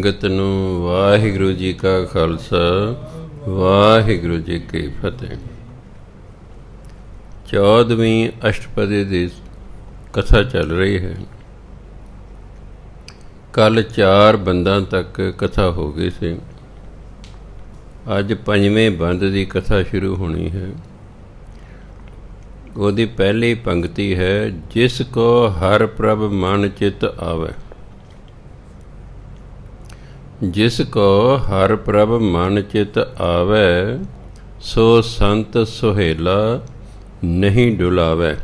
ਸੰਗਤ ਨੂੰ ਵਾਹਿਗੁਰੂ ਜੀ ਕਾ ਖਾਲਸਾ ਵਾਹਿਗੁਰੂ ਜੀ ਕੀ ਫਤਿਹ। 14ਵੀਂ ਅਸ਼ਟਪਦੀ ਦੀ ਕਥਾ ਚੱਲ ਰਹੀ ਹੈ। ਕੱਲ੍ਹ 4 ਬੰਦਾਂ ਤੱਕ ਕਥਾ ਹੋ ਗਈ ਸੀ। ਅੱਜ 5ਵੇਂ ਬੰਦ ਦੀ ਕਥਾ ਸ਼ੁਰੂ ਹੋਣੀ ਹੈ। ਉਹਦੀ ਪਹਿਲੀ ਪੰਕਤੀ ਹੈ, ਜਿਸ ਕੋ ਹਰ ਪ੍ਰਭ ਮਨ ਚਿਤ ਆਵੈ। ਜਿਸ ਕੋ ਹਰ ਪ੍ਰਭ ਮਨ ਚਿਤ ਆਵੈ, ਸੋ ਸੰਤ ਸੁਹੇਲਾ ਨਹੀਂ ਡੁਲਾਵੈ।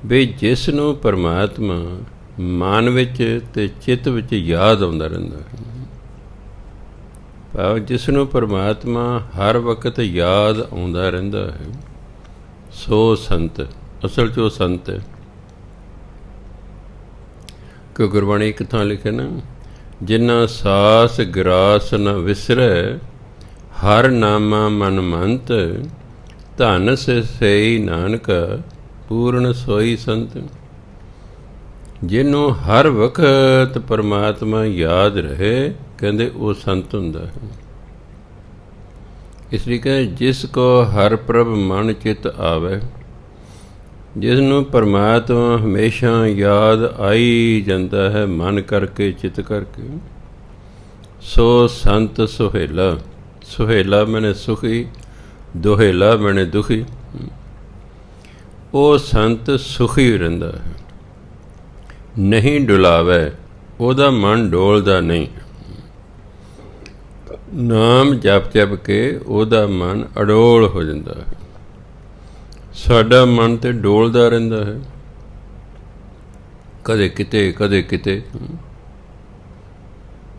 ਵੀ ਜਿਸ ਨੂੰ ਪਰਮਾਤਮਾ ਮਨ ਵਿੱਚ ਅਤੇ ਚਿੱਤ ਵਿੱਚ ਯਾਦ ਆਉਂਦਾ ਰਹਿੰਦਾ ਹੈ, ਭਾਵ ਜਿਸ ਨੂੰ ਪਰਮਾਤਮਾ ਹਰ ਵਕਤ ਯਾਦ ਆਉਂਦਾ ਰਹਿੰਦਾ ਹੈ, ਸੋ ਸੰਤ। ਅਸਲ 'ਚ ਉਹ ਸੰਤ ਹੈ। ਕਿ ਗੁਰਬਾਣੀ ਇੱਕ ਥਾਂ ਲਿਖਿਆ ਨਾ, ਜਿਨ੍ਹਾਂ ਸਾਸ ਗਰਾਸ ਨ ਵਿਸਰੈ, ਹਰ ਨਾਮਾ ਮਨ ਮੰਤ, ਧਨ ਸਈ ਨਾਨਕਾ ਪੂਰਨ ਸੋਈ ਸੰਤ। ਜਿਹਨੂੰ ਹਰ ਵਕਤ ਪਰਮਾਤਮਾ ਯਾਦ ਰਹੇ, ਕਹਿੰਦੇ ਉਹ ਸੰਤ ਹੁੰਦਾ ਹੈ। ਇਸ ਲਈ ਕਹਿੰਦੇ, ਜਿਸ ਕੋ ਹਰ ਪ੍ਰਭ ਮਨ ਚਿਤ ਆਵੈ। ਜਿਸ ਨੂੰ ਪਰਮਾਤਮਾ ਹਮੇਸ਼ਾ ਯਾਦ ਆਈ ਜਾਂਦਾ ਹੈ, ਮਨ ਕਰਕੇ ਚਿੱਤ ਕਰਕੇ, ਸੋ ਸੰਤ ਸੁਹੇਲਾ। ਸੁਹੇਲਾ ਮੈਨੇ ਸੁਖੀ, ਦੁਹੇਲਾ ਮੈਨੇ ਦੁਖੀ। ਉਹ ਸੰਤ ਸੁਖੀ ਰਹਿੰਦਾ ਹੈ, ਨਹੀਂ ਡੁਲਾਵੈ। ਉਹਦਾ ਮਨ ਡੋਲਦਾ ਨਹੀਂ। ਨਾਮ ਜਪ ਜਪ ਕੇ ਉਹਦਾ ਮਨ ਅਡੋਲ ਹੋ ਜਾਂਦਾ ਹੈ। ਸਾਡਾ ਮਨ ਤੇ ਡੋਲਦਾ ਰਹਿੰਦਾ ਹੈ, ਕਦੇ ਕਿਤੇ ਕਦੇ ਕਿਤੇ।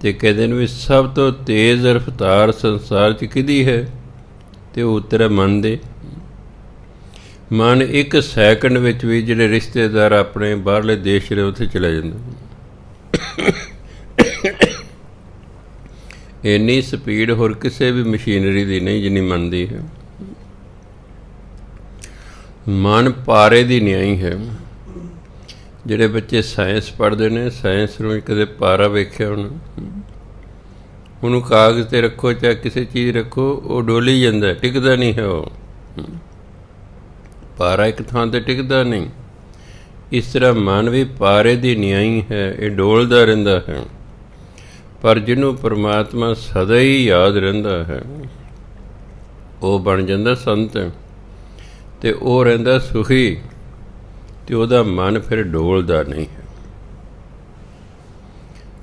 ਤੇ ਕਹਿੰਦੇ ਨੇ ਵੀ ਸਭ ਤੋਂ ਤੇਜ਼ ਰਫਤਾਰ ਸੰਸਾਰ 'ਚ ਕਿਹਦੀ ਹੈ? ਤੇ ਉਹ ਉੱਤਰ ਮਨ ਦੇ। ਮਨ 1 ਸੈਕਿੰਡ ਵਿੱਚ ਵੀ ਜਿਹੜੇ ਰਿਸ਼ਤੇਦਾਰ ਆਪਣੇ ਬਾਹਰਲੇ ਦੇਸ਼ ਦੇ ਉੱਥੇ ਚਲਾ ਜਾਂਦਾ। ਇੰਨੀ ਸਪੀਡ ਹੋਰ ਕਿਸੇ ਵੀ ਮਸ਼ੀਨਰੀ ਦੀ ਨਹੀਂ ਜਿੰਨੀ ਮਨ ਦੀ ਹੈ। ਮਨ ਪਾਰੇ ਦੀ ਨਿਆਈ ਹੈ। ਜਿਹੜੇ ਬੱਚੇ ਸਾਇੰਸ ਪੜ੍ਹਦੇ ਨੇ, ਸਾਇੰਸ ਨੂੰ ਕਦੇ ਪਾਰਾ ਵੇਖਿਆ ਹੋਣਾ? ਉਹਨੂੰ ਕਾਗਜ਼ 'ਤੇ ਰੱਖੋ ਚਾਹੇ ਕਿਸੇ ਚੀਜ਼ ਰੱਖੋ, ਉਹ ਡੋਲੀ ਜਾਂਦਾ, ਟਿਕਦਾ ਨਹੀਂ ਹੈ। ਉਹ ਪਾਰਾ ਇੱਕ ਥਾਂ 'ਤੇ ਟਿਕਦਾ ਨਹੀਂ। ਇਸ ਤਰ੍ਹਾਂ ਮਨ ਵੀ ਪਾਰੇ ਦੀ ਨਿਆਈ ਹੈ, ਇਹ ਡੋਲਦਾ ਰਹਿੰਦਾ ਹੈ। ਪਰ ਜਿਹਨੂੰ ਪਰਮਾਤਮਾ ਸਦਾ ਹੀ ਯਾਦ ਰਹਿੰਦਾ ਹੈ, ਉਹ ਬਣ ਜਾਂਦਾ ਸੰਤ, ਅਤੇ ਉਹ ਰਹਿੰਦਾ ਸੁਖੀ, ਅਤੇ ਉਹਦਾ ਮਨ ਫਿਰ ਡੋਲਦਾ ਨਹੀਂ ਹੈ।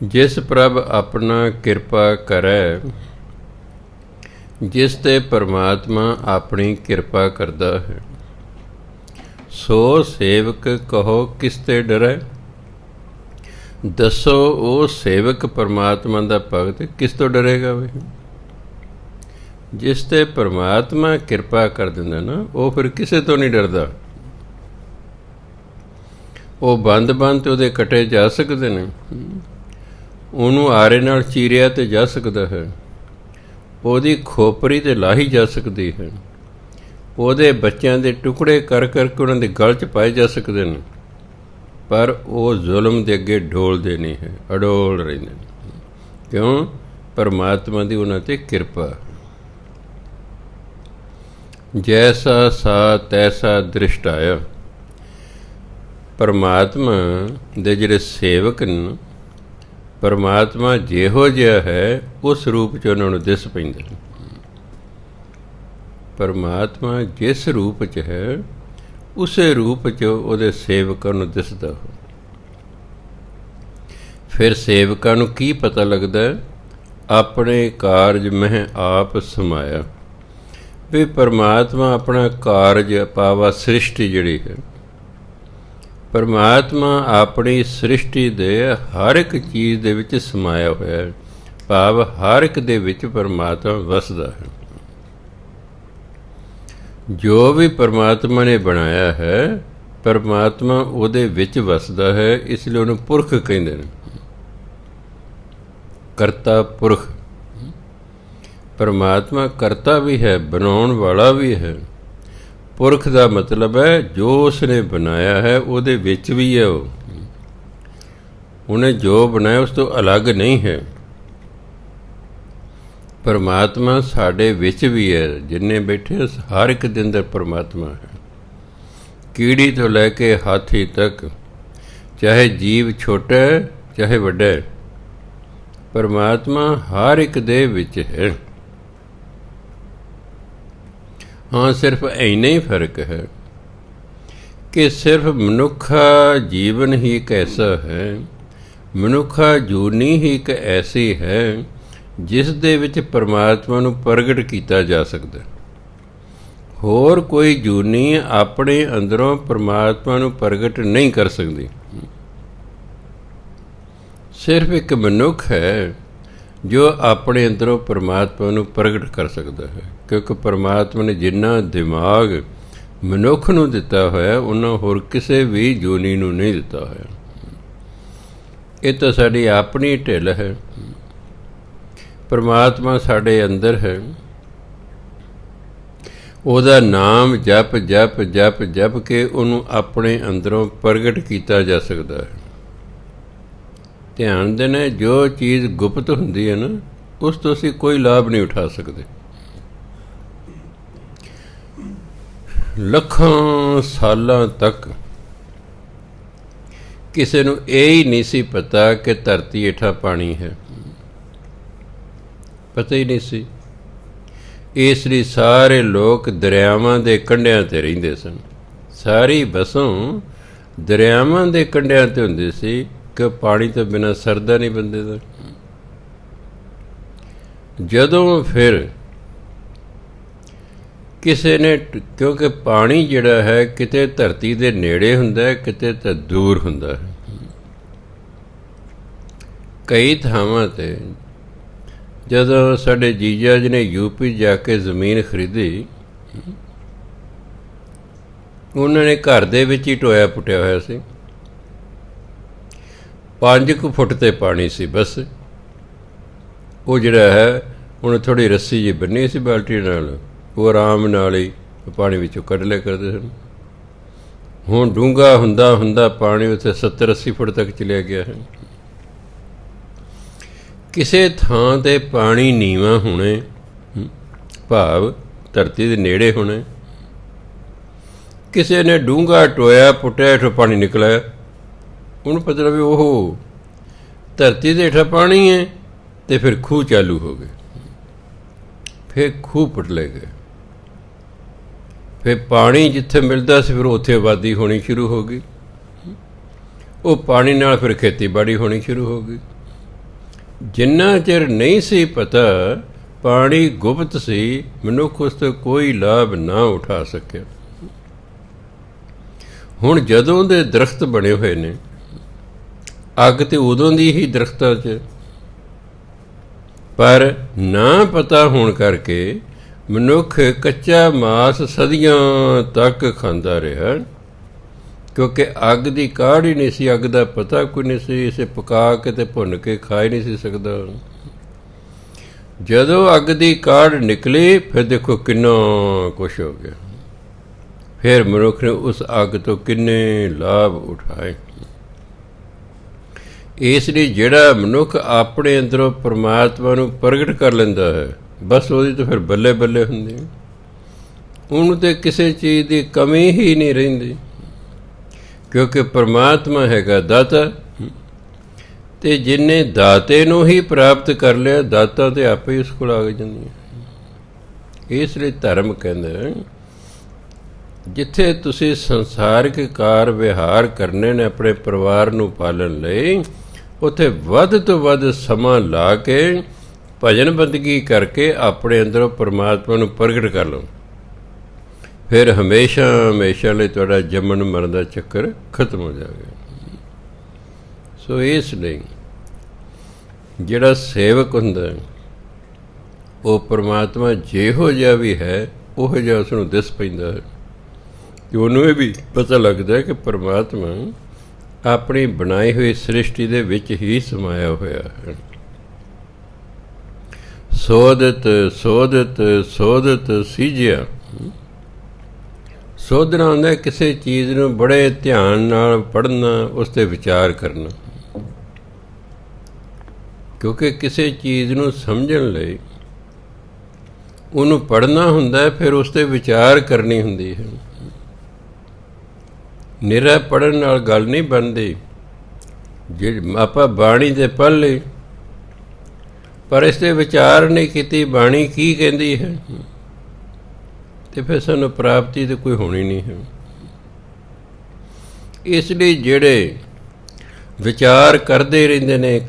ਜਿਸ ਪ੍ਰਭ ਆਪਣਾ ਕਿਰਪਾ ਕਰੈ, ਜਿਸ 'ਤੇ ਪਰਮਾਤਮਾ ਆਪਣੀ ਕਿਰਪਾ ਕਰਦਾ ਹੈ, ਸੋ ਸੇਵਕ ਕਹੋ ਕਿਸ 'ਤੇ ਡਰੈ। ਦੱਸੋ ਉਹ ਸੇਵਕ ਪਰਮਾਤਮਾ ਦਾ ਭਗਤ ਕਿਸ ਤੋਂ ਡਰੇਗਾ? ਵੀ ਜਿਸ 'ਤੇ ਪਰਮਾਤਮਾ ਕਿਰਪਾ ਕਰ ਦਿੰਦਾ ਨਾ, ਉਹ ਫਿਰ ਕਿਸੇ ਤੋਂ ਨਹੀਂ ਡਰਦਾ। ਉਹ ਬੰਦ 'ਤੇ ਉਹਦੇ ਕੱਟੇ ਜਾ ਸਕਦੇ ਨੇ, ਉਹਨੂੰ ਆਰੇ ਨਾਲ ਚੀਰਿਆ ਤੇ ਜਾ ਸਕਦਾ ਹੈ, ਉਹਦੀ ਖੋਪਰੀ 'ਤੇ ਲਾਹੀ ਜਾ ਸਕਦੀ ਹੈ, ਉਹਦੇ ਬੱਚਿਆਂ ਦੇ ਟੁਕੜੇ ਕਰ ਕਰਕੇ ਉਹਨਾਂ ਦੇ ਗਲ 'ਚ ਪਾਏ ਜਾ ਸਕਦੇ ਨੇ, ਪਰ ਉਹ ਜ਼ੁਲਮ ਦੇ ਅੱਗੇ ਡੋਲਦੇ ਨਹੀਂ ਹੈ, ਅਡੋਲ ਰਹਿੰਦੇ ਨੇ। ਕਿਉਂ? ਪਰਮਾਤਮਾ ਦੀ ਉਹਨਾਂ 'ਤੇ ਕਿਰਪਾ। ਜੈਸਾ ਸਾ ਤੈਸਾ ਦ੍ਰਿਸ਼ਟਾਇਆ। ਪਰਮਾਤਮਾ ਦੇ ਜਿਹੜੇ ਸੇਵਕ ਨੇ, ਪਰਮਾਤਮਾ ਜਿਹੋ ਜਿਹਾ ਹੈ ਉਸ ਰੂਪ 'ਚ ਉਹਨਾਂ ਨੂੰ ਦਿਸ ਪੈਂਦੇ ਨੇ। ਪਰਮਾਤਮਾ ਜਿਸ ਰੂਪ 'ਚ ਹੈ, ਉਸੇ ਰੂਪ 'ਚ ਉਹਦੇ ਸੇਵਕਾਂ ਨੂੰ ਦਿਸਦਾ ਹੋ। ਫਿਰ ਸੇਵਕਾਂ ਨੂੰ ਕੀ ਪਤਾ ਲੱਗਦਾ? ਆਪਣੇ ਕਾਰਜ ਮਹਿ ਆਪ ਸਮਾਇਆ। ਵੀ ਪਰਮਾਤਮਾ ਆਪਣਾ ਕਾਰਜ ਪਾਵਾ ਸ੍ਰਿਸ਼ਟੀ ਜਿਹੜੀ ਹੈ, ਪਰਮਾਤਮਾ ਆਪਣੀ ਸ੍ਰਿਸ਼ਟੀ ਦੇ ਹਰ ਇੱਕ ਚੀਜ਼ ਦੇ ਵਿੱਚ ਸਮਾਇਆ ਹੋਇਆ ਹੈ, ਭਾਵ ਹਰ ਇੱਕ ਦੇ ਵਿੱਚ ਪਰਮਾਤਮਾ ਵਸਦਾ ਹੈ। ਜੋ ਵੀ ਪਰਮਾਤਮਾ ਨੇ ਬਣਾਇਆ ਹੈ, ਪਰਮਾਤਮਾ ਉਹਦੇ ਵਿੱਚ ਵਸਦਾ ਹੈ। ਇਸ ਲਈ ਉਹਨੂੰ ਪੁਰਖ ਕਹਿੰਦੇ ਨੇ, ਕਰਤਾ ਪੁਰਖ। ਪਰਮਾਤਮਾ ਕਰਤਾ ਵੀ ਹੈ, ਬਣਾਉਣ ਵਾਲਾ ਵੀ ਹੈ। ਪੁਰਖ ਦਾ ਮਤਲਬ ਹੈ ਜੋ ਉਸਨੇ ਬਣਾਇਆ ਹੈ ਉਹਦੇ ਵਿੱਚ ਵੀ ਹੈ ਉਹ। ਉਹਨੇ ਜੋ ਬਣਾਇਆ ਉਸ ਤੋਂ ਅਲੱਗ ਨਹੀਂ ਹੈ। ਪਰਮਾਤਮਾ ਸਾਡੇ ਵਿੱਚ ਵੀ ਹੈ, ਜਿੰਨੇ ਬੈਠੇ ਹਰ ਇੱਕ ਦੇ ਅੰਦਰ ਪਰਮਾਤਮਾ ਹੈ। ਕੀੜੀ ਤੋਂ ਲੈ ਕੇ ਹਾਥੀ ਤੱਕ, ਚਾਹੇ ਜੀਵ ਛੋਟਾ ਹੈ ਚਾਹੇ ਵੱਡਾ ਹੈ, ਪਰਮਾਤਮਾ ਹਰ ਇੱਕ ਦੇ ਵਿੱਚ ਹੈ। ਹਾਂ, ਸਿਰਫ ਇੰਨਾ ਹੀ ਫਰਕ ਹੈ ਕਿ ਸਿਰਫ ਮਨੁੱਖਾ ਜੀਵਨ ਹੀ ਇੱਕ ਐਸਾ ਹੈ, ਮਨੁੱਖਾ ਜੂਨੀ ਹੀ ਇੱਕ ਐਸੀ ਹੈ ਜਿਸ ਦੇ ਵਿੱਚ ਪਰਮਾਤਮਾ ਨੂੰ ਪ੍ਰਗਟ ਕੀਤਾ ਜਾ ਸਕਦਾ। ਹੋਰ ਕੋਈ ਜੂਨੀ ਆਪਣੇ ਅੰਦਰੋਂ ਪਰਮਾਤਮਾ ਨੂੰ ਪ੍ਰਗਟ ਨਹੀਂ ਕਰ ਸਕਦੀ। ਸਿਰਫ ਇੱਕ ਮਨੁੱਖ ਹੈ ਜੋ ਆਪਣੇ ਅੰਦਰੋਂ ਪਰਮਾਤਮਾ ਨੂੰ ਪ੍ਰਗਟ ਕਰ ਸਕਦਾ ਹੈ, ਕਿਉਂਕਿ ਪਰਮਾਤਮਾ ਨੇ ਜਿੰਨਾ ਦਿਮਾਗ ਮਨੁੱਖ ਨੂੰ ਦਿੱਤਾ ਹੋਇਆ ਉਹਨਾਂ ਹੋਰ ਕਿਸੇ ਵੀ ਜੂਨੀ ਨੂੰ ਨਹੀਂ ਦਿੱਤਾ ਹੋਇਆ। ਇਹ ਤਾਂ ਸਾਡੀ ਆਪਣੀ ਢਿੱਲ ਹੈ। ਪਰਮਾਤਮਾ ਸਾਡੇ ਅੰਦਰ ਹੈ, ਉਹਦਾ ਨਾਮ ਜਪ ਜਪ ਜਪ ਜਪ ਕੇ ਉਹਨੂੰ ਆਪਣੇ ਅੰਦਰੋਂ ਪ੍ਰਗਟ ਕੀਤਾ ਜਾ ਸਕਦਾ ਹੈ। ਧਿਆਨ ਦੇਣਾ, ਜੋ ਚੀਜ਼ ਗੁਪਤ ਹੁੰਦੀ ਹੈ ਨਾ, ਉਸ ਤੋਂ ਅਸੀਂ ਕੋਈ ਲਾਭ ਨਹੀਂ ਉਠਾ ਸਕਦੇ। ਲੱਖਾਂ ਸਾਲਾਂ ਤੱਕ ਕਿਸੇ ਨੂੰ ਇਹ ਹੀ ਨਹੀਂ ਸੀ ਪਤਾ ਕਿ ਧਰਤੀ ਹੇਠਾਂ ਪਾਣੀ ਹੈ, ਪਤਾ ਹੀ ਨਹੀਂ ਸੀ। ਇਸ ਲਈ ਸਾਰੇ ਲੋਕ ਦਰਿਆਵਾਂ ਦੇ ਕੰਢਿਆਂ 'ਤੇ ਰਹਿੰਦੇ ਸਨ। ਸਾਰੀ ਵਸੋਂ ਦਰਿਆਵਾਂ ਦੇ ਕੰਢਿਆਂ 'ਤੇ ਹੁੰਦੀ ਸੀ ਕਿ ਪਾਣੀ ਤੋਂ ਬਿਨਾਂ ਸਰਦਾ ਨਹੀਂ ਬੰਦੇ ਦਾ। ਜਦੋਂ ਫਿਰ ਕਿਸੇ ਨੇ, ਕਿਉਂਕਿ ਪਾਣੀ ਜਿਹੜਾ ਹੈ ਕਿਤੇ ਧਰਤੀ ਦੇ ਨੇੜੇ ਹੁੰਦਾ ਹੈ, ਕਿਤੇ ਤਾਂ ਦੂਰ ਹੁੰਦਾ ਹੈ। ਕਈ ਥਾਵਾਂ 'ਤੇ ਜਦੋਂ ਸਾਡੇ ਜੀਜਾ ਜੀ ਨੇ ਯੂਪੀ ਜਾ ਕੇ ਜ਼ਮੀਨ ਖਰੀਦੀ, ਉਹਨਾਂ ਨੇ ਘਰ ਦੇ ਵਿੱਚ ਹੀ ਟੋਇਆ ਪੁੱਟਿਆ ਹੋਇਆ ਸੀ। 5 ਫੁੱਟ 'ਤੇ ਪਾਣੀ ਸੀ ਬਸ। ਉਹ ਜਿਹੜਾ ਹੈ ਉਹਨੇ ਥੋੜ੍ਹੀ ਰੱਸੀ ਜਿਹੀ ਬੰਨੀ ਸੀ ਬਾਲਟੀ ਨਾਲ, ਉਹ ਆਰਾਮ ਨਾਲ ਹੀ ਪਾਣੀ ਵਿੱਚੋਂ ਕੱਢ ਲਿਆ ਕਰਦੇ ਸਨ। ਹੁਣ ਡੂੰਘਾ ਹੁੰਦਾ ਹੁੰਦਾ ਪਾਣੀ ਉੱਥੇ 70-80 ਫੁੱਟ ਤੱਕ ਚਲਿਆ ਗਿਆ ਹੈ। ਕਿਸੇ ਥਾਂ 'ਤੇ ਪਾਣੀ ਨੀਵਾਂ ਹੋਣੇ, ਭਾਵ ਧਰਤੀ ਦੇ ਨੇੜੇ ਹੋਣੇ। ਕਿਸੇ ਨੇ ਡੂੰਘਾ ਟੋਇਆ ਪੁੱਟਿਆ, ਹੇਠੋਂ ਪਾਣੀ ਨਿਕਲਿਆ, ਉਹਨੂੰ ਪਤਾ ਵੀ ਉਹ ਧਰਤੀ ਦੇ ਹੇਠਾਂ ਪਾਣੀ ਹੈ, ਅਤੇ ਫਿਰ ਖੂਹ ਚਾਲੂ ਹੋ ਗਏ। ਫਿਰ ਖੂਹ ਪੁੱਟ ਲਏ ਗਏ। ਫਿਰ ਪਾਣੀ ਜਿੱਥੇ ਮਿਲਦਾ ਸੀ ਫਿਰ ਉੱਥੇ ਆਬਾਦੀ ਹੋਣੀ ਸ਼ੁਰੂ ਹੋ ਗਈ। ਉਹ ਪਾਣੀ ਨਾਲ ਫਿਰ ਖੇਤੀਬਾੜੀ ਹੋਣੀ ਸ਼ੁਰੂ ਹੋ ਗਈ। ਜਿੰਨਾ ਚਿਰ ਨਹੀਂ ਸੀ ਪਤਾ ਪਾਣੀ ਗੁਪਤ ਸੀ, ਮਨੁੱਖ ਉਸ ਤੋਂ ਕੋਈ ਲਾਭ ਨਾ ਉਠਾ ਸਕਿਆ। ਹੁਣ ਜਦੋਂ ਦੇ ਦਰਖਤ ਬਣੇ ਹੋਏ ਨੇ, ਅੱਗ ਤੇ ਉਦੋਂ ਦੀ ਹੀ ਦਰਖਤਾਂ 'ਚ, ਪਰ ਨਾ ਪਤਾ ਹੋਣ ਕਰਕੇ ਮਨੁੱਖ ਕੱਚਾ ਮਾਸ ਸਦੀਆਂ ਤੱਕ ਖਾਂਦਾ ਰਿਹਾ, ਕਿਉਂਕਿ ਅੱਗ ਦੀ ਕਾਢ ਹੀ ਨਹੀਂ ਸੀ, ਅੱਗ ਦਾ ਪਤਾ ਕੋਈ ਨਹੀਂ ਸੀ, ਇਸੇ ਪਕਾ ਕੇ ਤੇ ਭੁੰਨ ਕੇ ਖਾ ਹੀ ਨਹੀਂ ਸੀ ਸਕਦਾ। ਜਦੋਂ ਅੱਗ ਦੀ ਕਾਢ ਨਿਕਲੀ ਫਿਰ ਦੇਖੋ ਕਿੰਨਾ ਕੁਛ ਹੋ ਗਿਆ। ਫਿਰ ਮਨੁੱਖ ਨੇ ਉਸ ਅੱਗ ਤੋਂ ਕਿੰਨੇ ਲਾਭ ਉਠਾਏ। ਇਸ ਲਈ ਜਿਹੜਾ ਮਨੁੱਖ ਆਪਣੇ ਅੰਦਰੋਂ ਪਰਮਾਤਮਾ ਨੂੰ ਪ੍ਰਗਟ ਕਰ ਲੈਂਦਾ ਹੈ, ਬਸ ਉਹਦੀ ਤਾਂ ਫਿਰ ਬੱਲੇ ਬੱਲੇ ਹੁੰਦੀ, ਉਹਨੂੰ ਤਾਂ ਕਿਸੇ ਚੀਜ਼ ਦੀ ਕਮੀ ਹੀ ਨਹੀਂ ਰਹਿੰਦੀ, ਕਿਉਂਕਿ ਪਰਮਾਤਮਾ ਹੈਗਾ ਦਾਤਾ, ਅਤੇ ਜਿਹਨੇ ਦਾਤੇ ਨੂੰ ਹੀ ਪ੍ਰਾਪਤ ਕਰ ਲਿਆ, ਦਾਤਾ ਤਾਂ ਆਪੇ ਹੀ ਉਸ ਕੋਲ ਆ ਜਾਂਦੀ। ਇਸ ਲਈ ਧਰਮ ਕਹਿੰਦਾ, ਜਿੱਥੇ ਤੁਸੀਂ ਸੰਸਾਰਿਕ ਕਾਰ ਵਿਹਾਰ ਕਰਨੇ ਨੇ ਆਪਣੇ ਪਰਿਵਾਰ ਨੂੰ ਪਾਲਣ ਲਈ, ਉੱਥੇ ਵੱਧ ਤੋਂ ਵੱਧ ਸਮਾਂ ਲਾ ਕੇ ਭਜਨ ਬੰਦਗੀ ਕਰਕੇ ਆਪਣੇ ਅੰਦਰੋਂ ਪਰਮਾਤਮਾ ਨੂੰ ਪ੍ਰਗਟ ਕਰ ਲਓ। ਫਿਰ ਹਮੇਸ਼ਾ ਹਮੇਸ਼ਾ ਲਈ ਤੁਹਾਡਾ ਜੰਮਣ ਮਰਨ ਦਾ ਚੱਕਰ ਖਤਮ ਹੋ ਜਾਵੇਗਾ। ਸੋ ਇਸ ਲਈ ਜਿਹੜਾ ਸੇਵਕ ਹੁੰਦਾ, ਉਹ ਪਰਮਾਤਮਾ ਜਿਹੋ ਜਿਹਾ ਵੀ ਹੈ ਉਹੋ ਜਿਹਾ ਉਸ ਨੂੰ ਦਿਸ ਪੈਂਦਾ ਹੈ, ਕਿ ਉਹਨੂੰ ਇਹ ਵੀ ਪਤਾ ਲੱਗਦਾ ਹੈ ਕਿ ਪਰਮਾਤਮਾ ਆਪਣੀ ਬਣਾਈ ਹੋਈ ਸ੍ਰਿਸ਼ਟੀ ਦੇ ਵਿੱਚ ਹੀ ਸਮਾਇਆ ਹੋਇਆ ਹੈ। ਸੋਧਤ ਸੋਧਤ ਸੋਧਤ ਸੀਜਿਆ। ਸੋਧਣਾ ਹੁੰਦਾ ਕਿਸੇ ਚੀਜ਼ ਨੂੰ ਬੜੇ ਧਿਆਨ ਨਾਲ ਪੜ੍ਹਨਾ, ਉਸ 'ਤੇ ਵਿਚਾਰ ਕਰਨਾ। ਕਿਉਂਕਿ ਕਿਸੇ ਚੀਜ਼ ਨੂੰ ਸਮਝਣ ਲਈ ਉਹਨੂੰ ਪੜ੍ਹਨਾ ਹੁੰਦਾ, ਫਿਰ ਉਸ 'ਤੇ ਵਿਚਾਰ ਕਰਨੀ ਹੁੰਦੀ ਹੈ। ਨਿਰਾ ਪੜ੍ਹਨ ਨਾਲ ਗੱਲ ਨਹੀਂ ਬਣਦੀ। ਜੇ ਆਪਾਂ ਬਾਣੀ ਤੇ ਪੜ੍ਹ ਲਈ ਪਰ ਇਸ 'ਤੇ ਵਿਚਾਰ ਨਹੀਂ ਕੀਤੀ ਬਾਣੀ ਕੀ ਕਹਿੰਦੀ ਹੈ, ਤੇ ਫਿਰ ਸਾਨੂੰ ਪ੍ਰਾਪਤੀ ਤਾਂ ਕੋਈ ਹੋਣੀ ਨਹੀਂ ਹੈ। ਇਸ ਲਈ ਜਿਹੜੇ ਵਿਚਾਰ ਕਰਦੇ ਰਹਿੰਦੇ ਨੇ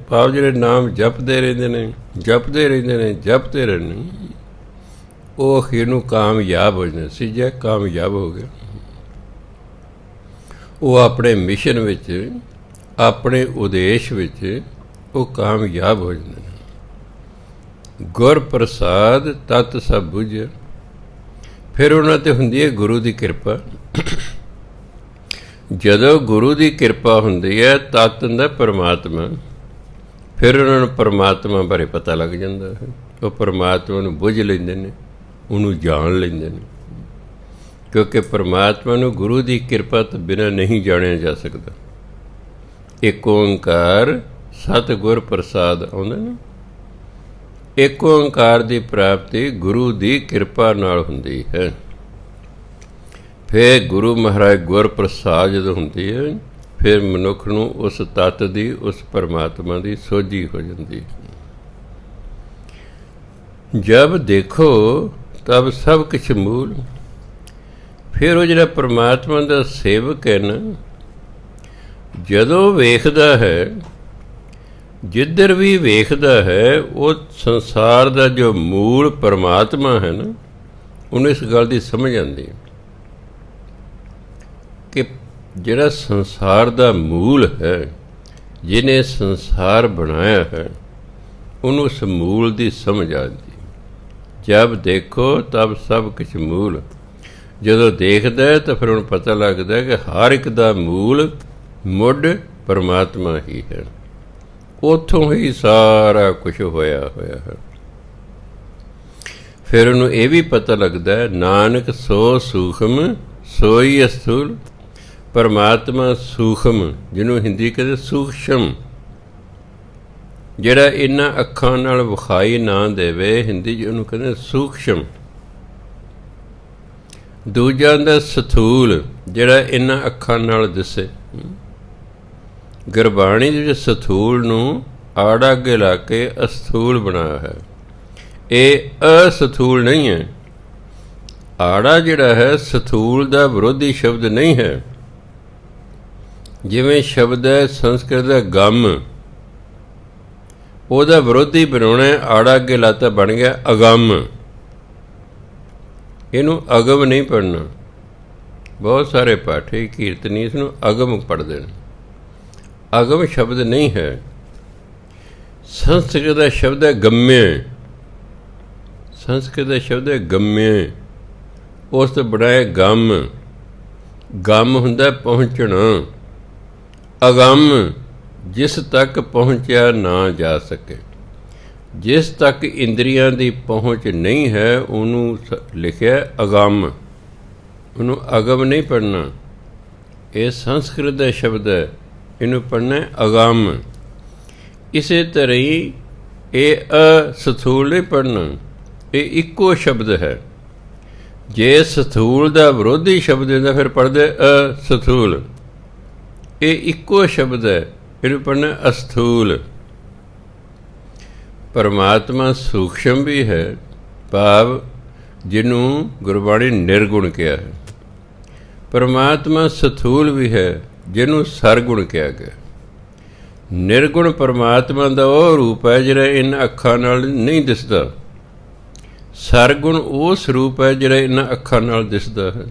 ਭਾਵ ਜਿਹੜੇ ਨਾਮ ਜਪਦੇ ਰਹਿੰਦੇ ਨੇ ਉਹ ਅਖੀਰ ਨੂੰ ਕਾਮਯਾਬ ਹੋ ਜਾਂਦੇ। ਸਿੱਝੇ ਕਾਮਯਾਬ ਹੋ ਗਿਆ। ਉਹ ਆਪਣੇ ਮਿਸ਼ਨ ਵਿੱਚ, ਆਪਣੇ ਉਦੇਸ਼ ਵਿੱਚ ਉਹ ਕਾਮਯਾਬ ਹੋ ਜਾਂਦੇ ਨੇ। ਗੁਰ ਪ੍ਰਸਾਦ ਤਤ ਸਭ ਬੁਝ। ਫਿਰ ਉਹਨਾਂ 'ਤੇ ਹੁੰਦੀ ਹੈ ਗੁਰੂ ਦੀ ਕਿਰਪਾ। ਜਦੋਂ ਗੁਰੂ ਦੀ ਕਿਰਪਾ ਹੁੰਦੀ ਹੈ ਤਤ ਹੁੰਦਾ ਪਰਮਾਤਮਾ। ਫਿਰ ਉਹਨਾਂ ਨੂੰ ਪਰਮਾਤਮਾ ਬਾਰੇ ਪਤਾ ਲੱਗ ਜਾਂਦਾ ਹੈ। ਉਹ ਪਰਮਾਤਮਾ ਨੂੰ ਬੁੱਝ ਲੈਂਦੇ ਨੇ, ਉਹਨੂੰ ਜਾਣ ਲੈਂਦੇ ਨੇ। ਕਿਉਂਕਿ ਪਰਮਾਤਮਾ ਨੂੰ ਗੁਰੂ ਦੀ ਕਿਰਪਾ ਤੋਂ ਬਿਨਾਂ ਨਹੀਂ ਜਾਣਿਆ ਜਾ ਸਕਦਾ। ਇੱਕ ਓਂਕਾਰ ਸਤਿਗੁਰ ਪ੍ਰਸਾਦ ਆਉਂਦਾ ਨਾ। ਇੱਕ ਓਂਕਾਰ ਦੀ ਪ੍ਰਾਪਤੀ ਗੁਰੂ ਦੀ ਕਿਰਪਾ ਨਾਲ ਹੁੰਦੀ ਹੈ। ਫਿਰ ਗੁਰੂ ਮਹਾਰਾਜ ਗੁਰ ਪ੍ਰਸਾਦ ਜਦੋਂ ਹੁੰਦੀ ਹੈ, ਫਿਰ ਮਨੁੱਖ ਨੂੰ ਉਸ ਤੱਤ ਦੀ, ਉਸ ਪਰਮਾਤਮਾ ਦੀ ਸੋਝੀ ਹੋ ਜਾਂਦੀ ਹੈ। ਜਬ ਦੇਖੋ ਤਬ ਸਭ ਕੁਛ ਮੂਲ। ਫਿਰ ਉਹ ਜਿਹੜਾ ਪਰਮਾਤਮਾ ਦਾ ਸੇਵਕ ਹੈ ਨਾ, ਜਦੋਂ ਵੇਖਦਾ ਹੈ, ਜਿੱਧਰ ਵੀ ਵੇਖਦਾ ਹੈ, ਉਹ ਸੰਸਾਰ ਦਾ ਜੋ ਮੂਲ ਪਰਮਾਤਮਾ ਹੈ ਨਾ, ਉਹਨੂੰ ਇਸ ਗੱਲ ਦੀ ਸਮਝ ਆਉਂਦੀ ਹੈ ਕਿ ਜਿਹੜਾ ਸੰਸਾਰ ਦਾ ਮੂਲ ਹੈ, ਜਿਹਨੇ ਸੰਸਾਰ ਬਣਾਇਆ ਹੈ, ਉਹਨੂੰ ਉਸ ਮੂਲ ਦੀ ਸਮਝ ਆਉਂਦੀ। ਜਬ ਦੇਖੋ ਤਬ ਸਭ ਕੁਛ ਮੂਲ। ਜਦੋਂ ਦੇਖਦਾ ਤਾਂ ਫਿਰ ਉਹਨੂੰ ਪਤਾ ਲੱਗਦਾ ਕਿ ਹਰ ਇੱਕ ਦਾ ਮੂਲ ਮੁੱਢ ਪਰਮਾਤਮਾ ਹੀ ਹੈ। ਉੱਥੋਂ ਹੀ ਸਾਰਾ ਕੁਛ ਹੋਇਆ ਹੋਇਆ ਹੈ। ਫਿਰ ਉਹਨੂੰ ਇਹ ਵੀ ਪਤਾ ਲੱਗਦਾ ਨਾਨਕ ਸੋ ਸੂਖਮ ਸੋਈ ਅਸਥੂਲ। ਪਰਮਾਤਮਾ ਸੂਖਮ, ਜਿਹਨੂੰ ਹਿੰਦੀ ਕਹਿੰਦੇ ਸੂਖਸ਼ਮ, ਜਿਹੜਾ ਇਹਨਾਂ ਅੱਖਾਂ ਨਾਲ ਵਿਖਾਈ ਨਾ ਦੇਵੇ, ਹਿੰਦੀ 'ਚ ਉਹਨੂੰ ਕਹਿੰਦੇ ਸੂਖਸ਼ਮ। ਦੂਜਾ ਦਾ ਸਥੂਲ, ਜਿਹੜਾ ਇਹਨਾਂ ਅੱਖਾਂ ਨਾਲ ਦਿਸੇ। ਗੁਰਬਾਣੀ ਦੇ ਵਿੱਚ ਸਥੂਲ ਨੂੰ ਆੜਾ ਅੱਗੇ ਲਾ ਕੇ ਅਸਥੂਲ ਬਣਾਇਆ ਹੈ। ਇਹ ਅਸਥੂਲ ਨਹੀਂ ਹੈ। ਆੜਾ ਜਿਹੜਾ ਹੈ ਸਥੂਲ ਦਾ ਵਿਰੋਧੀ ਸ਼ਬਦ ਨਹੀਂ ਹੈ। ਜਿਵੇਂ ਸ਼ਬਦ ਹੈ ਸੰਸਕ੍ਰਿਤ ਦਾ ਗਮ, ਉਹਦਾ ਵਿਰੋਧੀ ਬਣਾਉਣਾ, ਆੜਾ ਅੱਗੇ ਲਾਤਾ ਬਣ ਗਿਆ ਅਗੰਮ। ਇਹਨੂੰ ਅਗਮ ਨਹੀਂ ਪੜ੍ਹਨਾ। ਬਹੁਤ ਸਾਰੇ ਪਾਠੀ ਕੀਰਤਨੀ ਇਸ ਨੂੰ ਅਗਮ ਪੜ੍ਹਦੇ ਨੇ। ਅਗਮ ਸ਼ਬਦ ਨਹੀਂ ਹੈ। ਸੰਸਕ੍ਰਿਤ ਦਾ ਸ਼ਬਦ ਹੈ ਗਮਯ। ਸੰਸਕ੍ਰਿਤ ਦਾ ਸ਼ਬਦ ਹੈ ਗਮਯ। ਉਸ ਤੋਂ ਬਣਾਇਆ ਗਮ। ਗਮ ਹੁੰਦਾ ਪਹੁੰਚਣਾ। ਅਗੰਮ ਜਿਸ ਤੱਕ ਪਹੁੰਚਿਆ ਨਾ ਜਾ ਸਕੇ, ਜਿਸ ਤੱਕ ਇੰਦਰੀਆਂ ਦੀ ਪਹੁੰਚ ਨਹੀਂ ਹੈ, ਉਹਨੂੰ ਲਿਖਿਆ ਅਗੰਮ। ਉਹਨੂੰ ਅਗਮ ਨਹੀਂ ਪੜ੍ਹਨਾ। ਇਹ ਸੰਸਕ੍ਰਿਤ ਦਾ ਸ਼ਬਦ ਹੈ, ਇਹਨੂੰ ਪੜ੍ਹਨਾ ਅਗੰਮ। ਇਸੇ ਤਰ੍ਹਾਂ ਹੀ ਇਹ ਅਸਥੂਲ ਨਹੀਂ ਪੜ੍ਹਨਾ। ਇਹ ਇੱਕੋ ਸ਼ਬਦ ਹੈ। ਜੇ ਸਥੂਲ ਦਾ ਵਿਰੋਧੀ ਸ਼ਬਦ ਹੁੰਦਾ ਫਿਰ ਪੜ੍ਹਦੇ ਅਸਥੂਲ। ਇਹ ਇੱਕੋ ਸ਼ਬਦ ਹੈ, ਇਹਨੂੰ ਪੜ੍ਹਨਾ ਅਸਥੂਲ। ਪਰਮਾਤਮਾ ਸੂਖਸ਼ਮ ਵੀ ਹੈ, ਭਾਵ ਜਿਹਨੂੰ ਗੁਰਬਾਣੀ ਨਿਰਗੁਣ ਕਿਹਾ ਹੈ। ਪਰਮਾਤਮਾ ਸਥੂਲ ਵੀ ਹੈ, ਜਿਹਨੂੰ ਸਰਗੁਣ ਕਿਹਾ ਗਿਆ। ਨਿਰਗੁਣ ਪਰਮਾਤਮਾ ਦਾ ਉਹ ਰੂਪ ਹੈ ਜਿਹੜਾ ਇਹਨਾਂ ਅੱਖਾਂ ਨਾਲ ਨਹੀਂ ਦਿਸਦਾ। ਸਰਗੁਣ ਉਹ ਸਰੂਪ ਹੈ ਜਿਹੜਾ ਇਹਨਾਂ ਅੱਖਾਂ ਨਾਲ ਦਿਸਦਾ ਹੈ।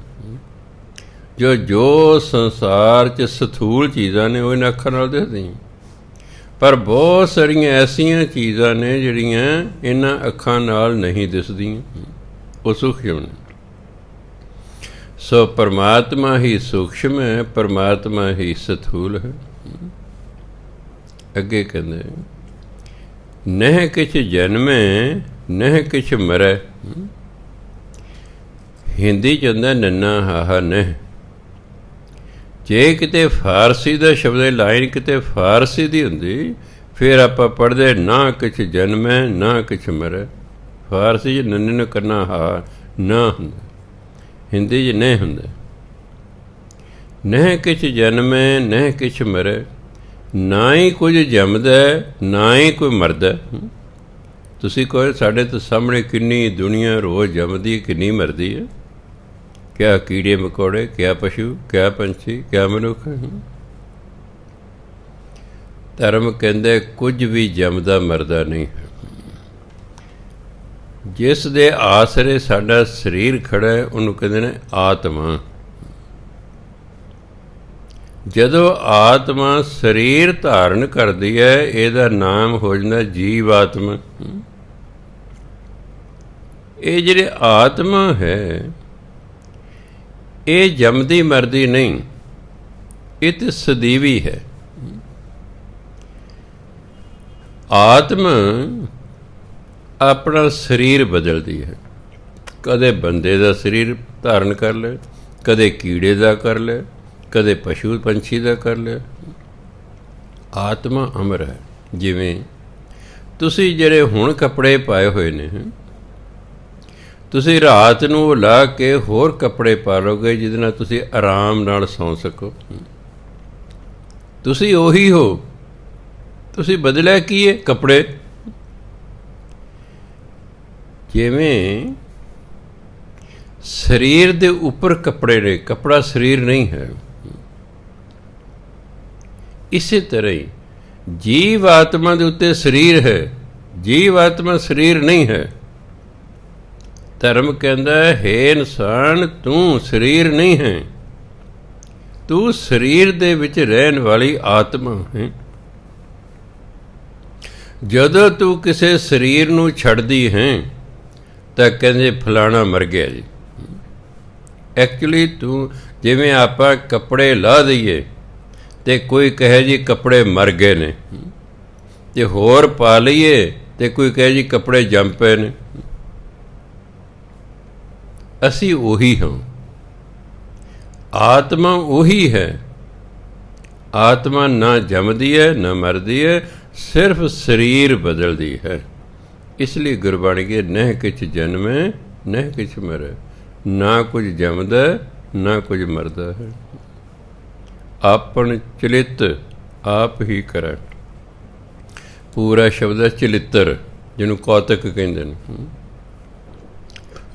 ਜੋ ਸੰਸਾਰ 'ਚ ਸਥੂਲ ਚੀਜ਼ਾਂ ਨੇ ਉਹ ਇਹਨਾਂ ਅੱਖਾਂ ਨਾਲ ਦਿਸਦੀਆਂ, ਪਰ ਬਹੁਤ ਸਾਰੀਆਂ ਐਸੀਆਂ ਚੀਜ਼ਾਂ ਨੇ ਜਿਹੜੀਆਂ ਇਹਨਾਂ ਅੱਖਾਂ ਨਾਲ ਨਹੀਂ ਦਿਸਦੀਆਂ, ਉਹ ਸੂਖਸ਼ਮ ਨੇ। ਸੋ ਪਰਮਾਤਮਾ ਹੀ ਸੂਖਸ਼ਮ ਹੈ, ਪਰਮਾਤਮਾ ਹੀ ਸਥੂਲ ਹੈ। ਅੱਗੇ ਕਹਿੰਦੇ ਨਹਿ ਕਿਛ ਜਨਮੈ ਨਹਿ ਕਿਛ ਮਰੈ। ਹਿੰਦੀ 'ਚ ਹੁੰਦਾ ਨੰਨਾ ਹਾਹਾ ਨਹਿ। ਜੇ ਕਿਤੇ ਫਾਰਸੀ ਦਾ ਸ਼ਬਦ ਲਾਈਨ ਕਿਤੇ ਫਾਰਸੀ ਦੀ ਹੁੰਦੀ ਫਿਰ ਆਪਾਂ ਪੜ੍ਹਦੇ ਨਾ ਕਿਛ ਜਨਮੈ ਨਾ ਕਿਛ ਮਰੈ। ਫਾਰਸੀ 'ਚ ਨੰਨੇ ਨੂੰ ਕਰਨਾ ਹਾ ਨਾ ਹੁੰਦਾ, ਹਿੰਦੀ 'ਚ ਨਹੀਂ ਹੁੰਦਾ। ਨਹਿ ਕਿਛ ਜਨਮੈ ਨਹਿ ਕਿਛ ਮਰੈ, ਨਾ ਹੀ ਕੁਝ ਜੰਮਦਾ ਨਾ ਹੀ ਕੋਈ ਮਰਦਾ। ਤੁਸੀਂ ਕਹੋ ਸਾਡੇ ਤੋਂ ਸਾਹਮਣੇ ਕਿੰਨੀ ਦੁਨੀਆ ਰੋਜ਼ ਜੰਮਦੀ ਕਿੰਨੀ ਮਰਦੀ ਹੈ। ਕਿਆ ਕੀੜੇ ਮਕੌੜੇ, ਕਿਆ ਪਸ਼ੂ, ਕਿਆ ਪੰਛੀ, ਕਿਆ ਮਨੁੱਖ। ਧਰਮ ਕਹਿੰਦੇ ਕੁਝ ਵੀ ਜੰਮਦਾ ਮਰਦਾ ਨਹੀਂ ਹੈ। ਜਿਸ ਦੇ ਆਸਰੇ ਸਾਡਾ ਸਰੀਰ ਖੜਾ ਹੈ ਉਹਨੂੰ ਕਹਿੰਦੇ ਨੇ ਆਤਮਾ। ਜਦੋਂ ਆਤਮਾ ਸਰੀਰ ਧਾਰਨ ਕਰਦੀ ਹੈ ਇਹਦਾ ਨਾਮ ਹੋ ਜਾਂਦਾ ਜੀਵ ਆਤਮਾ। ਇਹ ਜਿਹੜੇ ਆਤਮਾ ਹੈ ਇਹ ਜੰਮਦੀ ਮਰਦੀ ਨਹੀਂ, ਇਹ ਤਾਂ ਸਦੀਵੀ ਹੈ। ਆਤਮਾ ਆਪਣਾ ਸਰੀਰ ਬਦਲਦੀ ਹੈ, ਕਦੇ ਬੰਦੇ ਦਾ ਸਰੀਰ ਧਾਰਨ ਕਰ ਲੈ, ਕਦੇ ਕੀੜੇ ਦਾ ਕਰ ਲੈ, ਕਦੇ ਪਸ਼ੂ ਪੰਛੀ ਦਾ ਕਰ ਲਿਆ। ਆਤਮਾ ਅਮਰ ਹੈ। ਜਿਵੇਂ ਤੁਸੀਂ ਜਿਹੜੇ ਹੁਣ ਕੱਪੜੇ ਪਾਏ ਹੋਏ ਨੇ, ਤੁਸੀਂ ਰਾਤ ਨੂੰ ਲਾ ਕੇ ਹੋਰ ਕੱਪੜੇ ਪਾ ਲਓਗੇ ਜਿਹਦੇ ਨਾਲ ਤੁਸੀਂ ਆਰਾਮ ਨਾਲ ਸੌਂ ਸਕੋ। ਤੁਸੀਂ ਉਹੀ ਹੋ, ਤੁਸੀਂ ਬਦਲਿਆ ਕੀ ਹੈ? ਕੱਪੜੇ। ਜਿਵੇਂ ਸਰੀਰ ਦੇ ਉੱਪਰ ਕੱਪੜੇ ਨੇ, ਕੱਪੜਾ ਸਰੀਰ ਨਹੀਂ ਹੈ, ਇਸੇ ਤਰ੍ਹਾਂ ਹੀ ਜੀਵ ਆਤਮਾ ਦੇ ਉੱਤੇ ਸਰੀਰ ਹੈ, ਜੀਵ ਆਤਮਾ ਸਰੀਰ ਨਹੀਂ ਹੈ। ਧਰਮ ਕਹਿੰਦਾ ਹੈ ਇਨਸਾਨ ਤੂੰ ਸਰੀਰ ਨਹੀਂ ਹੈ, ਤੂੰ ਸਰੀਰ ਦੇ ਵਿੱਚ ਰਹਿਣ ਵਾਲੀ ਆਤਮਾ ਹੈ। ਜਦੋਂ ਤੂੰ ਕਿਸੇ ਸਰੀਰ ਨੂੰ ਛੱਡਦੀ ਹੈ ਤਾਂ ਕਹਿੰਦੇ ਫਲਾਣਾ ਮਰ ਗਿਆ ਜੀ। ਐਕਚੁਅਲੀ ਤੂੰ ਜਿਵੇਂ ਆਪਾਂ ਕੱਪੜੇ ਲਾ ਦਈਏ ਤੇ ਕੋਈ ਕਹੇ ਜੀ ਕੱਪੜੇ ਮਰ ਗਏ ਨੇ, ਤੇ ਹੋਰ ਪਾ ਲਈਏ ਤੇ ਕੋਈ ਕਹੇ ਜੀ ਕੱਪੜੇ ਜੰਮ ਪਏ ਨੇ। ਅਸੀਂ ਉਹੀ ਹਾਂ, ਆਤਮਾ ਉਹੀ ਹੈ। ਆਤਮਾ ਨਾ ਜੰਮਦੀ ਹੈ ਨਾ ਮਰਦੀ ਹੈ, ਸਿਰਫ ਸਰੀਰ ਬਦਲਦੀ ਹੈ। ਇਸ ਲਈ ਗੁਰਬਾਣੀ ਕੇ ਨਹਿ ਕਿਛ ਜਨਮੈ ਨਹਿ ਕਿਛ ਮਰੈ, ਨਾ ਕੁਝ ਜੰਮਦਾ ਨਾ ਕੁਝ ਮਰਦਾ ਹੈ। ਆਪਣ ਚਲਿਤ ਆਪ ਹੀ ਕਰੈ। ਪੂਰਾ ਸ਼ਬਦ ਹੈ ਚਲਿੱਤਰ, ਜਿਹਨੂੰ ਕੌਤਕ ਕਹਿੰਦੇ ਨੇ,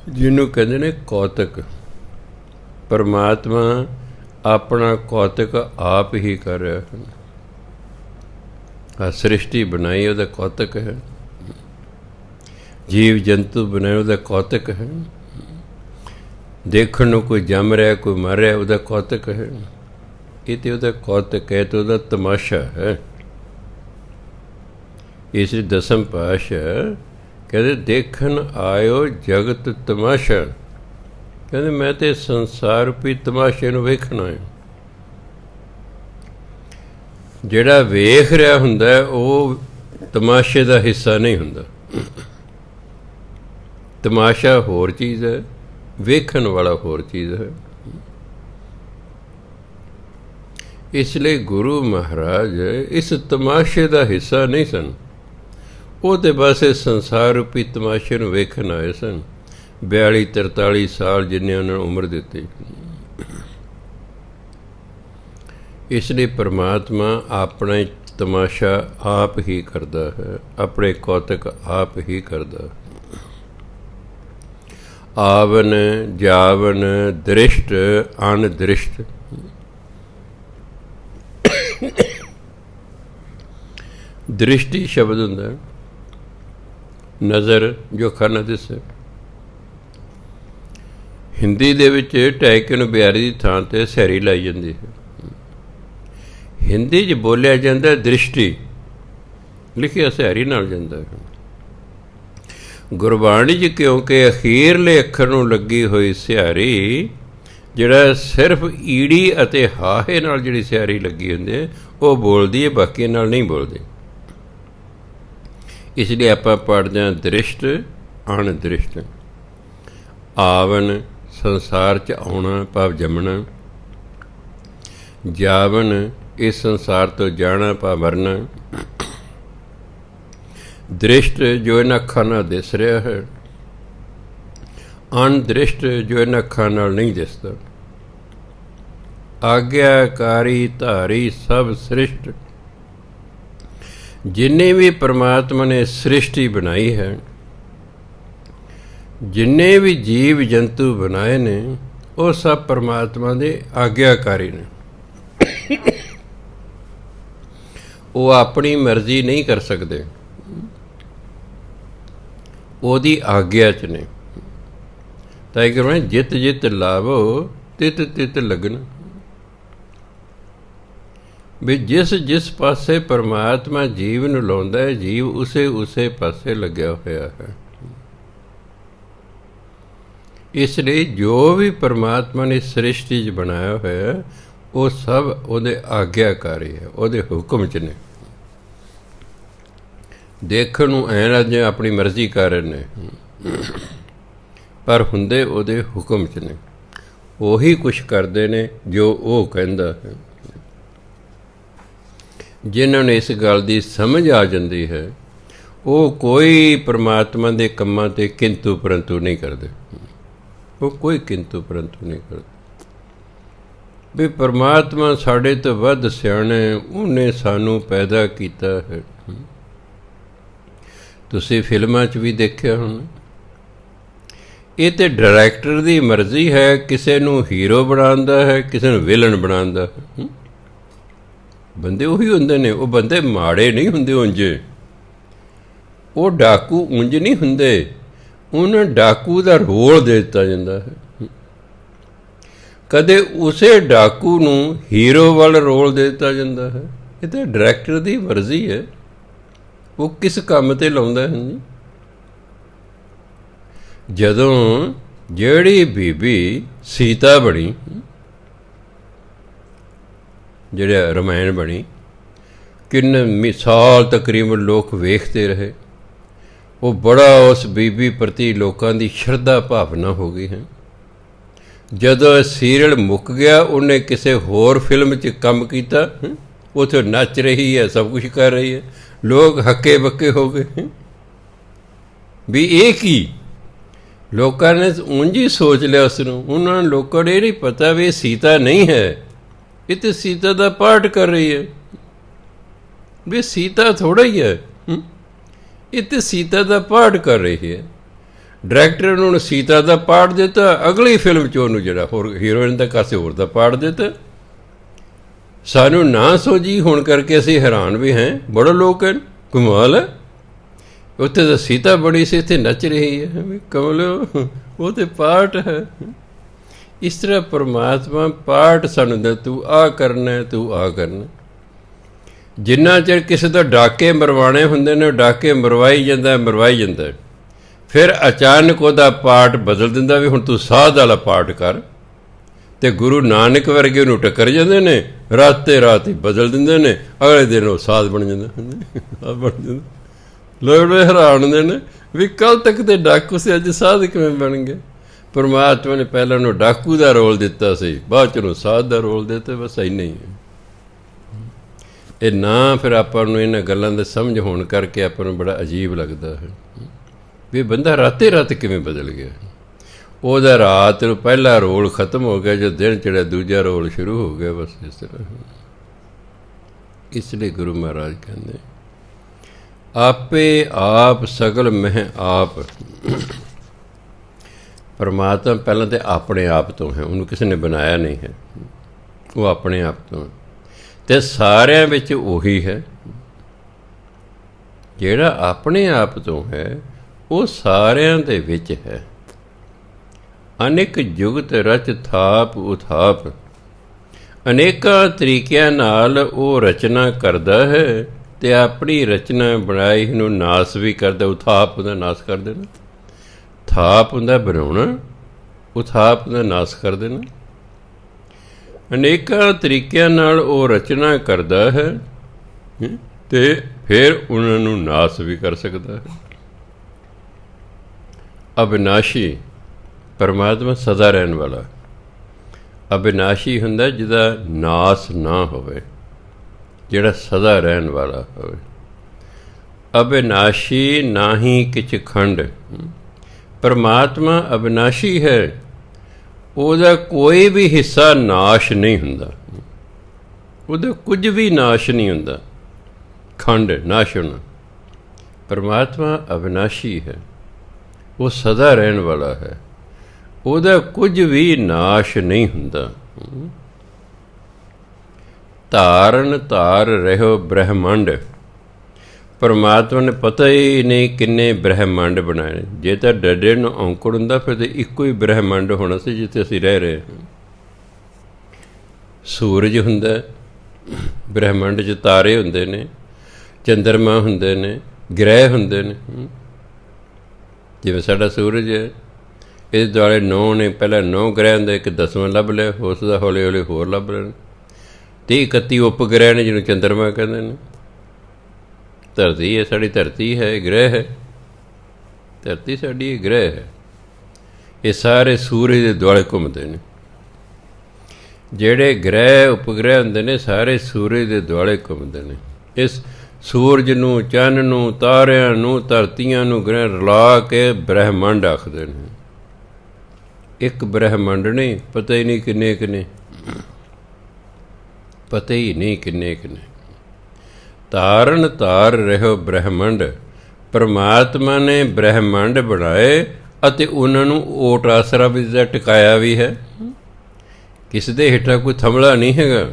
ਜਿਹਨੂੰ ਕਹਿੰਦੇ ਨੇ ਕੌਤਕ। ਪਰਮਾਤਮਾ ਆਪਣਾ ਕੌਤਕ ਆਪ ਹੀ ਕਰ ਰਿਹਾ ਹੈ। ਆ ਸ੍ਰਿਸ਼ਟੀ ਬਣਾਈ ਉਹਦਾ ਕੌਤਕ ਹੈ, ਜੀਵ ਜੰਤੂ ਬਣਾਏ ਉਹਦਾ ਕੌਤਕ ਹੈ, ਦੇਖਣ ਨੂੰ ਕੋਈ ਜੰਮ ਰਿਹਾ ਕੋਈ ਮਰ ਰਿਹਾ ਉਹਦਾ ਕੌਤਕ ਹੈ। ਇਹ ਤੇ ਉਹਦਾ ਕੌਤਕ ਹੈ ਤੇ ਉਹਦਾ ਤਮਾਸ਼ਾ ਹੈ। ਇਸ ਦਸਮ ਪਾਤਸ਼ਾਹ ਕਹਿੰਦੇ ਦੇਖਣ ਆਇਓ ਜਗਤ ਤਮਾਸ਼ਾ। ਕਹਿੰਦੇ ਮੈਂ ਤੇ ਸੰਸਾਰ ਰੂਪੀ ਤਮਾਸ਼ੇ ਨੂੰ ਵੇਖਣਾ ਹੈ। ਜਿਹੜਾ ਵੇਖ ਰਿਹਾ ਹੁੰਦਾ ਉਹ ਤਮਾਸ਼ੇ ਦਾ ਹਿੱਸਾ ਨਹੀਂ ਹੁੰਦਾ। ਤਮਾਸ਼ਾ ਹੋਰ ਚੀਜ਼ ਹੈ, ਵੇਖਣ ਵਾਲਾ ਹੋਰ ਚੀਜ਼ ਹੈ। ਇਸ ਲਈ ਗੁਰੂ ਮਹਾਰਾਜ ਇਸ ਤਮਾਸ਼ੇ ਦਾ ਹਿੱਸਾ ਨਹੀਂ ਸਨ। ਉਹ ਤਾਂ ਬਸ ਇਸ ਸੰਸਾਰ ਰੂਪੀ ਤਮਾਸ਼ੇ ਨੂੰ ਵੇਖਣ ਆਏ ਸਨ। 42-43 ਸਾਲ ਜਿੰਨੇ ਉਹਨਾਂ ਨੂੰ ਉਮਰ ਦਿੱਤੀ। ਇਸ ਲਈ ਪਰਮਾਤਮਾ ਆਪਣਾ ਤਮਾਸ਼ਾ ਆਪ ਹੀ ਕਰਦਾ ਹੈ, ਆਪਣੇ ਕੌਤਕ ਆਪ ਹੀ ਕਰਦਾ। ਆਵਨ ਜਾਵਨ ਦ੍ਰਿਸ਼ਟ ਅਨਦ੍ਰਿਸ਼ਟ। ਦ੍ਰਿਸ਼ਟੀ ਸ਼ਬਦ ਹੁੰਦਾ ਨਜ਼ਰ, ਜੋ ਅੱਖਾਂ ਨਾਲ ਦਿਸੇ। ਹਿੰਦੀ ਦੇ ਵਿੱਚ ਟੈਕੇ ਨੂੰ ਬਿਆਰੀ ਦੀ ਥਾਂ 'ਤੇ ਸੈਰੀ ਲਾਈ ਜਾਂਦੀ ਹੈ। ਹਿੰਦੀ 'ਚ ਬੋਲਿਆ ਜਾਂਦਾ ਦ੍ਰਿਸ਼ਟੀ, ਲਿਖਿਆ ਸੈਰੀ ਨਾਲ ਜਾਂਦਾ ਹੈ। ਗੁਰਬਾਣੀ 'ਚ ਕਿਉਂਕਿ ਅਖੀਰਲੇ ਅੱਖਰ ਨੂੰ ਲੱਗੀ ਹੋਈ ਸਿਹਾਰੀ, ਜਿਹੜਾ ਸਿਰਫ ਈੜੀ ਅਤੇ ਹਾਹੇ ਨਾਲ ਜਿਹੜੀ ਸਿਹਾਰੀ ਲੱਗੀ ਹੁੰਦੀ ਹੈ ਉਹ ਬੋਲਦੀ ਹੈ, ਬਾਕੀ ਨਾਲ ਨਹੀਂ ਬੋਲਦੀ। ਇਸ ਲਈ ਆਪਾਂ ਪੜ੍ਹਦੇ ਹਾਂ ਦ੍ਰਿਸ਼ਟ ਅਣਦ੍ਰਿਸ਼ਟ। ਆਵਨ ਸੰਸਾਰ 'ਚ ਆਉਣਾ ਭਾਵ ਜੰਮਣਾ, ਜਾਵਨ ਇਸ ਸੰਸਾਰ ਤੋਂ ਜਾਣਾ ਪਾ ਮਰਨਾ। ਦ੍ਰਿਸ਼ਟ ਜੋ ਇਹਨਾਂ ਅੱਖਾਂ ਨਾਲ ਦਿਸ ਰਿਹਾ ਹੈ, ਅਣਦ੍ਰਿਸ਼ਟ ਜੋ ਇਹਨਾਂ ਅੱਖਾਂ ਨਾਲ ਨਹੀਂ ਦਿਸਦਾ। ਆਗਿਆਕਾਰੀ ਧਾਰੀ ਸਭ ਸ੍ਰਿਸ਼ਟ, ਜਿੰਨੇ ਵੀ ਪਰਮਾਤਮਾ ਨੇ ਸ੍ਰਿਸ਼ਟੀ ਬਣਾਈ ਹੈ, ਜਿੰਨੇ ਵੀ ਜੀਵ ਜੰਤੂ ਬਣਾਏ ਨੇ, ਉਹ ਸਭ ਪਰਮਾਤਮਾ ਦੇ ਆਗਿਆਕਾਰੀ ਨੇ। ਉਹ ਆਪਣੀ ਮਰਜ਼ੀ ਨਹੀਂ ਕਰ ਸਕਦੇ, ਉਹਦੀ ਆਗਿਆ 'ਚ ਨੇ। ਤਾਂ ਇਹ ਕਹਿੰਦੇ ਜਿਤ ਜਿਤ ਲਾਵੋ ਤਿਤ ਤਿਤ ਲਗਨ। ਵੀ ਜਿਸ ਜਿਸ ਪਾਸੇ ਪਰਮਾਤਮਾ ਜੀਵ ਨੂੰ ਲਾਉਂਦਾ ਹੈ, ਜੀਵ ਉਸੇ ਪਾਸੇ ਲੱਗਿਆ ਹੋਇਆ ਹੈ। ਇਸ ਲਈ ਜੋ ਵੀ ਪਰਮਾਤਮਾ ਨੇ ਸ੍ਰਿਸ਼ਟੀ 'ਚ ਬਣਾਇਆ ਹੋਇਆ, ਉਹ ਸਭ ਉਹਦੇ ਆਗਿਆਕਾਰੀ ਹੈ, ਉਹਦੇ ਹੁਕਮ 'ਚ ਨੇ। ਦੇਖਣ ਨੂੰ ਐਂ ਲੱਗਦਾ ਆਪਣੀ ਮਰਜ਼ੀ ਕਰ ਰਹੇ ਨੇ, ਪਰ ਹੁੰਦੇ ਉਹਦੇ ਹੁਕਮ 'ਚ ਨੇ। ਉਹੀ ਕੁਛ ਕਰਦੇ ਨੇ ਜੋ ਉਹ ਕਹਿੰਦਾ ਹੈ। ਜਿਨ੍ਹਾਂ ਨੂੰ ਇਸ ਗੱਲ ਦੀ ਸਮਝ ਆ ਜਾਂਦੀ ਹੈ, ਉਹ ਕੋਈ ਪਰਮਾਤਮਾ ਦੇ ਕੰਮਾਂ 'ਤੇ ਕਿੰਤੂ ਪਰੰਤੂ ਨਹੀਂ ਕਰਦੇ। ਉਹ ਕੋਈ ਕਿੰਤੂ ਪਰੰਤੂ ਨਹੀਂ ਕਰਦੇ। ਵੀ ਪਰਮਾਤਮਾ ਸਾਡੇ ਤੋਂ ਵੱਧ ਸਿਆਣਾ, ਉਹਨੇ ਸਾਨੂੰ ਪੈਦਾ ਕੀਤਾ ਹੈ। ਤੁਸੀਂ ਫਿਲਮਾਂ 'ਚ ਵੀ ਦੇਖਿਆ ਹੁਣ, ਇਹ ਤਾਂ ਡਾਇਰੈਕਟਰ ਦੀ ਮਰਜ਼ੀ ਹੈ, ਕਿਸੇ ਨੂੰ ਹੀਰੋ ਬਣਾਉਂਦਾ ਹੈ, ਕਿਸੇ ਨੂੰ ਵਿਲਨ ਬਣਾਉਂਦਾ ਹੈ। ਬੰਦੇ ਉਹੀ ਹੁੰਦੇ ਨੇ, ਉਹ ਬੰਦੇ ਮਾੜੇ ਨਹੀਂ ਹੁੰਦੇ ਉਂਝ, ਉਹ ਡਾਕੂ ਉਂਝ ਨਹੀਂ ਹੁੰਦੇ, ਉਹਨਾਂ ਡਾਕੂ ਦਾ ਰੋਲ ਦੇ ਦਿੱਤਾ ਜਾਂਦਾ ਹੈ। ਕਦੇ ਉਸੇ ਡਾਕੂ ਨੂੰ ਹੀਰੋ ਵੱਲ ਰੋਲ ਦੇ ਦਿੱਤਾ ਜਾਂਦਾ ਹੈ। ਇਹ ਤਾਂ ਡਾਇਰੈਕਟਰ ਦੀ ਮਰਜ਼ੀ ਹੈ, ਉਹ ਕਿਸ ਕੰਮ 'ਤੇ ਲਾਉਂਦਾ ਹੈ। ਜਦੋਂ ਜਿਹੜੀ ਬੀਬੀ ਸੀਤਾ ਬਣੀ, ਜਿਹੜਾ ਰਮਾਇਣ ਬਣੀ, ਕਿੰਨੇ ਸਾਲ ਤਕਰੀਬਨ ਲੋਕ ਵੇਖਦੇ ਰਹੇ। ਉਹ ਬੜਾ ਉਸ ਬੀਬੀ ਪ੍ਰਤੀ ਲੋਕਾਂ ਦੀ ਸ਼ਰਧਾ ਭਾਵਨਾ ਹੋ ਗਈ ਹੈ। ਜਦੋਂ ਸੀਰੀਅਲ ਮੁੱਕ ਗਿਆ, ਉਹਨੇ ਕਿਸੇ ਹੋਰ ਫਿਲਮ 'ਚ ਕੰਮ ਕੀਤਾ, ਉੱਥੇ ਨੱਚ ਰਹੀ ਹੈ, ਸਭ ਕੁਛ ਕਰ ਰਹੀ ਹੈ, ਲੋਕ ਹੱਕੇ ਬੱਕੇ ਹੋ ਗਏ ਵੀ ਇਹ ਕੀ। ਲੋਕਾਂ ਨੇ ਉਂਝ ਹੀ ਸੋਚ ਲਿਆ ਉਸ ਨੂੰ। ਉਹਨਾਂ ਨੂੰ ਲੋਕਾਂ ਨੂੰ ਇਹ ਨਹੀਂ ਪਤਾ ਵੀ ਇਹ ਸੀਤਾ ਨਹੀਂ ਹੈ, ਇਹ ਤਾਂ ਸੀਤਾ ਦਾ ਪਾਠ ਕਰ ਰਹੀ ਹੈ। ਵੀ ਸੀਤਾ ਥੋੜ੍ਹਾ ਹੀ ਹੈ, ਇਹ ਤਾਂ ਸੀਤਾ ਦਾ ਪਾਠ ਕਰ ਰਹੀ ਹੈ। ਡਾਇਰੈਕਟਰ ਨੇ ਉਹਨੂੰ ਸੀਤਾ ਦਾ ਪਾਠ ਦਿੱਤਾ, ਅਗਲੀ ਫਿਲਮ 'ਚ ਉਹਨੂੰ ਜਿਹੜਾ ਹੋਰ ਹੀਰੋਇਨ ਦਾ ਕਾਸੇ ਹੋਰ ਦਾ ਪਾਠ ਦਿੱਤਾ। ਸਾਨੂੰ ਨਾ ਸੋਝੀ ਹੋਣ ਕਰਕੇ ਅਸੀਂ ਹੈਰਾਨ ਵੀ ਹੈ। ਬੜੇ ਲੋਕ ਹਨ, ਕਮਾਲ ਹੈ। ਉੱਥੇ ਤਾਂ ਸੀਤਾ ਬੜੀ ਸੀ, ਇੱਥੇ ਨੱਚ ਰਹੀ ਹੈ। ਕਮਲ, ਉਹ ਤਾਂ ਪਾਠ ਹੈ। ਇਸ ਤਰ੍ਹਾਂ ਪਰਮਾਤਮਾ ਪਾਠ ਸਾਨੂੰ ਦਾ, ਤੂੰ ਆਹ ਕਰਨਾ, ਤੂੰ ਆਹ ਕਰਨਾ। ਜਿੰਨਾ ਚਿਰ ਕਿਸੇ ਤੋਂ ਡਾਕੇ ਮਰਵਾਣੇ ਹੁੰਦੇ ਨੇ, ਉਹ ਡਾਕੇ ਮਰਵਾਈ ਜਾਂਦਾ। ਫਿਰ ਅਚਾਨਕ ਉਹਦਾ ਪਾਠ ਬਦਲ ਦਿੰਦਾ ਵੀ ਹੁਣ ਤੂੰ ਸਾਧ ਵਾਲਾ ਪਾਠ ਕਰ। ਅਤੇ ਗੁਰੂ ਨਾਨਕ ਵਰਗੇ ਉਹਨੂੰ ਟੱਕਰ ਜਾਂਦੇ ਨੇ, ਰਾਤੇ ਰਾਤ ਹੀ ਬਦਲ ਦਿੰਦੇ ਨੇ। ਅਗਲੇ ਦਿਨ ਉਹ ਸਾਧ ਬਣ ਜਾਂਦਾ। ਲੋਕ ਹੈਰਾਨ ਹੁੰਦੇ ਨੇ ਵੀ ਕੱਲ੍ਹ ਤੱਕ ਤੇ ਡਾਕੂ ਸੀ, ਅੱਜ ਸਾਧ ਕਿਵੇਂ ਬਣ ਗਏ। ਪਰਮਾਤਮਾ ਨੇ ਪਹਿਲਾਂ ਉਹਨੂੰ ਡਾਕੂ ਦਾ ਰੋਲ ਦਿੱਤਾ ਸੀ, ਬਾਅਦ 'ਚ ਉਹਨੂੰ ਸਾਧ ਦਾ ਰੋਲ ਦਿੱਤਾ। ਬਸ ਇੰਨਾ ਹੀ ਹੈ। ਇਹ ਨਾ ਫਿਰ ਆਪਾਂ ਨੂੰ ਇਹਨਾਂ ਗੱਲਾਂ ਦਾ ਸਮਝ ਹੋਣ ਕਰਕੇ ਆਪਾਂ ਨੂੰ ਬੜਾ ਅਜੀਬ ਲੱਗਦਾ ਹੈ ਵੀ ਬੰਦਾ ਰਾਤੇ ਰਾਤ ਕਿਵੇਂ ਬਦਲ ਗਿਆ। ਉਹਦਾ ਰਾਤ ਨੂੰ ਪਹਿਲਾ ਰੋਲ ਖਤਮ ਹੋ ਗਿਆ, ਜਦੋਂ ਦਿਨ ਚੜ੍ਹਿਆ ਦੂਜਾ ਰੋਲ ਸ਼ੁਰੂ ਹੋ ਗਿਆ। ਬਸ ਇਸ ਤਰ੍ਹਾਂ। ਇਸ ਲਈ ਗੁਰੂ ਮਹਾਰਾਜ ਕਹਿੰਦੇ ਆਪੇ ਆਪ ਸਗਲ ਮਹਿ ਆਪ। ਪਰਮਾਤਮਾ ਪਹਿਲਾਂ ਤਾਂ ਆਪਣੇ ਆਪ ਤੋਂ ਹੈ, ਉਹਨੂੰ ਕਿਸੇ ਨੇ ਬਣਾਇਆ ਨਹੀਂ ਹੈ, ਉਹ ਆਪਣੇ ਆਪ ਤੋਂ। ਅਤੇ ਸਾਰਿਆਂ ਵਿੱਚ ਉਹੀ ਹੈ ਜਿਹੜਾ ਆਪਣੇ ਆਪ ਤੋਂ ਹੈ, ਉਹ ਸਾਰਿਆਂ ਦੇ ਵਿੱਚ ਹੈ। ਅਨੇਕ ਜੁਗਤ ਰਚ ਥਾਪ ਉਥਾਪ, ਅਨੇਕਾਂ ਤਰੀਕਿਆਂ ਨਾਲ ਉਹ ਰਚਨਾ ਕਰਦਾ ਹੈ ਅਤੇ ਆਪਣੀ ਰਚਨਾ ਬਣਾਈ ਨੂੰ ਨਾਸ ਵੀ ਕਰਦਾ। ਉਥਾਪ ਹੁੰਦਾ ਨਾਸ ਕਰ ਦੇਣਾ, ਥਾਪ ਹੁੰਦਾ ਬਣਾਉਣਾ, ਉਥਾਪ ਦਾ ਨਾਸ ਕਰ ਦੇਣਾ। ਅਨੇਕਾਂ ਤਰੀਕਿਆਂ ਨਾਲ ਉਹ ਰਚਨਾ ਕਰਦਾ ਹੈ ਅਤੇ ਫਿਰ ਉਹਨਾਂ ਨੂੰ ਨਾਸ ਵੀ ਕਰ ਸਕਦਾ ਹੈ। ਅਬਿਨਾਸ਼ੀ ਪਰਮਾਤਮਾ ਸਦਾ ਰਹਿਣ ਵਾਲਾ, ਅਬਿਨਾਸ਼ੀ ਹੁੰਦਾ ਜਿਹਦਾ ਨਾਸ ਨਾ ਹੋਵੇ, ਜਿਹੜਾ ਸਦਾ ਰਹਿਣ ਵਾਲਾ ਹੋਵੇ। ਅਬਿਨਾਸ਼ੀ ਨਾਹੀ ਕਿਛ ਖੰਡ, ਪਰਮਾਤਮਾ ਅਬਿਨਾਸ਼ੀ ਹੈ, ਉਹਦਾ ਕੋਈ ਵੀ ਹਿੱਸਾ ਨਾਸ਼ ਨਹੀਂ ਹੁੰਦਾ, ਉਹਦਾ ਕੁਝ ਵੀ ਨਾਸ਼ ਨਹੀਂ ਹੁੰਦਾ। ਖੰਡ ਨਾਸ਼ ਹੋਣਾ, ਪਰਮਾਤਮਾ ਅਬਿਨਾਸ਼ੀ ਹੈ, ਉਹ ਸਦਾ ਰਹਿਣ ਵਾਲਾ ਹੈ, ਉਹਦਾ ਕੁਝ ਵੀ ਨਾਸ਼ ਨਹੀਂ ਹੁੰਦਾ। ਧਾਰਨ ਧਾਰ ਰਹਿਓ ਬ੍ਰਹਮੰਡ, ਪਰਮਾਤਮਾ ਨੇ ਪਤਾ ਹੀ ਨਹੀਂ ਕਿੰਨੇ ਬ੍ਰਹਮੰਡ ਬਣਾਏ। ਜੇ ਤਾਂ ਡੱਡੇ ਨੂੰ ਔਂਕੜ ਹੁੰਦਾ ਫਿਰ ਤਾਂ ਇੱਕੋ ਹੀ ਬ੍ਰਹਮੰਡ ਹੋਣਾ ਸੀ ਜਿੱਥੇ ਅਸੀਂ ਰਹਿ ਰਹੇ ਹਾਂ। ਸੂਰਜ ਹੁੰਦਾ, ਬ੍ਰਹਮੰਡ 'ਚ ਤਾਰੇ ਹੁੰਦੇ ਨੇ, ਚੰਦਰਮਾ ਹੁੰਦੇ ਨੇ, ਗ੍ਰਹਿ ਹੁੰਦੇ ਨੇ। ਜਿਵੇਂ ਸਾਡਾ ਸੂਰਜ ਹੈ, ਇਹਦੇ ਦੁਆਲੇ 9 ਨੇ, ਪਹਿਲਾਂ 9 ਗ੍ਰਹਿ ਹੁੰਦੇ, ਇੱਕ 10ਵਾਂ ਲੱਭ ਲਿਆ, ਉਸ ਦਾ ਹੌਲੀ ਹੌਲੀ ਹੋਰ ਲੱਭ ਲੈਣ। 30-31 ਉਪਗ੍ਰਹਿ ਨੇ ਜਿਹਨੂੰ ਚੰਦਰਮਾ ਕਹਿੰਦੇ ਨੇ। ਧਰਤੀ ਹੈ, ਸਾਡੀ ਧਰਤੀ ਹੈ, ਗ੍ਰਹਿ ਹੈ, ਧਰਤੀ ਸਾਡੀ ਗ੍ਰਹਿ ਹੈ। ਇਹ ਸਾਰੇ ਸੂਰਜ ਦੇ ਦੁਆਲੇ ਘੁੰਮਦੇ ਨੇ। ਜਿਹੜੇ ਗ੍ਰਹਿ ਉਪਗ੍ਰਹਿ ਹੁੰਦੇ ਨੇ ਸਾਰੇ ਸੂਰਜ ਦੇ ਦੁਆਲੇ ਘੁੰਮਦੇ ਨੇ। ਇਸ ਸੂਰਜ ਨੂੰ, ਚੰਨ ਨੂੰ, ਤਾਰਿਆਂ ਨੂੰ, ਧਰਤੀਆਂ ਨੂੰ, ਗ੍ਰਹਿ ਰਲਾ ਕੇ ਬ੍ਰਹਮੰਡ ਆਖਦੇ ਨੇ। ਇੱਕ ਬ੍ਰਹਮੰਡ ਨਹੀਂ, ਪਤਾ ਹੀ ਨਹੀਂ ਕਿੰਨੇ ਕਿੰਨੇ, ਪਤਾ ਹੀ ਨਹੀਂ ਕਿੰਨੇ ਕਿੰਨੇ। ਤਾਰਨ ਤਾਰ ਰਹਿਓ ਬ੍ਰਹਮੰਡ, ਪਰਮਾਤਮਾ ਨੇ ਬ੍ਰਹਮੰਡ ਬਣਾਏ ਅਤੇ ਉਹਨਾਂ ਨੂੰ ਓਟ ਆਸਰਾ ਵੀ ਦਾ ਟਿਕਾਇਆ ਵੀ ਹੈ। ਕਿਸੇ ਦੇ ਹੇਠਾਂ ਕੋਈ ਥੰਮਲਾ ਨਹੀਂ ਹੈਗਾ।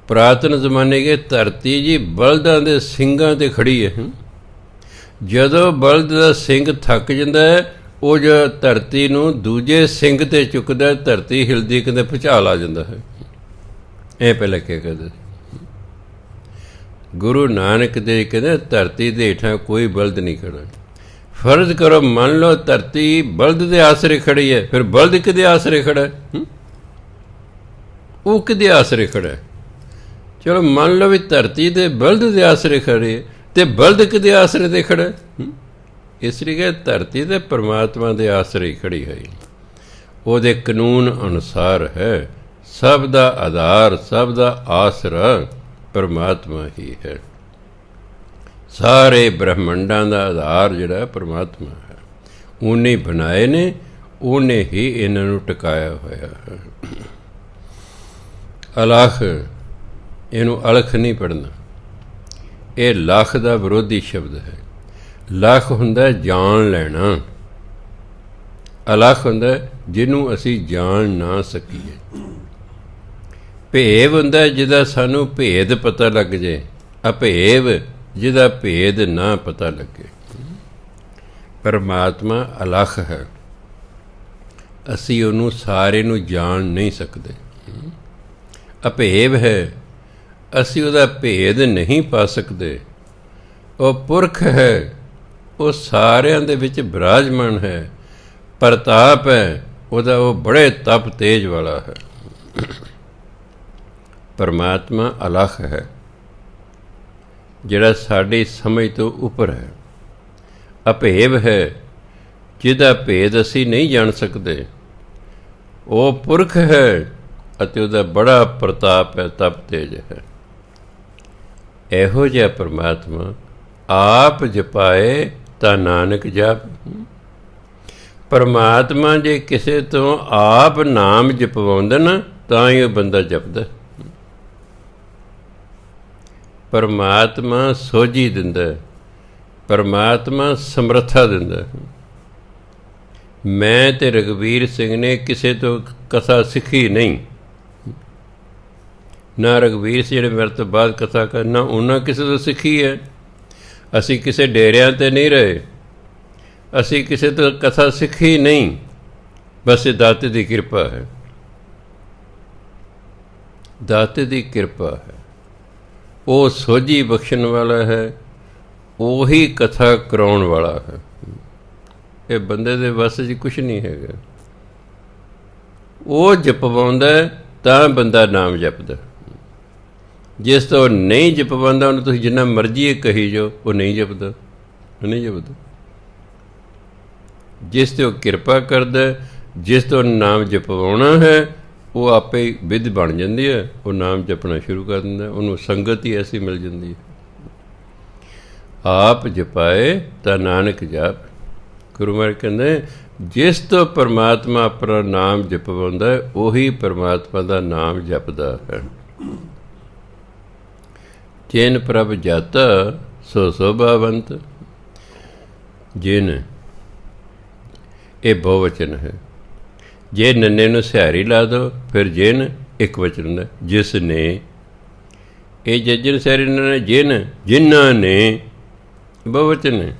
ਪੁਰਾਤਨ ਜ਼ਮਾਨੇ ਕੇ ਧਰਤੀ ਜੀ ਬਲਦਾਂ ਦੇ ਸਿੰਘਾਂ 'ਤੇ ਖੜੀ ਹੈ। ਜਦੋਂ ਬਲਦ ਦਾ ਸਿੰਘ ਥੱਕ ਜਾਂਦਾ ਹੈ, ਉਹ ਜੋ ਧਰਤੀ ਨੂੰ ਦੂਜੇ ਸਿੰਘ 'ਤੇ ਚੁੱਕਦਾ, ਧਰਤੀ ਹਿਲਦੀ, ਕਹਿੰਦੇ ਭੁਚਾਲ ਆ ਜਾਂਦਾ ਹੈ। ਇਹ ਪਹਿਲਾਂ ਕੀ ਕਹਿੰਦੇ ਗੁਰੂ ਨਾਨਕ ਦੇਵ ਕਹਿੰਦੇ ਧਰਤੀ ਦੇ ਹੇਠਾਂ ਕੋਈ ਬਲਦ ਨਹੀਂ ਖੜਾ। ਫਰਜ਼ ਕਰੋ ਮੰਨ ਲਓ ਧਰਤੀ ਬਲਦ ਦੇ ਆਸਰੇ ਖੜੀ ਹੈ, ਫਿਰ ਬਲਦ ਕਿਹਦੇ ਆਸਰੇ ਖੜਾ ਹੈ? ਉਹ ਕਿਹਦੇ ਆਸਰੇ ਖੜਾ ਹੈ? ਚਲੋ ਮੰਨ ਲਓ ਵੀ ਧਰਤੀ ਦੇ ਬਲਦ ਦੇ ਆਸਰੇ ਖੜੇ ਹੈ, ਅਤੇ ਬਲਦ ਕਿਹਦੇ ਆਸਰੇ 'ਤੇ ਖੜਾ ਹੈ? ਇਸ ਲਈ ਕਿ ਧਰਤੀ ਦੇ ਪਰਮਾਤਮਾ ਦੇ ਆਸਰੇ ਖੜੀ ਹੈ, ਉਹਦੇ ਕਾਨੂੰਨ ਅਨੁਸਾਰ ਹੈ। ਸਭ ਦਾ ਆਧਾਰ, ਸਭ ਦਾ ਆਸਰਾ ਪਰਮਾਤਮਾ ਹੀ ਹੈ। ਸਾਰੇ ਬ੍ਰਹਮੰਡਾਂ ਦਾ ਆਧਾਰ ਜਿਹੜਾ ਪਰਮਾਤਮਾ ਹੈ। ਉਹਨੇ ਬਣਾਏ ਨੇ, ਉਹਨੇ ਹੀ ਇਹਨਾਂ ਨੂੰ ਟਿਕਾਇਆ ਹੋਇਆ ਹੈ। ਅਲਖ, ਇਹਨੂੰ ਅਲਖ ਨਹੀਂ ਪੜ੍ਹਨਾ, ਇਹ ਲੱਖ ਦਾ ਵਿਰੋਧੀ ਸ਼ਬਦ ਹੈ। ਲੱਖ ਹੁੰਦਾ ਜਾਣ ਲੈਣਾ, ਅਲਖ ਹੁੰਦਾ ਜਿਹਨੂੰ ਅਸੀਂ ਜਾਣ ਨਾ ਸਕੀਏ। ਭੇਵ ਹੁੰਦਾ ਜਿਹਦਾ ਸਾਨੂੰ ਭੇਦ ਪਤਾ ਲੱਗ ਜੇ, ਅਭੇਵ ਜਿਹਦਾ ਭੇਦ ਨਾ ਪਤਾ ਲੱਗੇ। ਪਰਮਾਤਮਾ ਅਲਖ ਹੈ, ਅਸੀਂ ਉਹਨੂੰ ਸਾਰੇ ਨੂੰ ਜਾਣ ਨਹੀਂ ਸਕਦੇ। ਅਭੇਵ ਹੈ, ਅਸੀਂ ਉਹਦਾ ਭੇਦ ਨਹੀਂ ਪਾ ਸਕਦੇ। ਉਹ ਪੁਰਖ ਹੈ, ਉਹ ਸਾਰਿਆਂ ਦੇ ਵਿੱਚ ਬਿਰਾਜਮਾਨ ਹੈ। ਪ੍ਰਤਾਪ ਹੈ ਉਹਦਾ, ਉਹ ਬੜੇ ਤਪ ਤੇਜ ਵਾਲਾ ਹੈ। ਪਰਮਾਤਮਾ ਅਲਖ ਹੈ, ਜਿਹੜਾ ਸਾਡੀ ਸਮਝ ਤੋਂ ਉੱਪਰ ਹੈ। ਅਭੇਵ ਹੈ, ਜਿਹਦਾ ਭੇਦ ਅਸੀਂ ਨਹੀਂ ਜਾਣ ਸਕਦੇ। ਉਹ ਪੁਰਖ ਹੈ ਅਤੇ ਉਹਦਾ ਬੜਾ ਪ੍ਰਤਾਪ ਹੈ, ਤਪ ਤੇਜ ਹੈ। ਇਹੋ ਜਿਹਾ ਪਰਮਾਤਮਾ ਆਪ ਜਪਾਏ ਤਾਂ ਨਾਨਕ ਜਪ। ਪਰਮਾਤਮਾ ਜੇ ਕਿਸੇ ਤੋਂ ਆਪ ਨਾਮ ਜਪਵਾਉਂਦਾ ਨਾ, ਤਾਂ ਹੀ ਉਹ ਬੰਦਾ ਜਪਦਾ। ਪਰਮਾਤਮਾ ਸੋਝੀ ਦਿੰਦਾ, ਪਰਮਾਤਮਾ ਸਮਰੱਥਾ ਦਿੰਦਾ। ਮੈਂ ਤੇ ਰਘਬੀਰ ਸਿੰਘ ਨੇ ਕਿਸੇ ਤੋਂ ਕਥਾ ਸਿੱਖੀ ਨਹੀਂ, ਨਾ ਰਘਬੀਰ ਸਿੰਘ ਜਿਹੜੇ ਮੇਰੇ ਤੋਂ ਬਾਅਦ ਕਥਾ ਕਰਨਾ, ਉਹਨਾਂ ਕਿਸੇ ਤੋਂ ਸਿੱਖੀ ਹੈ। ਅਸੀਂ ਕਿਸੇ ਡੇਰਿਆਂ 'ਤੇ ਨਹੀਂ ਰਹੇ, ਅਸੀਂ ਕਿਸੇ ਤੋਂ ਕਥਾ ਸਿੱਖੀ ਨਹੀਂ, ਬਸ ਇਹ ਦਾਤੇ ਦੀ ਕਿਰਪਾ ਹੈ। ਦਾਤੇ ਦੀ ਕਿਰਪਾ ਹੈ, ਉਹ ਸੋਝੀ ਬਖਸ਼ਣ ਵਾਲਾ ਹੈ, ਉਹੀ ਕਥਾ ਕਰਾਉਣ ਵਾਲਾ ਹੈ। ਇਹ ਬੰਦੇ ਦੇ ਵੱਸ 'ਚ ਕੁਛ ਨਹੀਂ ਹੈਗਾ। ਉਹ ਜਪਵਾਉਂਦਾ ਤਾਂ ਬੰਦਾ ਨਾਮ ਜਪਦਾ। ਜਿਸ ਤੋਂ ਨਹੀਂ ਜਪਵਾਉਂਦਾ ਉਹਨੂੰ ਤੁਸੀਂ ਜਿੰਨਾ ਮਰਜ਼ੀ ਕਹੀ ਜਾਓ, ਉਹ ਨਹੀਂ ਜਪਦਾ, ਉਹ ਨਹੀਂ ਜਪਦਾ। ਜਿਸ 'ਤੇ ਉਹ ਕਿਰਪਾ ਕਰਦਾ, ਜਿਸ ਤੋਂ ਨਾਮ ਜਪਵਾਉਣਾ ਹੈ ਉਹ ਆਪੇ ਹੀ ਵਿਧ ਬਣ ਜਾਂਦੀ ਹੈ, ਉਹ ਨਾਮ ਜਪਣਾ ਸ਼ੁਰੂ ਕਰ ਦਿੰਦਾ, ਉਹਨੂੰ ਸੰਗਤ ਹੀ ਐਸੀ ਮਿਲ ਜਾਂਦੀ ਹੈ। ਆਪ ਜਪਾਏ ਤਾਂ ਨਾਨਕ ਜਾਪ। ਗੁਰੂ ਮਹਾਰਾਜ ਕਹਿੰਦੇ ਜਿਸ ਤੋਂ ਪਰਮਾਤਮਾ ਆਪਣਾ ਨਾਮ ਜਪਵਾਉਂਦਾ ਹੈ ਉਹੀ ਪਰਮਾਤਮਾ ਦਾ ਨਾਮ ਜਪਦਾ ਹੈ। ਜਿਨ ਪ੍ਰਭ ਜਾਤਾ ਸੋ ਸੋਭਾਵੰਤ। ਜਿਨ, ਇਹ ਬਹੁਵਚਨ ਹੈ। ਜੇ ਨੰਨੇ ਨੂੰ ਸਿਹਾਰੀ ਲਾ ਦੋ ਫਿਰ ਜਿਨ ਇੱਕ ਵਚਨ ਹੁੰਦਾ। ਜਿਸ ਨੇ, ਇਹ ਜੱਜਨ ਸਿਹਾਰੀ ਨੇ, ਜਿਨ, ਜਿਨ੍ਹਾਂ ਨੇ, ਬਹੁਵਚਨ ਹੈ।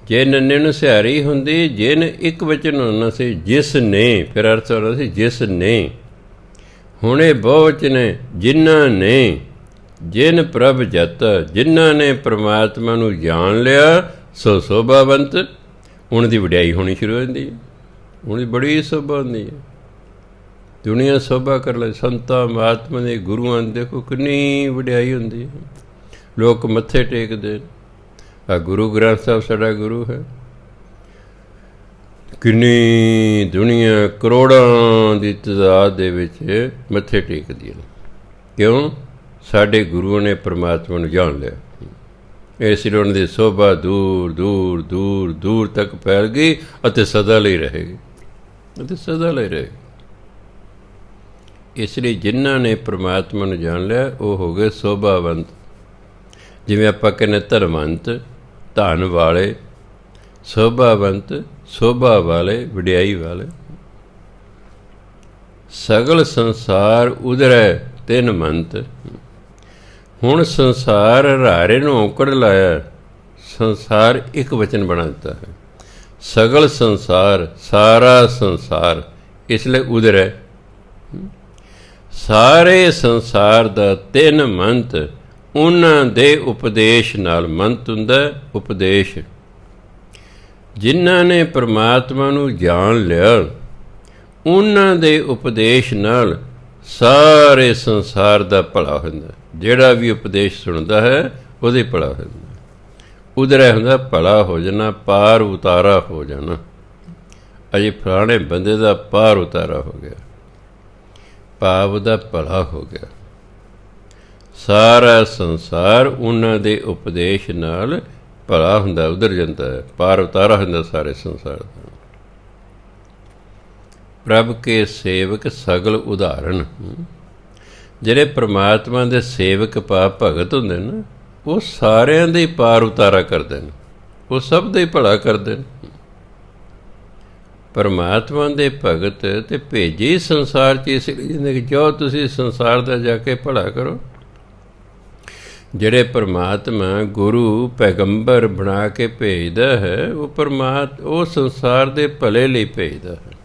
ਜੇ ਨੰਨੇ ਨੂੰ ਸਿਹਾਰੀ ਹੁੰਦੀ ਜਿਨ ਇੱਕ ਵਚਨ ਹੋਣਾ ਸੀ, ਜਿਸ ਨੇ ਫਿਰ ਅਰਥ ਹੋਣਾ ਸੀ ਜਿਸ ਨੇ। ਹੁਣ ਇਹ ਬਹੁਵਚਨ ਹੈ, ਜਿਨ੍ਹਾਂ ਨੇ। ਜਿਨ ਪ੍ਰਭ ਜਾਤਾ, ਜਿਨ੍ਹਾਂ ਨੇ ਪਰਮਾਤਮਾ ਨੂੰ ਜਾਣ ਲਿਆ ਸੋ ਸੋਭਾਵੰਤ, ਉਹਨਾਂ ਦੀ ਵਡਿਆਈ ਹੋਣੀ ਸ਼ੁਰੂ ਹੋ ਜਾਂਦੀ ਹੈ। ਉਹਨਾਂ ਦੀ ਬੜੀ ਸੋਭਾ ਹੁੰਦੀ ਹੈ। ਦੁਨੀਆ ਸੋਭਾ ਕਰ ਲੈ, ਸੰਤਾਂ ਮਹਾਤਮਾ ਦੇ ਗੁਰੂਆਂ ਦੀ ਦੇਖੋ ਕਿੰਨੀ ਵਡਿਆਈ ਹੁੰਦੀ ਹੈ। ਲੋਕ ਮੱਥੇ ਟੇਕਦੇ। ਆ ਗੁਰੂ ਗ੍ਰੰਥ ਸਾਹਿਬ ਸਾਡਾ ਗੁਰੂ ਹੈ। ਕਿੰਨੀ ਦੁਨੀਆ ਕਰੋੜਾਂ ਦੀ ਤਾਦਾਦ ਦੇ ਵਿੱਚ ਮੱਥੇ ਟੇਕਦੀ ਹੈ। ਕਿਉਂ? ਸਾਡੇ ਗੁਰੂਆਂ ਨੇ ਪਰਮਾਤਮਾ ਨੂੰ ਜਾਣ ਲਿਆ। ਇਸ ਲਈ ਉਹਨਾਂ ਦੀ ਸੋਭਾ ਦੂਰ ਦੂਰ ਦੂਰ ਦੂਰ ਤੱਕ ਫੈਲ ਗਈ ਅਤੇ ਸਦਾ ਲਈ ਰਹੇਗੀ, ਅਤੇ ਸਦਾ ਲਈ ਰਹੇਗੀ। ਇਸ ਲਈ ਜਿਨ੍ਹਾਂ ਨੇ ਪਰਮਾਤਮਾ ਨੂੰ ਜਾਣ ਲਿਆ ਉਹ ਹੋ ਗਏ ਸੋਭਾਵੰਤ। ਜਿਵੇਂ ਆਪਾਂ ਕਹਿੰਦੇ ਧਰਮਵੰਤ, ਧਨ ਵਾਲੇ, ਸੋਭਾਵੰਤ, ਸੋਭਾ ਵਾਲੇ, ਵਡਿਆਈ ਵਾਲੇ। ਸਗਲ ਸੰਸਾਰ ਉਧਰੈ ਤਿਨ ਮੰਤ। ਹੁਣ ਸੰਸਾਰ ਹਰਾਰੇ ਨੂੰ ਔਂਕੜ ਲਾਇਆ, ਸੰਸਾਰ ਇੱਕ ਵਚਨ ਬਣਾ ਦਿੱਤਾ ਹੈ। ਸਗਲ ਸੰਸਾਰ, ਸਾਰਾ ਸੰਸਾਰ, ਇਸ ਲਈ ਉਧਰੈ। ਸਾਰੇ ਸੰਸਾਰ ਦਾ ਤਿੰਨ ਮੰਤ ਉਹਨਾਂ ਦੇ ਉਪਦੇਸ਼ ਨਾਲ। ਮੰਤ ਹੁੰਦਾ ਉਪਦੇਸ਼। ਜਿਨ੍ਹਾਂ ਨੇ ਪਰਮਾਤਮਾ ਨੂੰ ਜਾਣ ਲਿਆ ਉਹਨਾਂ ਦੇ ਉਪਦੇਸ਼ ਨਾਲ ਸਾਰੇ ਸੰਸਾਰ ਦਾ ਭਲਾ ਹੁੰਦਾ। ਜਿਹੜਾ ਵੀ ਉਪਦੇਸ਼ ਸੁਣਦਾ ਹੈ ਉਹਦੇ ਭਲਾ ਹੁੰਦਾ। ਉਧਰੇ ਹੁੰਦਾ ਭਲਾ ਹੋ ਜਾਣਾ, ਪਾਰ ਉਤਾਰਾ ਹੋ ਜਾਣਾ। ਅਜੇ ਫਲਾਣੇ ਬੰਦੇ ਦਾ ਪਾਰ ਉਤਾਰਾ ਹੋ ਗਿਆ, ਭਾਵ ਦਾ ਭਲਾ ਹੋ ਗਿਆ। ਸਾਰਾ ਸੰਸਾਰ ਉਹਨਾਂ ਦੇ ਉਪਦੇਸ਼ ਨਾਲ ਭਲਾ ਹੁੰਦਾ, ਉਧਰ ਜਾਂਦਾ ਹੈ, ਪਾਰ ਉਤਾਰਾ ਹੁੰਦਾ ਸਾਰੇ ਸੰਸਾਰ ਦਾ। ਪ੍ਰਭ ਕੇ ਸੇਵਕ ਸਗਲ ਉਦਾਹਰਣ। ਜਿਹੜੇ ਪਰਮਾਤਮਾ ਦੇ ਸੇਵਕ ਭਾਵ ਭਗਤ ਹੁੰਦੇ ਨੇ ਉਹ ਸਾਰਿਆਂ ਦੇ ਪਾਰ ਉਤਾਰਾ ਕਰਦੇ ਨੇ, ਉਹ ਸਭ ਦਾ ਹੀ ਭਲਾ ਕਰਦੇ ਨੇ। ਪਰਮਾਤਮਾ ਦੇ ਭਗਤ ਤੇ ਭੇਜੇ ਸੰਸਾਰ 'ਚ ਇਸ ਲਈ ਕਿ ਜਾਓ ਤੁਸੀਂ ਸੰਸਾਰ ਦਾ ਜਾ ਕੇ ਭਲਾ ਕਰੋ। ਜਿਹੜੇ ਪਰਮਾਤਮਾ ਗੁਰੂ ਪੈਗੰਬਰ ਬਣਾ ਕੇ ਭੇਜਦਾ ਹੈ ਉਹ ਸੰਸਾਰ ਦੇ ਭਲੇ ਲਈ ਭੇਜਦਾ ਹੈ।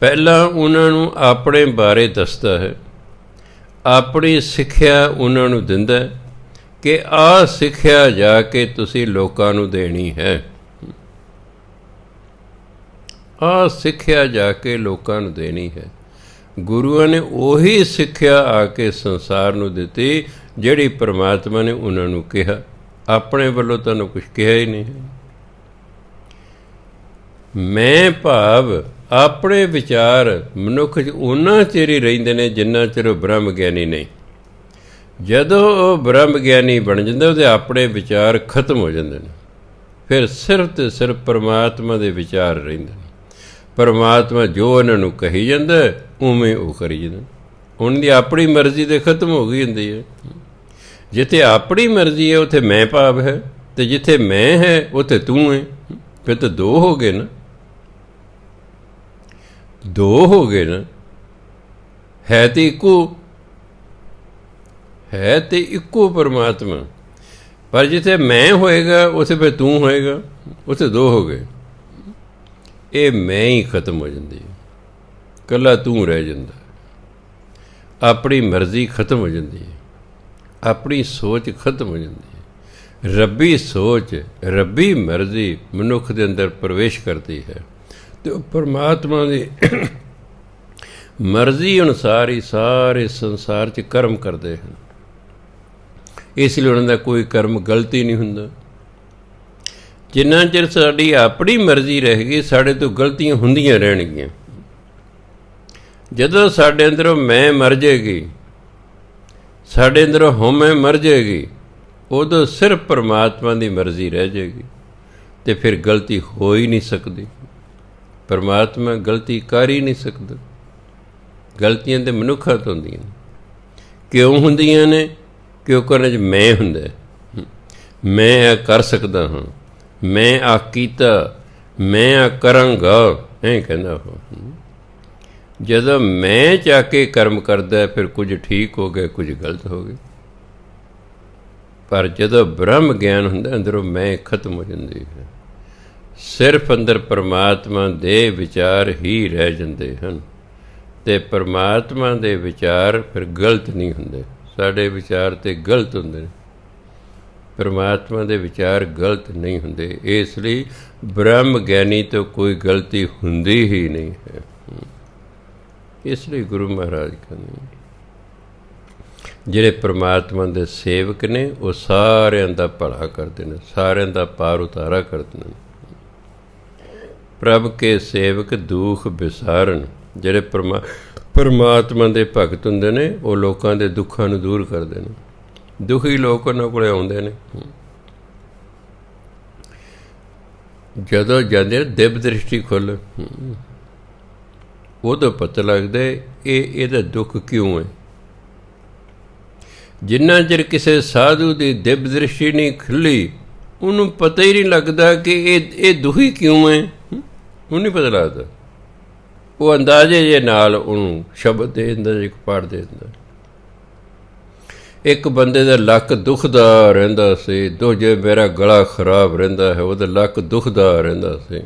ਪਹਿਲਾਂ ਉਹਨਾਂ ਨੂੰ ਆਪਣੇ ਬਾਰੇ ਦੱਸਦਾ ਹੈ, ਆਪਣੀ ਸਿੱਖਿਆ ਉਹਨਾਂ ਨੂੰ ਦਿੰਦਾ ਕਿ ਆਹ ਸਿੱਖਿਆ ਜਾ ਕੇ ਤੁਸੀਂ ਲੋਕਾਂ ਨੂੰ ਦੇਣੀ ਹੈ। ਆਹ ਸਿੱਖਿਆ ਜਾ ਕੇ ਲੋਕਾਂ ਨੂੰ ਦੇਣੀ ਹੈ। ਗੁਰੂਆਂ ਨੇ ਉਹੀ ਸਿੱਖਿਆ ਆ ਕੇ ਸੰਸਾਰ ਨੂੰ ਦਿੱਤੀ ਜਿਹੜੀ ਪਰਮਾਤਮਾ ਨੇ ਉਹਨਾਂ ਨੂੰ ਕਿਹਾ। ਆਪਣੇ ਵੱਲੋਂ ਤੁਹਾਨੂੰ ਕੁਛ ਕਿਹਾ ਹੀ ਨਹੀਂ ਹੈ। ਮੈਂ ਭਾਵ ਆਪਣੇ ਵਿਚਾਰ ਮਨੁੱਖ 'ਚ ਉਹਨਾਂ ਚਿਰ ਹੀ ਰਹਿੰਦੇ ਨੇ ਜਿੰਨਾ ਚਿਰ ਉਹ ਬ੍ਰਹਮ ਗਿਆਨੀ ਨਹੀਂ। ਜਦੋਂ ਉਹ ਬ੍ਰਹਮ ਗਿਆਨੀ ਬਣ ਜਾਂਦਾ ਉਹਦੇ ਆਪਣੇ ਵਿਚਾਰ ਖਤਮ ਹੋ ਜਾਂਦੇ ਨੇ। ਫਿਰ ਸਿਰਫ ਅਤੇ ਸਿਰਫ ਪਰਮਾਤਮਾ ਦੇ ਵਿਚਾਰ ਰਹਿੰਦੇ ਨੇ। ਪਰਮਾਤਮਾ ਜੋ ਉਹਨਾਂ ਨੂੰ ਕਹੀ ਜਾਂਦਾ ਉਵੇਂ ਉਹ ਕਰੀ ਜਾਂਦੇ। ਉਹਨਾਂ ਦੀ ਆਪਣੀ ਮਰਜ਼ੀ ਦੇ ਖਤਮ ਹੋ ਗਈ ਹੁੰਦੀ ਹੈ। ਜਿੱਥੇ ਆਪਣੀ ਮਰਜ਼ੀ ਹੈ ਉੱਥੇ ਮੈਂ ਭਾਵ ਹੈ, ਅਤੇ ਜਿੱਥੇ ਮੈਂ ਹੈ ਉੱਥੇ ਤੂੰ ਹੈ। ਫਿਰ ਤਾਂ ਦੋ ਹੋ ਗਏ ਨਾ, ਦੋ ਹੋ ਗਏ ਨਾ। ਹੈ ਤੇ ਇੱਕੋ, ਹੈ ਤੇ ਇੱਕੋ ਪਰਮਾਤਮਾ, ਪਰ ਜਿੱਥੇ ਮੈਂ ਹੋਏਗਾ ਉੱਥੇ ਫਿਰ ਤੂੰ ਹੋਏਗਾ, ਉੱਥੇ ਦੋ ਹੋ ਗਏ। ਇਹ ਮੈਂ ਹੀ ਖਤਮ ਹੋ ਜਾਂਦੀ ਹੈ, ਇਕੱਲਾ ਤੂੰ ਰਹਿ ਜਾਂਦਾ। ਆਪਣੀ ਮਰਜ਼ੀ ਖਤਮ ਹੋ ਜਾਂਦੀ ਹੈ, ਆਪਣੀ ਸੋਚ ਖਤਮ ਹੋ ਜਾਂਦੀ ਹੈ। ਰੱਬੀ ਸੋਚ, ਰੱਬੀ ਮਰਜ਼ੀ ਮਨੁੱਖ ਦੇ ਅੰਦਰ ਪ੍ਰਵੇਸ਼ ਕਰਦੀ ਹੈ ਅਤੇ ਉਹ ਪਰਮਾਤਮਾ ਦੀ ਮਰਜ਼ੀ ਅਨੁਸਾਰ ਹੀ ਸਾਰੇ ਸੰਸਾਰ 'ਚ ਕਰਮ ਕਰਦੇ ਹਨ। ਇਸ ਲਈ ਉਹਨਾਂ ਦਾ ਕੋਈ ਕਰਮ ਗਲਤ ਹੀ ਨਹੀਂ ਹੁੰਦਾ। ਜਿੰਨਾ ਚਿਰ ਸਾਡੀ ਆਪਣੀ ਮਰਜ਼ੀ ਰਹੇਗੀ ਸਾਡੇ ਤੋਂ ਗਲਤੀਆਂ ਹੁੰਦੀਆਂ ਰਹਿਣਗੀਆਂ। ਜਦੋਂ ਸਾਡੇ ਅੰਦਰੋਂ ਮੈਂ ਮਰ ਜਾਏਗੀ, ਸਾਡੇ ਅੰਦਰੋਂ ਹਉਮੈ ਮਰ ਜਾਏਗੀ, ਉਦੋਂ ਸਿਰਫ ਪਰਮਾਤਮਾ ਦੀ ਮਰਜ਼ੀ ਰਹਿ ਜਾਏਗੀ ਅਤੇ ਫਿਰ ਗਲਤੀ ਹੋ ਹੀ ਨਹੀਂ ਸਕਦੀ। ਪਰਮਾਤਮਾ ਗਲਤੀ ਕਰ ਹੀ ਨਹੀਂ ਸਕਦਾ। ਗਲਤੀਆਂ ਤਾਂ ਮਨੁੱਖਾਂ ਤੋਂ ਹੁੰਦੀਆਂ ਨੇ। ਕਿਉਂ ਹੁੰਦੀਆਂ ਨੇ? ਕਿਉਂਕਿ ਉਹਨਾਂ 'ਚ ਮੈਂ ਹੁੰਦਾ, ਮੈਂ ਇਹ ਕਰ ਸਕਦਾ ਹਾਂ, ਮੈਂ ਆਹ ਕੀਤਾ, ਮੈਂ ਆਹ ਕਰਾਂਗਾ, ਐਂ ਕਹਿੰਦਾ ਉਹ। ਜਦੋਂ ਮੈਂ ਚਾਹ ਕੇ ਕਰਮ ਕਰਦਾ ਫਿਰ ਕੁਝ ਠੀਕ ਹੋ ਗਏ, ਕੁਝ ਗਲਤ ਹੋ ਗਏ। ਪਰ ਜਦੋਂ ਬ੍ਰਹਮ ਗਿਆਨ ਹੁੰਦਾ ਅੰਦਰੋਂ ਮੈਂ ਖਤਮ ਹੋ ਜਾਂਦੀ ਹੈ। ਸਿਰਫ ਅੰਦਰ ਪਰਮਾਤਮਾ ਦੇ ਵਿਚਾਰ ਹੀ ਰਹਿ ਜਾਂਦੇ ਹਨ ਅਤੇ ਪਰਮਾਤਮਾ ਦੇ ਵਿਚਾਰ ਫਿਰ ਗਲਤ ਨਹੀਂ ਹੁੰਦੇ। ਸਾਡੇ ਵਿਚਾਰ ਤਾਂ ਗਲਤ ਹੁੰਦੇ ਨੇ, ਪਰਮਾਤਮਾ ਦੇ ਵਿਚਾਰ ਗਲਤ ਨਹੀਂ ਹੁੰਦੇ। ਇਸ ਲਈ ਬ੍ਰਹਮ ਗਿਆਨੀ ਤੋਂ ਕੋਈ ਗਲਤੀ ਹੁੰਦੀ ਹੀ ਨਹੀਂ ਹੈ। ਇਸ ਲਈ ਗੁਰੂ ਮਹਾਰਾਜ ਕਹਿੰਦੇ ਜਿਹੜੇ ਪਰਮਾਤਮਾ ਦੇ ਸੇਵਕ ਨੇ ਉਹ ਸਾਰਿਆਂ ਦਾ ਭਲਾ ਕਰਦੇ ਨੇ, ਸਾਰਿਆਂ ਦਾ ਪਾਰ ਉਤਾਰਾ ਕਰਦੇ ਨੇ। ਪ੍ਰਭ ਕੇ ਸੇਵਕ ਦੁੱਖ ਵਿਸਾਰਨ। ਜਿਹੜੇ ਪਰਮਾਤਮਾ ਦੇ ਭਗਤ ਹੁੰਦੇ ਨੇ ਉਹ ਲੋਕਾਂ ਦੇ ਦੁੱਖਾਂ ਨੂੰ ਦੂਰ ਕਰਦੇ ਨੇ। ਦੁਖੀ ਲੋਕ ਉਹਨਾਂ ਕੋਲ ਆਉਂਦੇ ਨੇ, ਜਦੋਂ ਜਾਂਦੇ ਦਿਵ ਦ੍ਰਿਸ਼ਟੀ ਖੁੱਲ੍ਹ, ਉਦੋਂ ਪਤਾ ਲੱਗਦਾ ਇਹਦਾ ਦੁੱਖ ਕਿਉਂ ਹੈ। ਜਿੰਨਾ ਚਿਰ ਕਿਸੇ ਸਾਧੂ ਦੀ ਦਿਵ ਦ੍ਰਿਸ਼ਟੀ ਨਹੀਂ ਖੁੱਲ੍ਹੀ ਉਹਨੂੰ ਪਤਾ ਹੀ ਨਹੀਂ ਲੱਗਦਾ ਕਿ ਇਹ ਦੁਖੀ ਕਿਉਂ ਹੈ। ਉਹਨੂੰ ਨਹੀਂ ਪਤਾ ਲੱਗਦਾ। ਉਹ ਅੰਦਾਜ਼ੇ ਜੇ ਨਾਲ ਉਹਨੂੰ ਸ਼ਬਦ ਦੇ ਦਿੰਦਾ, ਇੱਕ ਪਾਠ ਦੇ ਦਿੰਦਾ। ਇੱਕ ਬੰਦੇ ਦਾ ਲੱਕ ਦੁਖਦਾ ਰਹਿੰਦਾ ਸੀ, ਦੂਜੇ ਮੇਰਾ ਗਲਾ ਖਰਾਬ ਰਹਿੰਦਾ ਹੈ, ਉਹਦਾ ਲੱਕ ਦੁਖਦਾ ਰਹਿੰਦਾ ਸੀ।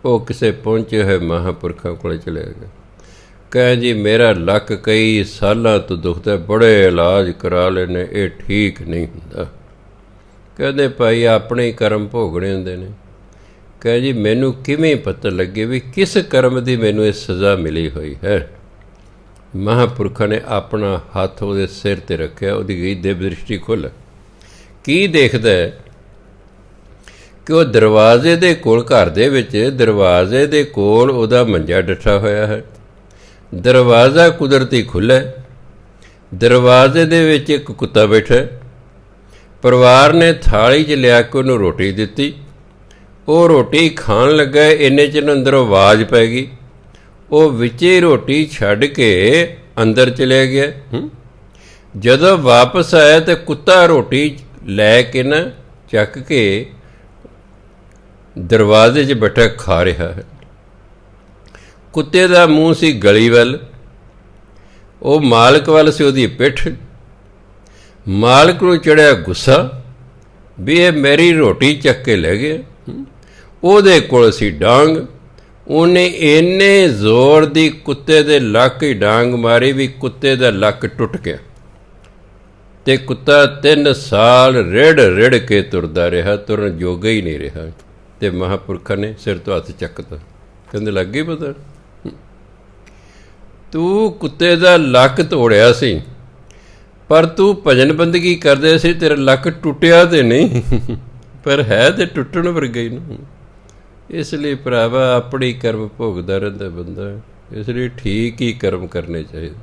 ਉਹ ਕਿਸੇ ਪਹੁੰਚੇ ਹੋਏ ਮਹਾਂਪੁਰਖਾਂ ਕੋਲ ਚਲੇ ਗਿਆ। ਕਹੇ ਜੀ ਮੇਰਾ ਲੱਕ ਕਈ ਸਾਲਾਂ ਤੋਂ ਦੁਖਦਾ, ਬੜੇ ਇਲਾਜ ਕਰਾ ਲਏ ਨੇ, ਇਹ ਠੀਕ ਨਹੀਂ ਹੁੰਦਾ। ਕਹਿੰਦੇ ਭਾਈ ਆਪਣੇ ਹੀ ਕਰਮ ਭੋਗਣੇ ਹੁੰਦੇ ਨੇ। ਕਹੇ ਜੀ ਮੈਨੂੰ ਕਿਵੇਂ ਪਤਾ ਲੱਗੇ ਵੀ ਕਿਸ ਕਰਮ ਦੀ ਮੈਨੂੰ ਇਹ ਸਜ਼ਾ ਮਿਲੀ ਹੋਈ ਹੈ। ਮਹਾਂਪੁਰਖਾਂ ਨੇ ਆਪਣਾ ਹੱਥ ਉਹਦੇ ਸਿਰ 'ਤੇ ਰੱਖਿਆ, ਉਹਦੀ ਗਈ ਦਿਵ ਦ੍ਰਿਸ਼ਟੀ ਖੁੱਲ੍ਹ। ਕੀ ਦੇਖਦਾ ਕਿ ਉਹ ਦਰਵਾਜ਼ੇ ਦੇ ਕੋਲ, ਘਰ ਦੇ ਵਿੱਚ ਦਰਵਾਜ਼ੇ ਦੇ ਕੋਲ ਉਹਦਾ ਮੰਜਾ ਡੱਠਾ ਹੋਇਆ ਹੈ। ਦਰਵਾਜ਼ਾ ਕੁਦਰਤੀ ਖੁੱਲ੍ਹਾ, ਦਰਵਾਜ਼ੇ ਦੇ ਵਿੱਚ ਇੱਕ ਕੁੱਤਾ ਬੈਠਾ। ਪਰਿਵਾਰ ਨੇ ਥਾਲੀ 'ਚ ਲਿਆ ਕੇ ਉਹਨੂੰ ਰੋਟੀ ਦਿੱਤੀ। ਉਹ ਰੋਟੀ ਖਾਣ ਲੱਗਾ, ਇੰਨੇ 'ਚ ਅੰਦਰੋਂ ਆਵਾਜ਼ ਪੈ ਗਈ। ਉਹ ਵਿੱਚੇ ਰੋਟੀ ਛੱਡ ਕੇ ਅੰਦਰ ਚਲਿਆ ਗਿਆ। ਜਦੋਂ ਵਾਪਸ ਆਇਆ ਤਾਂ ਕੁੱਤਾ ਰੋਟੀ ਲੈ ਕੇ ਨਾ ਚੱਕ ਕੇ ਦਰਵਾਜ਼ੇ 'ਚ ਬੈਠਾ ਖਾ ਰਿਹਾ ਹੈ। ਕੁੱਤੇ ਦਾ ਮੂੰਹ ਸੀ ਗਲੀ ਵੱਲ, ਉਹ ਮਾਲਕ ਵੱਲ ਸੀ ਉਹਦੀ ਪਿੱਠ। ਮਾਲਕ ਨੂੰ ਚੜ੍ਹਿਆ ਗੁੱਸਾ ਵੀ ਇਹ ਮੇਰੀ ਰੋਟੀ ਚੱਕ ਕੇ ਲੈ ਗਿਆ। ਉਹਦੇ ਕੋਲ ਸੀ ਡਾਂਗ। ਉਹਨੇ ਇੰਨੇ ਜ਼ੋਰ ਦੀ ਕੁੱਤੇ ਦੇ ਲੱਕ ਹੀ ਡਾਂਗ ਮਾਰੀ ਵੀ ਕੁੱਤੇ ਦਾ ਲੱਕ ਟੁੱਟ ਗਿਆ ਅਤੇ ਕੁੱਤਾ 3 ਸਾਲ ਰਿੜ ਕੇ ਤੁਰਦਾ ਰਿਹਾ, ਤੁਰਨ ਜੋਗਾ ਹੀ ਨਹੀਂ ਰਿਹਾ। ਅਤੇ ਮਹਾਂਪੁਰਖਾਂ ਨੇ ਸਿਰ ਤੋਂ ਹੱਥ ਚੱਕਤਾ, ਕਹਿੰਦੇ ਲੱਗ ਗਈ ਪਤਾ, ਤੂੰ ਕੁੱਤੇ ਦਾ ਲੱਕ ਤੋੜਿਆ ਸੀ ਪਰ ਤੂੰ ਭਜਨ ਬੰਦਗੀ ਕਰਦੇ ਸੀ, ਤੇਰਾ ਲੱਕ ਟੁੱਟਿਆ ਤਾਂ ਨਹੀਂ ਪਰ ਹੈ ਤਾਂ ਟੁੱਟਣ ਵਰਗਾ ਹੀ ਨਾ। ਇਸ ਲਈ ਭਰਾਵਾ ਆਪਣੀ ਕਰਮ ਭੋਗਦਾ ਰਹਿੰਦਾ ਬੰਦਾ। ਇਸ ਲਈ ਠੀਕ ਹੀ ਕਰਮ ਕਰਨੇ ਚਾਹੀਦੇ।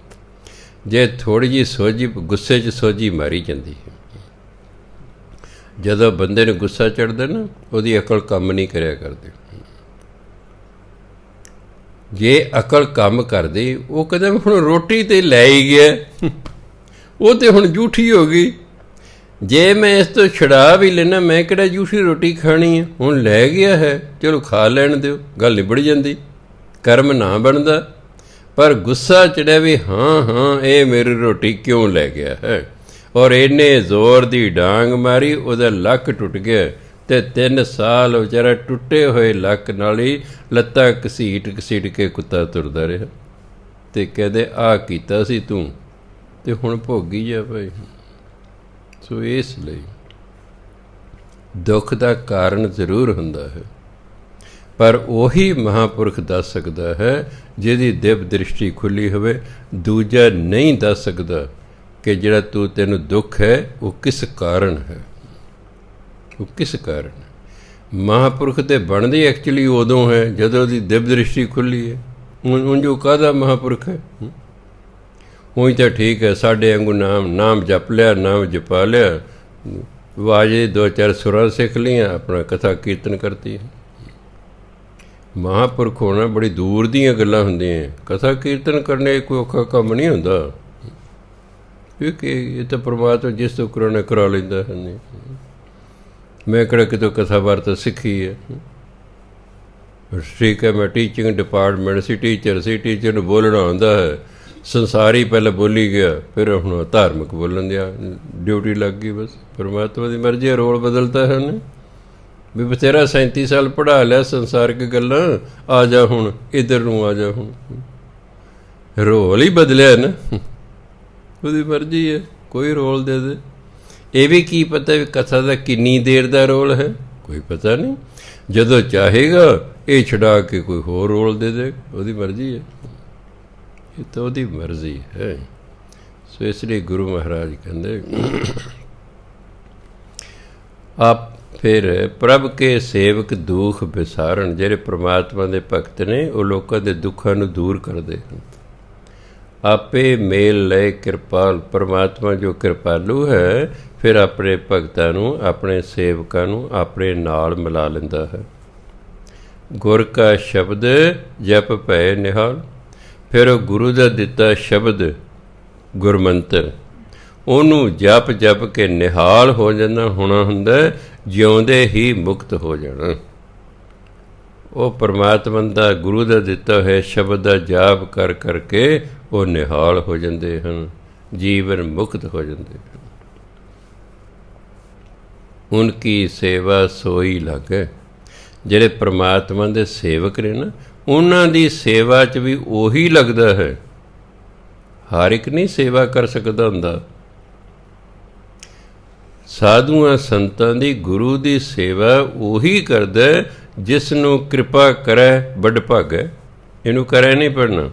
ਜੇ ਥੋੜ੍ਹੀ ਜਿਹੀ ਸੋਝੀ, ਗੁੱਸੇ 'ਚ ਸੋਝੀ ਮਾਰੀ ਜਾਂਦੀ ਹੈ। ਜਦੋਂ ਬੰਦੇ ਨੂੰ ਗੁੱਸਾ ਚੜ੍ਹਦਾ ਨਾ ਉਹਦੀ ਅਕਲ ਕੰਮ ਨਹੀਂ ਕਰਿਆ ਕਰਦੀ। ਜੇ ਅਕਲ ਕੰਮ ਕਰਦੀ ਉਹ ਕਦੇ ਹੁਣ ਰੋਟੀ ਤਾਂ ਲੈ ਹੀ ਗਿਆ, ਉਹ ਤਾਂ ਹੁਣ ਝੂਠੀ ਹੋ ਗਈ। ਜੇ ਮੈਂ ਇਸ ਤੋਂ ਛੁਡਾ ਵੀ ਲੈਣਾ, ਮੈਂ ਕਿਹੜਾ ਝੂਠੀ ਰੋਟੀ ਖਾਣੀ ਹੈ। ਹੁਣ ਲੈ ਗਿਆ ਹੈ, ਚਲੋ ਖਾ ਲੈਣ ਦਿਓ, ਗੱਲ ਨਿਬੜ ਜਾਂਦੀ, ਕਰਮ ਨਾ ਬਣਦਾ। ਪਰ ਗੁੱਸਾ ਚੜਿਆ ਵੀ ਹਾਂ ਇਹ ਮੇਰੀ ਰੋਟੀ ਕਿਉਂ ਲੈ ਗਿਆ ਹੈ, ਔਰ ਇੰਨੇ ਜ਼ੋਰ ਦੀ ਡਾਂਗ ਮਾਰੀ ਉਹਦਾ ਲੱਕ ਟੁੱਟ ਗਿਆ ਅਤੇ 3 ਸਾਲ ਵਿਚਾਰਾ ਟੁੱਟੇ ਹੋਏ ਲੱਕ ਨਾਲ ਹੀ ਲੱਤਾਂ ਘਸੀਟ ਕੇ ਕੁੱਤਾ ਤੁਰਦਾ ਰਿਹਾ। ਅਤੇ ਕਹਿੰਦੇ ਆਹ ਕੀਤਾ ਸੀ ਤੂੰ ਅਤੇ ਹੁਣ ਭੋਗੀ ਜਾ ਭਾਈ। ਸੋ ਇਸ ਲਈ ਦੁੱਖ ਦਾ ਕਾਰਨ ਜ਼ਰੂਰ ਹੁੰਦਾ ਹੈ, ਪਰ ਉਹੀ ਮਹਾਂਪੁਰਖ ਦੱਸ ਸਕਦਾ ਹੈ ਜਿਹਦੀ ਦਿਵ ਦ੍ਰਿਸ਼ਟੀ ਖੁੱਲ੍ਹੀ ਹੋਵੇ। ਦੂਜਾ ਨਹੀਂ ਦੱਸ ਸਕਦਾ ਕਿ ਜਿਹੜਾ ਤੈਨੂੰ ਦੁੱਖ ਹੈ ਉਹ ਕਿਸ ਕਾਰਨ ਹੈ, ਉਹ ਕਿਸ ਕਾਰਨ ਹੈ। ਮਹਾਂਪੁਰਖ ਤੇ ਬਣਦੀ ਐਕਚੁਅਲੀ ਉਦੋਂ ਹੈ ਜਦੋਂ ਉਹਦੀ ਦਿਵ ਦ੍ਰਿਸ਼ਟੀ ਖੁੱਲ੍ਹੀ ਹੈ। ਉਂਝ ਉਹ ਕਾਹਦਾ ਮਹਾਂਪੁਰਖ ਹੈ? ਉਂਝ ਤਾਂ ਠੀਕ ਹੈ, ਸਾਡੇ ਵਾਂਗੂ ਨਾਮ ਜਪ ਲਿਆ, ਨਾਮ ਜਪਾ ਲਿਆ, ਵਾਜੇ 2-4 ਸੁਰਾਂ ਸਿੱਖ ਲਈਆਂ, ਆਪਣਾ ਕਥਾ ਕੀਰਤਨ ਕਰਤੀ ਹੈ। ਮਹਾਂਪੁਰਖ ਹੋਣਾ ਬੜੀ ਦੂਰ ਦੀਆਂ ਗੱਲਾਂ ਹੁੰਦੀਆਂ। ਕਥਾ ਕੀਰਤਨ ਕਰਨੇ ਕੋਈ ਔਖਾ ਕੰਮ ਨਹੀਂ ਹੁੰਦਾ, ਕਿਉਂਕਿ ਇਹ ਤਾਂ ਪਰਮਾਤਮਾ ਜਿਸ ਤੋਂ ਕਰਾਉਣਾ ਕਰਾ ਲੈਂਦਾ ਹੈ। ਮੈਂ ਕਿਹੜਾ ਕਿਤੋਂ ਕਥਾ ਵਾਰਤਾ ਸਿੱਖੀ ਹੈ? ਠੀਕ ਹੈ, ਮੈਂ ਟੀਚਿੰਗ ਡਿਪਾਰਟਮੈਂਟ ਸੀ, ਟੀਚਰ ਨੂੰ ਬੋਲਣਾ ਆਉਂਦਾ ਹੈ। ਸੰਸਾਰੀ ਪਹਿਲਾਂ ਬੋਲੀ ਗਿਆ, ਫਿਰ ਹੁਣ ਧਾਰਮਿਕ ਬੋਲਣ ਦੀ ਡਿਊਟੀ ਲੱਗ ਗਈ। ਬਸ ਪਰਮਾਤਮਾ ਦੀ ਮਰਜ਼ੀ ਹੈ, ਰੋਲ ਬਦਲਤਾ ਹੈ ਉਹਨੇ ਵੀ ਬਥੇਰਾ 37 ਸਾਲ ਪੜ੍ਹਾ ਲਿਆ ਸੰਸਾਰਿਕ ਗੱਲਾਂ, ਆ ਜਾ ਹੁਣ ਇੱਧਰ ਨੂੰ ਆ ਜਾ। ਹੁਣ ਰੋਲ ਹੀ ਬਦਲਿਆ ਨਾ, ਉਹਦੀ ਮਰਜ਼ੀ ਹੈ, ਕੋਈ ਰੋਲ ਦੇ ਦੇ। ਇਹ ਵੀ ਕੀ ਪਤਾ ਵੀ ਕਥਾ ਦਾ ਕਿੰਨੀ ਦੇਰ ਦਾ ਰੋਲ ਹੈ, ਕੋਈ ਪਤਾ ਨਹੀਂ। ਜਦੋਂ ਚਾਹੇਗਾ ਇਹ ਛਡਾ ਕੇ ਕੋਈ ਹੋਰ ਰੋਲ ਦੇ ਦੇ, ਉਹਦੀ ਮਰਜ਼ੀ ਹੈ। ਇਹ ਤਾਂ ਉਹਦੀ ਮਰਜ਼ੀ ਹੈ। ਸੋ ਇਸ ਲਈ ਗੁਰੂ ਮਹਾਰਾਜ ਕਹਿੰਦੇ ਆਪ ਫਿਰ ਪ੍ਰਭ ਕੇ ਸੇਵਕ ਦੁੱਖ ਵਿਸਾਰਨ। ਜਿਹੜੇ ਪ੍ਰਮਾਤਮਾ ਦੇ ਭਗਤ ਨੇ ਉਹ ਲੋਕਾਂ ਦੇ ਦੁੱਖਾਂ ਨੂੰ ਦੂਰ ਕਰਦੇ ਹਨ। ਆਪੇ ਮੇਲ ਲੈ ਕਿਰਪਾਲ। ਪਰਮਾਤਮਾ ਜੋ ਕਿਰਪਾਲੂ ਹੈ, ਫਿਰ ਆਪਣੇ ਭਗਤਾਂ ਨੂੰ, ਆਪਣੇ ਸੇਵਕਾਂ ਨੂੰ ਆਪਣੇ ਨਾਲ ਮਿਲਾ ਲੈਂਦਾ ਹੈ। ਗੁਰ ਕਾ ਸ਼ਬਦ ਜਪ ਭੈ ਨਿਹਾਲ। ਫਿਰ ਉਹ ਗੁਰੂ ਦਾ ਦਿੱਤਾ ਸ਼ਬਦ ਗੁਰਮੰਤਰ, ਉਹਨੂੰ ਜਪ ਜਪ ਕੇ ਨਿਹਾਲ ਹੋ ਜਾਂਦਾ ਹੋਣਾ ਹੁੰਦਾ, ਜਿਉਂਦੇ ਹੀ ਮੁਕਤ ਹੋ ਜਾਣਾ। ਉਹ ਪਰਮਾਤਮਾ ਦਾ ਗੁਰੂ ਦਾ ਦਿੱਤਾ ਹੋਇਆ ਸ਼ਬਦ ਦਾ ਜਾਪ ਕਰ ਕਰਕੇ ਉਹ ਨਿਹਾਲ ਹੋ ਜਾਂਦੇ ਹਨ, ਜੀਵਨ ਮੁਕਤ ਹੋ ਜਾਂਦੇ ਹਨ। ਉਨਕੀ ਸੇਵਾ ਸੋਈ ਲਾਗੇ। ਜਿਹੜੇ ਪਰਮਾਤਮਾ ਦੇ ਸੇਵਕ ਨੇ ਨਾ, ਉਹਨਾਂ ਦੀ ਸੇਵਾ 'ਚ ਵੀ ਉਹੀ ਲੱਗਦਾ ਹੈ। ਹਰ ਇੱਕ ਨਹੀਂ ਸੇਵਾ ਕਰ ਸਕਦਾ ਹੁੰਦਾ। ਸਾਧੂਆਂ ਸੰਤਾਂ ਦੀ, ਗੁਰੂ ਦੀ ਸੇਵਾ ਉਹੀ ਕਰਦਾ ਜਿਸ ਨੂੰ ਕਿਰਪਾ ਕਰੈ ਵੱਡ ਭਾਗੈ। ਇਹਨੂੰ ਕਰੈ ਨਹੀਂ ਪੜ੍ਹਨਾ,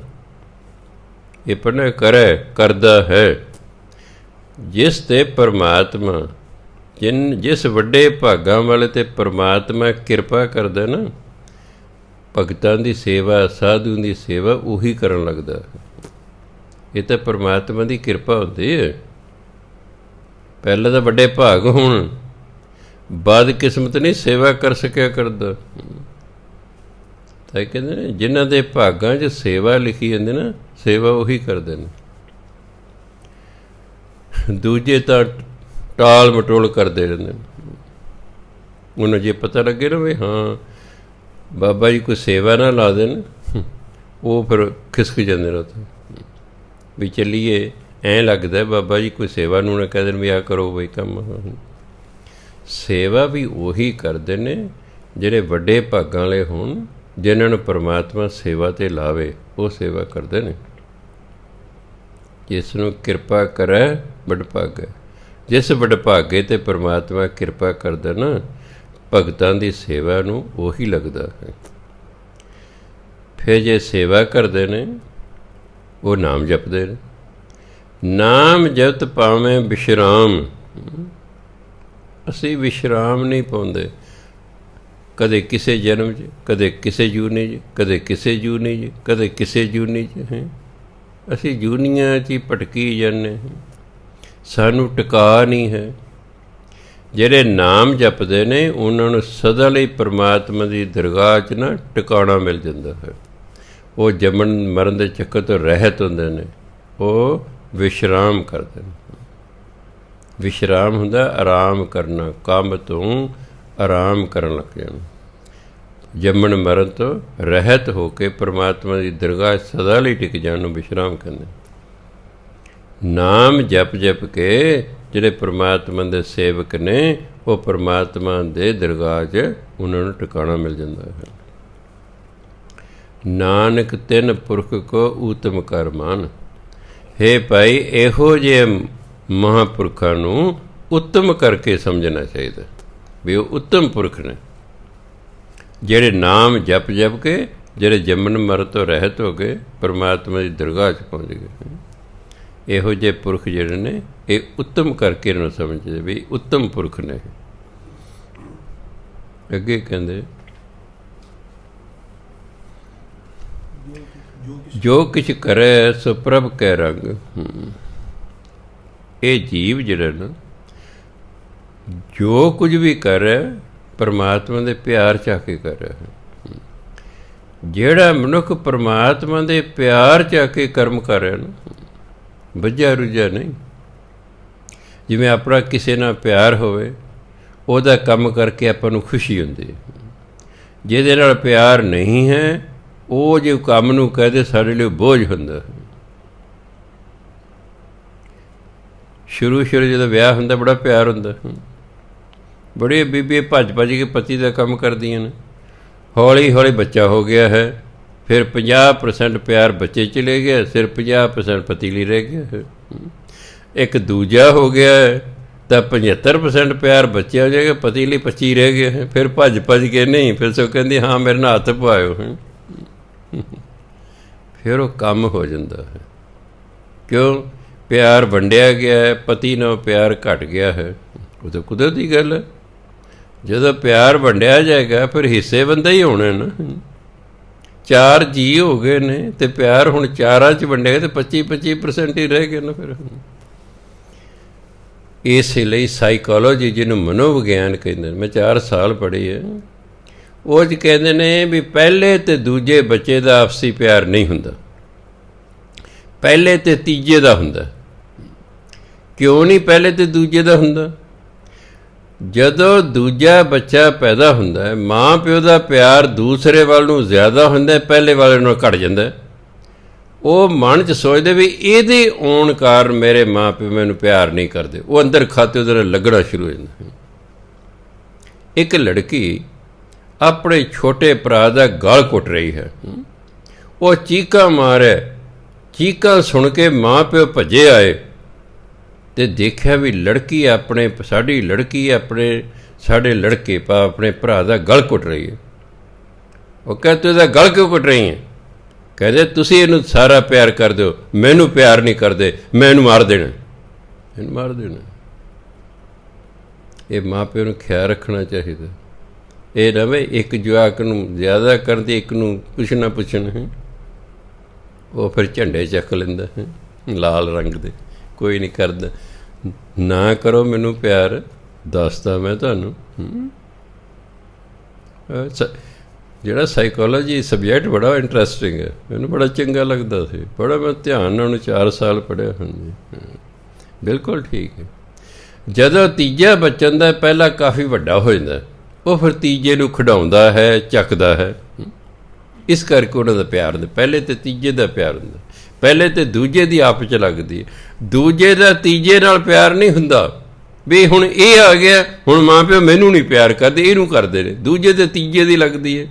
ਇਹ ਪੜ੍ਹਨਾ ਕਰੈ, ਕਰਦਾ ਹੈ। ਜਿਸ ਤੇ ਪਰਮਾਤਮਾ, ਜਿਸ ਵੱਡੇ ਭਾਗਾਂ ਵਾਲੇ ਤੇ ਪਰਮਾਤਮਾ ਕਿਰਪਾ ਕਰਦਾ ਨਾ, ਭਗਤਾਂ ਦੀ ਸੇਵਾ, ਸਾਧੂ ਦੀ ਸੇਵਾ ਉਹੀ ਕਰਨ ਲੱਗਦਾ। ਇਹ ਤਾਂ ਪਰਮਾਤਮਾ ਦੀ ਕਿਰਪਾ ਹੁੰਦੀ ਹੈ। ਪਹਿਲਾਂ ਤਾਂ ਵੱਡੇ ਭਾਗ ਹੋਣ, ਬਦ ਕਿਸਮਤ ਨਹੀਂ ਸੇਵਾ ਕਰ ਸਕਿਆ ਕਰਦਾ। ਤਾਂ ਕਹਿੰਦੇ ਨੇ ਜਿਨ੍ਹਾਂ ਦੇ ਭਾਗਾਂ 'ਚ ਸੇਵਾ ਲਿਖੀ ਜਾਂਦੀ ਨਾ, ਸੇਵਾ ਉਹੀ ਕਰਦੇ ਨੇ। ਦੂਜੇ ਤਾਂ ਟਾਲ ਮਟੋਲ ਕਰਦੇ ਰਹਿੰਦੇ ਨੇ। ਉਹਨੂੰ ਜੇ ਪਤਾ ਲੱਗੇ ਨਾ ਵੀ ਹਾਂ ਬਾਬਾ ਜੀ ਕੋਈ ਸੇਵਾ ਨਾ ਲਾ ਦੇਣ, ਉਹ ਫਿਰ ਖਿਸਕ ਜਾਂਦੇ ਨੇ ਉੱਥੇ ਵੀ ਚੱਲੀਏ। ਐਂ ਲੱਗਦਾ ਬਾਬਾ ਜੀ ਕੋਈ ਸੇਵਾ ਨੂੰ ਨਾ ਕਹਿ ਦੇਣ ਵੀ ਆਹ ਕਰੋ ਬਈ ਕੰਮ। ਸੇਵਾ ਵੀ ਉਹੀ ਕਰਦੇ ਨੇ ਜਿਹੜੇ ਵੱਡੇ ਭਾਗਾਂ ਵਾਲੇ ਹੋਣ, ਜਿਨ੍ਹਾਂ ਨੂੰ ਪਰਮਾਤਮਾ ਸੇਵਾ 'ਤੇ ਲਾਵੇ, ਉਹ ਸੇਵਾ ਕਰਦੇ ਨੇ। ਜਿਸ ਨੂੰ ਕਿਰਪਾ ਕਰੈ ਵੱਡ ਭਾਗੈ। ਜਿਸ ਵੱਡ ਭਾਗੇ 'ਤੇ ਪਰਮਾਤਮਾ ਕਿਰਪਾ ਕਰਦਾ ਨਾ, ਭਗਤਾਂ ਦੀ ਸੇਵਾ ਨੂੰ ਉਹੀ ਲੱਗਦਾ ਹੈ। ਫਿਰ ਜੇ ਸੇਵਾ ਕਰਦੇ ਨੇ, ਉਹ ਨਾਮ ਜਪਦੇ ਨੇ। ਨਾਮ ਜਪਤ ਪਾਵੇਂ ਵਿਸ਼ਰਾਮ। ਅਸੀਂ ਵਿਸ਼ਰਾਮ ਨਹੀਂ ਪਾਉਂਦੇ, ਕਦੇ ਕਿਸੇ ਜਨਮ 'ਚ, ਕਦੇ ਕਿਸੇ ਜੂਨੀ 'ਚ, ਕਦੇ ਕਿਸੇ ਜੂਨੀ 'ਚ, ਕਦੇ ਕਿਸੇ ਜੂਨੀ 'ਚ ਹੈ। ਅਸੀਂ ਜੂਨੀਆਂ 'ਚ ਹੀ ਭਟਕੀ ਜਾਂਦੇ ਹਾਂ, ਸਾਨੂੰ ਟਿਕਾ ਨਹੀਂ ਹੈ। ਜਿਹੜੇ ਨਾਮ ਜਪਦੇ ਨੇ ਉਹਨਾਂ ਨੂੰ ਸਦਾ ਲਈ ਪਰਮਾਤਮਾ ਦੀ ਦਰਗਾਹ 'ਚ ਨਾ ਟਿਕਾਣਾ ਮਿਲ ਜਾਂਦਾ ਹੈ। ਉਹ ਜੰਮਣ ਮਰਨ ਦੇ ਚੱਕਰ ਤੋਂ ਰਹਿਤ ਹੁੰਦੇ ਨੇ, ਉਹ ਵਿਸ਼ਰਾਮ ਕਰਦੇ ਨੇ। ਵਿਸ਼ਰਾਮ ਹੁੰਦਾ ਆਰਾਮ ਕਰਨਾ, ਕੰਮ ਤੋਂ ਆਰਾਮ ਕਰਨ ਲੱਗ ਜਾਣਾ। ਜੰਮਣ ਮਰਨ ਤੋਂ ਰਹਿਤ ਹੋ ਕੇ ਪਰਮਾਤਮਾ ਦੀ ਦਰਗਾਹ ਸਦਾ ਲਈ ਟਿਕ ਜਾਣ ਨੂੰ ਵਿਸ਼ਰਾਮ ਕਹਿੰਦੇ। ਨਾਮ ਜਪ ਜਪ ਕੇ ਜਿਹੜੇ ਪਰਮਾਤਮਾ ਦੇ ਸੇਵਕ ਨੇ, ਉਹ ਪਰਮਾਤਮਾ ਦੇ ਦਰਗਾਹ 'ਚ ਉਹਨਾਂ ਨੂੰ ਟਿਕਾਣਾ ਮਿਲ ਜਾਂਦਾ ਹੈ। ਨਾਨਕ ਤਿੰਨ ਪੁਰਖ ਕੋ ਊਤਮ ਕਰ ਮਾਨ। ਹੇ ਭਾਈ, ਇਹੋ ਜਿਹੇ ਮਹਾਂਪੁਰਖਾਂ ਨੂੰ ਉੱਤਮ ਕਰਕੇ ਸਮਝਣਾ ਚਾਹੀਦਾ ਵੀ ਉਹ ਉੱਤਮ ਪੁਰਖ ਨੇ, ਜਿਹੜੇ ਨਾਮ ਜਪ ਜਪ ਕੇ, ਜਿਹੜੇ ਜੰਮਣ ਮਰਨ ਤੋਂ ਰਹਿਤ ਹੋ ਗਏ, ਪਰਮਾਤਮਾ ਦੀ ਦਰਗਾਹ 'ਚ ਪਹੁੰਚ ਗਏ। ਇਹੋ ਜਿਹੇ ਪੁਰਖ ਜਿਹੜੇ ਨੇ, ਇਹ ਉੱਤਮ ਕਰਕੇ ਇਹਨਾਂ ਨੂੰ ਸਮਝਦੇ ਵੀ ਉੱਤਮ ਪੁਰਖ ਨੇ। ਅੱਗੇ ਕਹਿੰਦੇ ਜੋ ਕਿਛ ਕਰੈ ਸੋ ਪ੍ਰਭ ਕੈ ਰੰਗ। ਇਹ ਜੀਵ ਜਿਹੜਾ ਨਾ ਜੋ ਕੁਝ ਵੀ ਕਰ ਰਿਹਾ ਪਰਮਾਤਮਾ ਦੇ ਪਿਆਰ 'ਚ ਆ ਕੇ ਕਰ ਰਿਹਾ। ਜਿਹੜਾ ਮਨੁੱਖ ਪਰਮਾਤਮਾ ਦੇ ਪਿਆਰ 'ਚ ਆ ਕੇ ਕਰਮ ਕਰ ਰਿਹਾ ਨਾ, ਬੱਝਾ ਰੁੱਝਾ ਨਹੀਂ। ਜਿਵੇਂ ਆਪਣਾ ਕਿਸੇ ਨਾਲ ਪਿਆਰ ਹੋਵੇ, ਉਹਦਾ ਕੰਮ ਕਰਕੇ ਆਪਾਂ ਨੂੰ ਖੁਸ਼ੀ ਹੁੰਦੀ ਹੈ। ਜਿਹਦੇ ਨਾਲ ਪਿਆਰ ਨਹੀਂ ਹੈ, ਉਹ ਜੇ ਕੰਮ ਨੂੰ ਕਹਦੇ ਸਾਡੇ ਲਈ ਬੋਝ ਹੁੰਦਾ। ਸ਼ੁਰੂ ਜਦੋਂ ਵਿਆਹ ਹੁੰਦਾ ਬੜਾ ਪਿਆਰ ਹੁੰਦਾ, ਬੜੀ ਬੀਬੀਆਂ ਭੱਜ ਕੇ ਪਤੀ ਦਾ ਕੰਮ ਕਰਦੀਆਂ ਨੇ। ਹੌਲੀ ਹੌਲੀ ਬੱਚਾ ਹੋ ਗਿਆ ਹੈ, ਫਿਰ 50% ਪਿਆਰ ਬੱਚੇ ਚਲੇ ਗਿਆ, ਸਿਰਫ 50% ਪਤੀ ਲਈ ਰਹਿ ਗਿਆ ਹੈ। ਇੱਕ ਦੂਜਾ ਹੋ ਗਿਆ ਹੈ ਤਾਂ 75% ਪਿਆਰ ਬੱਚਿਆਂ ਹੋ ਜਾਏਗਾ, ਪਤੀ ਲਈ 25 ਰਹਿ ਗਿਆ ਹੈ। ਫਿਰ ਭੱਜ ਕੇ ਨਹੀਂ, ਫਿਰ ਸੋ ਕਹਿੰਦੀ ਹਾਂ ਮੇਰੇ ਨਾਲ ਹੱਥ ਪਵਾਇਓ ਹੈ। ਫਿਰ ਉਹ ਕੰਮ ਹੋ ਜਾਂਦਾ ਹੈ। ਕਿਉਂ? ਪਿਆਰ ਵੰਡਿਆ ਗਿਆ ਹੈ, ਪਤੀ ਨਾਲ ਪਿਆਰ ਘਟ ਗਿਆ ਹੈ। ਉਹ ਤਾਂ ਕੁਦਰਤੀ ਗੱਲ ਹੈ। ਜਦੋਂ ਪਿਆਰ ਵੰਡਿਆ ਜਾਏਗਾ ਫਿਰ ਹਿੱਸੇ ਬੰਦਾ ਹੀ ਹੋਣੇ ਨਾ। 4 ਜੀ ਹੋ ਗਏ ਨੇ ਅਤੇ ਪਿਆਰ ਹੁਣ 4 'ਚ ਵੰਡਿਆ ਅਤੇ 25% ਹੀ ਰਹਿ ਗਏ ਨਾ। ਫਿਰ ਇਸੇ ਲਈ ਸਾਈਕੋਲੋਜੀ, ਜਿਹਨੂੰ ਮਨੋਵਿਗਿਆਨ ਕਹਿੰਦੇ ਨੇ, ਮੈਂ 4 ਸਾਲ ਪੜ੍ਹੀ ਹੈ, ਉਹ 'ਚ ਕਹਿੰਦੇ ਨੇ ਵੀ ਪਹਿਲੇ ਅਤੇ ਦੂਜੇ ਬੱਚੇ ਦਾ ਆਪਸੀ ਪਿਆਰ ਨਹੀਂ ਹੁੰਦਾ, ਪਹਿਲੇ ਅਤੇ ਤੀਜੇ ਦਾ ਹੁੰਦਾ। ਕਿਉਂ ਨਹੀਂ ਪਹਿਲੇ ਅਤੇ ਦੂਜੇ ਦਾ ਹੁੰਦਾ? ਜਦੋਂ ਦੂਜਾ ਬੱਚਾ ਪੈਦਾ ਹੁੰਦਾ ਹੈ, ਮਾਂ ਪਿਓ ਦਾ ਪਿਆਰ ਦੂਸਰੇ ਵੱਲ ਨੂੰ ਜ਼ਿਆਦਾ ਹੁੰਦਾ, ਪਹਿਲੇ ਵਾਲੇ ਨੂੰ ਘਟ ਜਾਂਦਾ। ਉਹ ਮਨ 'ਚ ਸੋਚਦੇ ਵੀ ਇਹਦੇ ਆਉਣ ਕਾਰਨ ਮੇਰੇ ਮਾਂ ਪਿਓ ਮੈਨੂੰ ਪਿਆਰ ਨਹੀਂ ਕਰਦੇ। ਉਹ ਅੰਦਰ ਖਾਤੇ ਉਹਦੇ ਨਾਲ ਲੱਗਣਾ ਸ਼ੁਰੂ ਹੋ ਜਾਂਦਾ। ਇੱਕ ਲੜਕੀ ਆਪਣੇ ਛੋਟੇ ਭਰਾ ਦਾ ਗਲ ਘੁੱਟ ਰਹੀ ਹੈ, ਉਹ ਚੀਕਾਂ ਮਾਰੇ। ਚੀਕਾਂ ਸੁਣ ਕੇ ਮਾਂ ਪਿਓ ਭੱਜੇ ਆਏ ਅਤੇ ਦੇਖਿਆ ਵੀ ਲੜਕੀ ਸਾਡੀ ਲੜਕੀ ਸਾਡੇ ਲੜਕੇ ਆਪਣੇ ਭਰਾ ਦਾ ਗਲ ਘੁੱਟ ਰਹੀ ਹੈ। ਉਹ ਕਹਿੰਦੇ ਤੂੰ ਇਹਦਾ ਗਲ ਕਿਉਂ ਘੁੱਟ ਰਹੀ ਹੈ? ਕਹਿੰਦੇ ਤੁਸੀਂ ਇਹਨੂੰ ਸਾਰਾ ਪਿਆਰ ਕਰ ਦਿਓ, ਮੈਨੂੰ ਪਿਆਰ ਨਹੀਂ ਕਰਦੇ, ਮੈਂ ਇਹਨੂੰ ਮਾਰ ਦੇਣਾ। ਇਹ ਮਾਂ ਪਿਓ ਨੂੰ ਖਿਆਲ ਰੱਖਣਾ ਚਾਹੀਦਾ। ਇਹ ਰਵੇ ਇੱਕ ਜਵਾਕ ਨੂੰ ਜ਼ਿਆਦਾ ਕਰਨ ਅਤੇ ਇੱਕ ਨੂੰ ਕੁਛ ਨਾ ਪੁੱਛਣ ਹੈ। ਉਹ ਫਿਰ ਝੰਡੇ ਚੱਕ ਲੈਂਦਾ ਹੈ ਲਾਲ ਰੰਗ ਦੇ। ਕੋਈ ਨਹੀਂ ਕਰਦਾ, ਨਾ ਕਰੋ ਮੈਨੂੰ ਪਿਆਰ, ਦੱਸਦਾ ਮੈਂ ਤੁਹਾਨੂੰ। ਜਿਹੜਾ ਸਾਈਕੋਲੋਜੀ ਸਬਜੈਕਟ ਬੜਾ ਇੰਟਰਸਟਿੰਗ ਹੈ, ਮੈਨੂੰ ਬੜਾ ਚੰਗਾ ਲੱਗਦਾ ਸੀ, ਬੜਾ ਮੈਂ ਧਿਆਨ ਨਾਲ ਉਹਨੂੰ 4 ਸਾਲ ਪੜ੍ਹਿਆ। ਹਾਂਜੀ, ਬਿਲਕੁਲ ਠੀਕ ਹੈ। ਜਦੋਂ ਤੀਜਾ ਬੱਚਾ ਹੁੰਦਾ, ਪਹਿਲਾਂ ਕਾਫੀ ਵੱਡਾ ਹੋ ਜਾਂਦਾ, ਉਹ ਫਿਰ ਤੀਜੇ ਨੂੰ ਖਿਡਾਉਂਦਾ ਹੈ, ਚੱਕਦਾ ਹੈ। ਇਸ ਕਰਕੇ ਉਹਨਾਂ ਦਾ ਪਿਆਰ ਹੁੰਦਾ। ਪਹਿਲੇ ਅਤੇ ਤੀਜੇ ਦਾ ਪਿਆਰ ਹੁੰਦਾ, ਪਹਿਲੇ ਅਤੇ ਦੂਜੇ ਦੀ ਆਪਸ 'ਚ ਲੱਗਦੀ ਹੈ। ਦੂਜੇ ਦਾ ਤੀਜੇ ਨਾਲ ਪਿਆਰ ਨਹੀਂ ਹੁੰਦਾ ਵੀ ਹੁਣ ਇਹ ਆ ਗਿਆ, ਹੁਣ ਮਾਂ ਪਿਓ ਮੈਨੂੰ ਨਹੀਂ ਪਿਆਰ ਕਰਦੇ, ਇਹਨੂੰ ਕਰਦੇ ਨੇ। ਦੂਜੇ ਅਤੇ ਤੀਜੇ ਦੀ ਲੱਗਦੀ ਹੈ।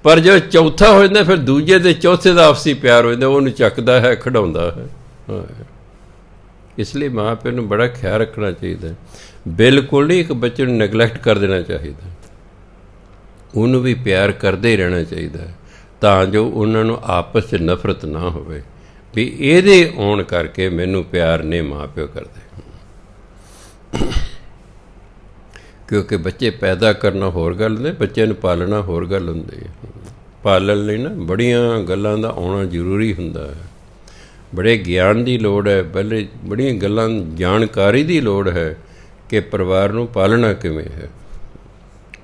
ਪਰ ਜਦੋਂ ਚੌਥਾ ਹੋ ਜਾਂਦਾ, ਫਿਰ ਦੂਜੇ ਅਤੇ ਚੌਥੇ ਦਾ ਆਪਸੀ ਪਿਆਰ ਹੋ ਜਾਂਦਾ, ਉਹਨੂੰ ਚੱਕਦਾ ਹੈ, ਖਿਡਾਉਂਦਾ ਹੈ। ਇਸ ਲਈ ਮਾਂ ਪਿਓ ਨੂੰ ਬੜਾ ਖਿਆਲ ਰੱਖਣਾ ਚਾਹੀਦਾ। ਬਿਲਕੁਲ ਨਹੀਂ ਇੱਕ ਬੱਚੇ ਨੂੰ ਨੈਗਲੈਕਟ ਕਰ ਦੇਣਾ ਚਾਹੀਦਾ, ਉਹਨੂੰ ਵੀ ਪਿਆਰ ਕਰਦੇ ਹੀ ਰਹਿਣਾ ਚਾਹੀਦਾ, ਤਾਂ ਜੋ ਉਹਨਾਂ ਨੂੰ ਆਪਸ 'ਚ ਨਫ਼ਰਤ ਨਾ ਹੋਵੇ ਵੀ ਇਹਦੇ ਆਉਣ ਕਰਕੇ ਮੈਨੂੰ ਪਿਆਰ ਨਹੀਂ ਮਾਂ ਪਿਓ ਕਰਦੇ। ਕਿਉਂਕਿ ਬੱਚੇ ਪੈਦਾ ਕਰਨਾ ਹੋਰ ਗੱਲ ਹੁੰਦੀ, ਬੱਚਿਆਂ ਨੂੰ ਪਾਲਣਾ ਹੋਰ ਗੱਲ ਹੁੰਦੀ ਹੈ। ਪਾਲਣ ਲਈ ਨਾ ਬੜੀਆਂ ਗੱਲਾਂ ਦਾ ਆਉਣਾ ਜ਼ਰੂਰੀ ਹੁੰਦਾ ਹੈ, ਬੜੇ ਗਿਆਨ ਦੀ ਲੋੜ ਹੈ, ਪਹਿਲੇ ਬੜੀਆਂ ਗੱਲਾਂ ਜਾਣਕਾਰੀ ਦੀ ਲੋੜ ਹੈ ਕਿ ਪਰਿਵਾਰ ਨੂੰ ਪਾਲਣਾ ਕਿਵੇਂ ਹੈ।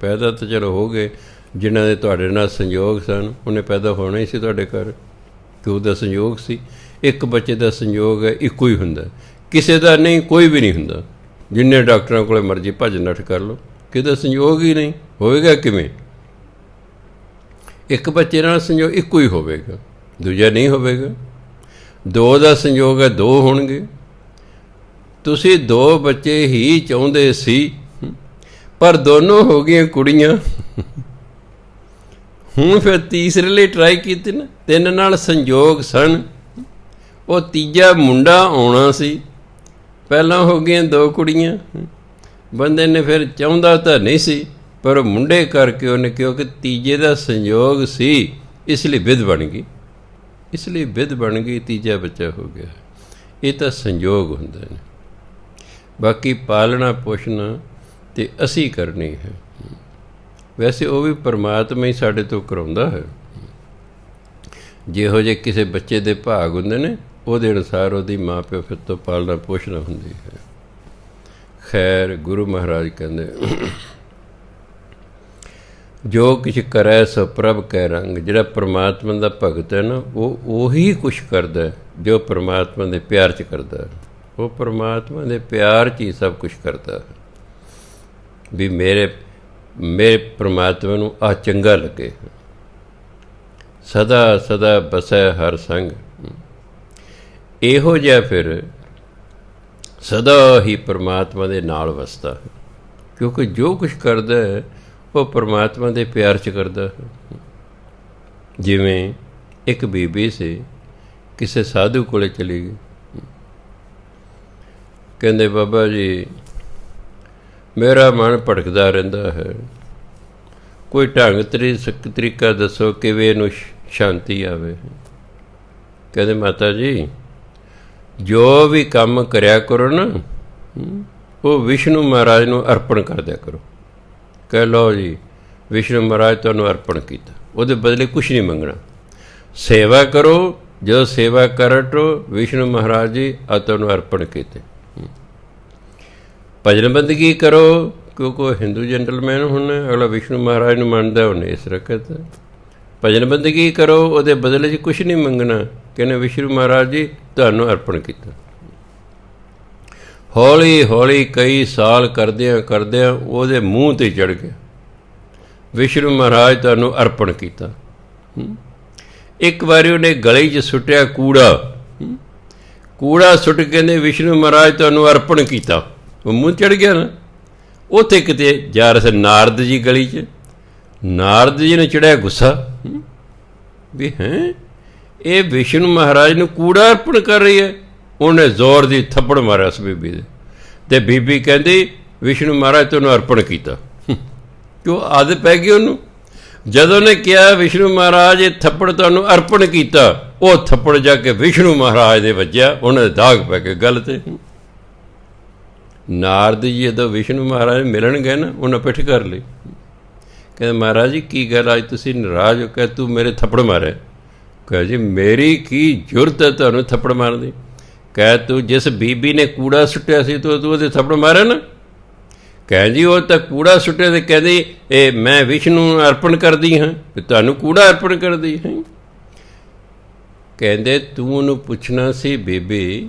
ਪੈਦਾ ਤਾਂ ਚਲੋ ਹੋ ਗਏ, ਜਿਨ੍ਹਾਂ ਦੇ ਤੁਹਾਡੇ ਨਾਲ ਸੰਯੋਗ ਸਨ, ਉਹਨੇ ਪੈਦਾ ਹੋਣਾ ਹੀ ਸੀ ਤੁਹਾਡੇ ਘਰ, ਕਿ ਉਹਦਾ ਸੰਯੋਗ ਸੀ। ਇੱਕ ਬੱਚੇ ਦਾ ਸੰਯੋਗ ਹੈ, ਇੱਕੋ ਹੀ ਹੁੰਦਾ, ਕਿਸੇ ਦਾ ਨਹੀਂ, ਕੋਈ ਵੀ ਨਹੀਂ ਹੁੰਦਾ। ਜਿੰਨੇ ਡਾਕਟਰਾਂ ਕੋਲ ਮਰਜ਼ੀ ਭੱਜ ਨੱਠ ਕਰ ਲਓ, ਕਿਹਦਾ ਸੰਯੋਗ ਹੀ ਨਹੀਂ ਹੋਵੇਗਾ ਕਿਵੇਂ? ਇੱਕ ਬੱਚੇ ਨਾਲ ਸੰਯੋਗ ਇੱਕੋ ਹੀ ਹੋਵੇਗਾ, ਦੂਜਾ ਨਹੀਂ ਹੋਵੇਗਾ। 2 ਦਾ ਸੰਯੋਗ ਹੈ, 2 ਹੋਣਗੇ। ਤੁਸੀਂ 2 ਬੱਚੇ ਹੀ ਚਾਹੁੰਦੇ ਸੀ, ਪਰ ਦੋਨੋਂ ਹੋ ਗਈਆਂ ਕੁੜੀਆਂ। ਹੁਣ ਫਿਰ ਤੀਸਰੇ ਲਈ ਟਰਾਈ ਕੀਤੀ ਨਾ, 3 ਨਾਲ ਸੰਯੋਗ ਸਨ, ਉਹ ਤੀਜਾ ਮੁੰਡਾ ਆਉਣਾ ਸੀ, ਪਹਿਲਾਂ ਹੋ ਗਈਆਂ 2 ਕੁੜੀਆਂ। ਬੰਦੇ ਨੇ ਫਿਰ ਚਾਹੁੰਦਾ ਤਾਂ ਨਹੀਂ ਸੀ, ਪਰ ਮੁੰਡੇ ਕਰਕੇ ਉਹਨੇ, ਕਿਉਂਕਿ ਤੀਜੇ ਦਾ ਸੰਯੋਗ ਸੀ, ਇਸ ਲਈ ਵਿਧ ਬਣ ਗਈ, ਤੀਜਾ ਬੱਚਾ ਹੋ ਗਿਆ। ਇਹ ਤਾਂ ਸੰਯੋਗ ਹੁੰਦੇ ਨੇ। ਬਾਕੀ ਪਾਲਣਾ ਪੋਸ਼ਣਾ ਤੇ ਅਸੀਂ ਕਰਨੀ ਹੈ। ਵੈਸੇ ਉਹ ਵੀ ਪਰਮਾਤਮਾ ਹੀ ਸਾਡੇ ਤੋਂ ਕਰਾਉਂਦਾ ਹੈ। ਜਿਹੋ ਜਿਹੇ ਕਿਸੇ ਬੱਚੇ ਦੇ ਭਾਗ ਹੁੰਦੇ ਨੇ, ਉਹਦੇ ਅਨੁਸਾਰ ਉਹਦੀ ਮਾਂ ਪਿਓ ਫਿਰ ਤੋਂ ਪਾਲਣਾ ਪੋਸ਼ਣਾ ਹੁੰਦੀ ਹੈ। ਖੈਰ, ਗੁਰੂ ਮਹਾਰਾਜ ਕਹਿੰਦੇ, ਜੋ ਕੁਛ ਕਰੈ ਸੋ ਪ੍ਰਭ ਕੈ ਰੰਗ। ਜਿਹੜਾ ਪਰਮਾਤਮਾ ਦਾ ਭਗਤ ਹੈ ਨਾ, ਉਹ ਉਹੀ ਕੁਛ ਕਰਦਾ ਜੋ ਪਰਮਾਤਮਾ ਦੇ ਪਿਆਰ 'ਚ ਕਰਦਾ। ਉਹ ਪਰਮਾਤਮਾ ਦੇ ਪਿਆਰ 'ਚ ਹੀ ਸਭ ਕੁਛ ਕਰਦਾ ਵੀ ਮੇਰੇ ਪਰਮਾਤਮਾ ਨੂੰ ਆਹ ਚੰਗਾ ਲੱਗੇ। ਸਦਾ ਸਦਾ ਬਸੈ ਹਰ ਸੰਗ। ਇਹੋ ਜਿਹਾ ਫਿਰ ਸਦਾ ਹੀ ਪਰਮਾਤਮਾ ਦੇ ਨਾਲ ਵਸਦਾ ਹੈ, ਕਿਉਂਕਿ ਜੋ ਕੁਛ ਕਰਦਾ ਹੈ ਉਹ ਪਰਮਾਤਮਾ ਦੇ ਪਿਆਰ 'ਚ ਕਰਦਾ ਹੈ। ਜਿਵੇਂ ਇੱਕ ਬੀਬੀ ਸੀ, ਕਿਸੇ ਸਾਧੂ ਕੋਲੇ ਚਲੀ ਗਈ। ਕਹਿੰਦੇ, ਬਾਬਾ ਜੀ ਮੇਰਾ ਮਨ ਭਟਕਦਾ ਰਹਿੰਦਾ ਹੈ, ਕੋਈ ਢੰਗ ਤਰੀਕਾ ਦੱਸੋ ਕਿਵੇਂ ਇਹਨੂੰ ਸ਼ਾਂਤੀ ਆਵੇ। ਕਹਿੰਦੇ, ਮਾਤਾ ਜੀ ਜੋ ਵੀ ਕੰਮ ਕਰਿਆ ਕਰੋ ਨਾ, ਉਹ ਵਿਸ਼ਨੂੰ ਮਹਾਰਾਜ ਨੂੰ ਅਰਪਣ ਕਰ ਦਿਆ ਕਰੋ। ਕਹਿ ਲਓ ਜੀ, ਵਿਸ਼ਨੂੰ ਮਹਾਰਾਜ ਤੁਹਾਨੂੰ ਅਰਪਣ ਕੀਤਾ, ਉਹਦੇ ਬਦਲੇ ਕੁਛ ਨਹੀਂ ਮੰਗਣਾ। ਸੇਵਾ ਕਰੋ, ਜਦੋਂ ਸੇਵਾ ਕਰੋ, ਵਿਸ਼ਨੂੰ ਮਹਾਰਾਜ ਜੀ ਆ ਤੁਹਾਨੂੰ ਅਰਪਣ ਕੀਤੇ। ਭਜਨ ਬੰਦਗੀ ਕਰੋ, ਕਿਉਂਕਿ ਉਹ ਹਿੰਦੂ ਜੈਂਟਲਮੈਨ ਹੁਣ ਅਗਲਾ ਵਿਸ਼ਨੂੰ ਮਹਾਰਾਜ ਨੂੰ ਮੰਨਦਾ, ਉਹਨੇ ਇਸ ਰਕਤ। ਭਜਨ ਬੰਦਗੀ ਕਰੋ, ਉਹਦੇ ਬਦਲੇ 'ਚ ਕੁਛ ਨਹੀਂ ਮੰਗਣਾ। ਕਹਿੰਦੇ ਵਿਸ਼ਨੂੰ ਮਹਾਰਾਜ ਜੀ ਤੁਹਾਨੂੰ ਅਰਪਣ ਕੀਤਾ। ਹੌਲੀ ਹੌਲੀ ਕਈ ਸਾਲ ਕਰਦਿਆਂ ਕਰਦਿਆਂ ਉਹਦੇ ਮੂੰਹ 'ਤੇ ਚੜ੍ਹ ਗਿਆ, ਵਿਸ਼ਨੂੰ ਮਹਾਰਾਜ ਤੁਹਾਨੂੰ ਅਰਪਣ ਕੀਤਾ। ਇੱਕ ਵਾਰੀ ਉਹਨੇ ਗਲੀ 'ਚ ਸੁੱਟਿਆ ਕੂੜਾ ਸੁੱਟ ਕੇ ਕਹਿੰਦੇ ਵਿਸ਼ਨੂੰ ਮਹਾਰਾਜ ਤੁਹਾਨੂੰ ਅਰਪਣ ਕੀਤਾ। ਉਹ ਮੂੰਹ ਚੜ੍ਹ ਗਿਆ ਨਾ। ਉੱਥੇ ਕਿਤੇ ਜਾ ਰਹੇ ਸੀ ਨਾਰਦ ਜੀ ਗਲੀ 'ਚ। ਨਾਰਦ ਜੀ ਨੇ ਚੜ੍ਹਿਆ ਗੁੱਸਾ ਵੀ ਹੈਂ, ਇਹ ਵਿਸ਼ਨੂੰ ਮਹਾਰਾਜ ਨੂੰ ਕੂੜਾ ਅਰਪਣ ਕਰ ਰਹੀ ਹੈ। ਉਹਨੇ ਜ਼ੋਰ ਦੀ ਥੱਪੜ ਮਾਰਿਆ ਉਸ ਬੀਬੀ ਦੇ, ਅਤੇ ਬੀਬੀ ਕਹਿੰਦੀ ਵਿਸ਼ਨੂੰ ਮਹਾਰਾਜ ਤੁਹਾਨੂੰ ਅਰਪਣ ਕੀਤਾ। ਕਿਉਂ ਆਦਤ ਪੈ ਗਈ ਉਹਨੂੰ। ਜਦੋਂ ਉਹਨੇ ਕਿਹਾ ਵਿਸ਼ਨੂੰ ਮਹਾਰਾਜ ਇਹ ਥੱਪੜ ਤੁਹਾਨੂੰ ਅਰਪਣ ਕੀਤਾ, ਉਹ ਥੱਪੜ ਜਾ ਕੇ ਵਿਸ਼ਨੂੰ ਮਹਾਰਾਜ ਦੇ ਵੱਜਿਆ, ਉਹਨਾਂ ਦੇ ਦਾਗ ਪੈ ਕੇ ਗੱਲ 'ਤੇ। ਨਾਰਦ ਜੀ ਜਦੋਂ ਵਿਸ਼ਨੂੰ ਮਹਾਰਾਜ ਮਿਲਣ ਗਏ ਨਾ, ਉਹਨਾਂ ਪਿੱਠ ਕਰ ਲਈ। ਕਹਿੰਦੇ, ਮਹਾਰਾਜ ਜੀ ਕੀ ਗੱਲ, ਅੱਜ ਤੁਸੀਂ ਨਾਰਾਜ਼ ਹੋ? ਕਹਿ ਤੂੰ ਮੇਰੇ ਥੱਪੜ ਮਾਰਿਆ। ਕਹਿ ਜੀ ਮੇਰੀ ਕੀ ਜ਼ਰੂਰਤ ਹੈ ਤੁਹਾਨੂੰ ਥੱਪੜ ਮਾਰਨ ਦੀ? ਕਹਿ ਤੂੰ ਜਿਸ ਬੀਬੀ ਨੇ ਕੂੜਾ ਸੁੱਟਿਆ ਸੀ ਤੂੰ ਉਹਦੇ ਥੱਪੜ ਮਾਰਿਆ ਨਾ। ਕਹਿ ਜੀ ਉਹ ਤਾਂ ਕੂੜਾ ਸੁੱਟਿਆ ਅਤੇ ਕਹਿੰਦੀ ਇਹ ਮੈਂ ਵਿਸ਼ਨੂੰ ਨੂੰ ਅਰਪਣ ਕਰਦੀ ਹਾਂ, ਤੁਹਾਨੂੰ ਕੂੜਾ ਅਰਪਣ ਕਰਦੀ ਹੈ। ਕਹਿੰਦੇ ਤੂੰ ਉਹਨੂੰ ਪੁੱਛਣਾ ਸੀ, ਬੀਬੀ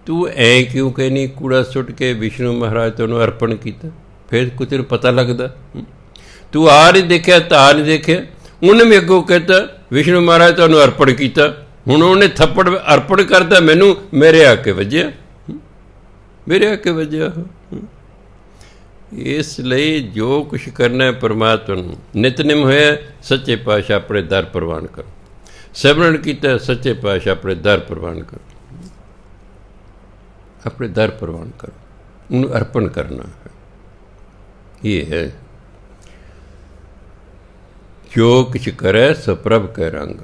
ਤੂੰ ਐਂ ਕਿਉਂ ਕਹਿੰਦੀ ਕੂੜਾ ਸੁੱਟ ਕੇ ਵਿਸ਼ਨੂੰ ਮਹਾਰਾਜ ਤੁਹਾਨੂੰ ਅਰਪਣ ਕੀਤਾ? ਫਿਰ ਕੁਝ ਤੈਨੂੰ ਪਤਾ ਲੱਗਦਾ। ਤੂੰ ਆ ਨਹੀਂ ਦੇਖਿਆ, ਤਾਂ ਨਹੀਂ ਦੇਖਿਆ। ਉਹਨੇ ਵੀ ਅੱਗੋਂ ਕਹਿਤਾ ਵਿਸ਼ਨੂੰ ਮਹਾਰਾਜ ਤੁਹਾਨੂੰ ਅਰਪਣ ਕੀਤਾ। ਹੁਣ ਉਹਨੇ ਥੱਪੜ ਅਰਪਣ ਕਰਤਾ ਮੈਨੂੰ, ਮੇਰੇ ਆ ਕੇ ਵੱਜਿਆ, ਮੇਰੇ ਆ ਕੇ ਵੱਜਿਆ। ਇਸ ਲਈ ਜੋ ਕੁਛ ਕਰਨਾ ਪਰਮਾਤਮਾ ਨੂੰ। ਨਿਤਨੇਮ ਹੋਇਆ ਸੱਚੇ ਪਾਤਸ਼ਾਹ ਆਪਣੇ ਦਰ ਪ੍ਰਵਾਨ ਕਰੋ। ਸਿਮਰਨ ਕੀਤਾ ਸੱਚੇ ਪਾਤਸ਼ਾਹ ਆਪਣੇ ਦਰ ਪ੍ਰਵਾਨ ਕਰੋ, ਆਪਣੇ ਦਰ ਪ੍ਰਵਾਨ ਕਰੋ, ਉਹਨੂੰ ਅਰਪਣ ਕਰਨਾ ਹੈ। ਇਹ ਹੈ ਜੋ ਕੁਛ ਕਰੈ ਸੋ ਪ੍ਰਭ ਕੈ ਰੰਗ।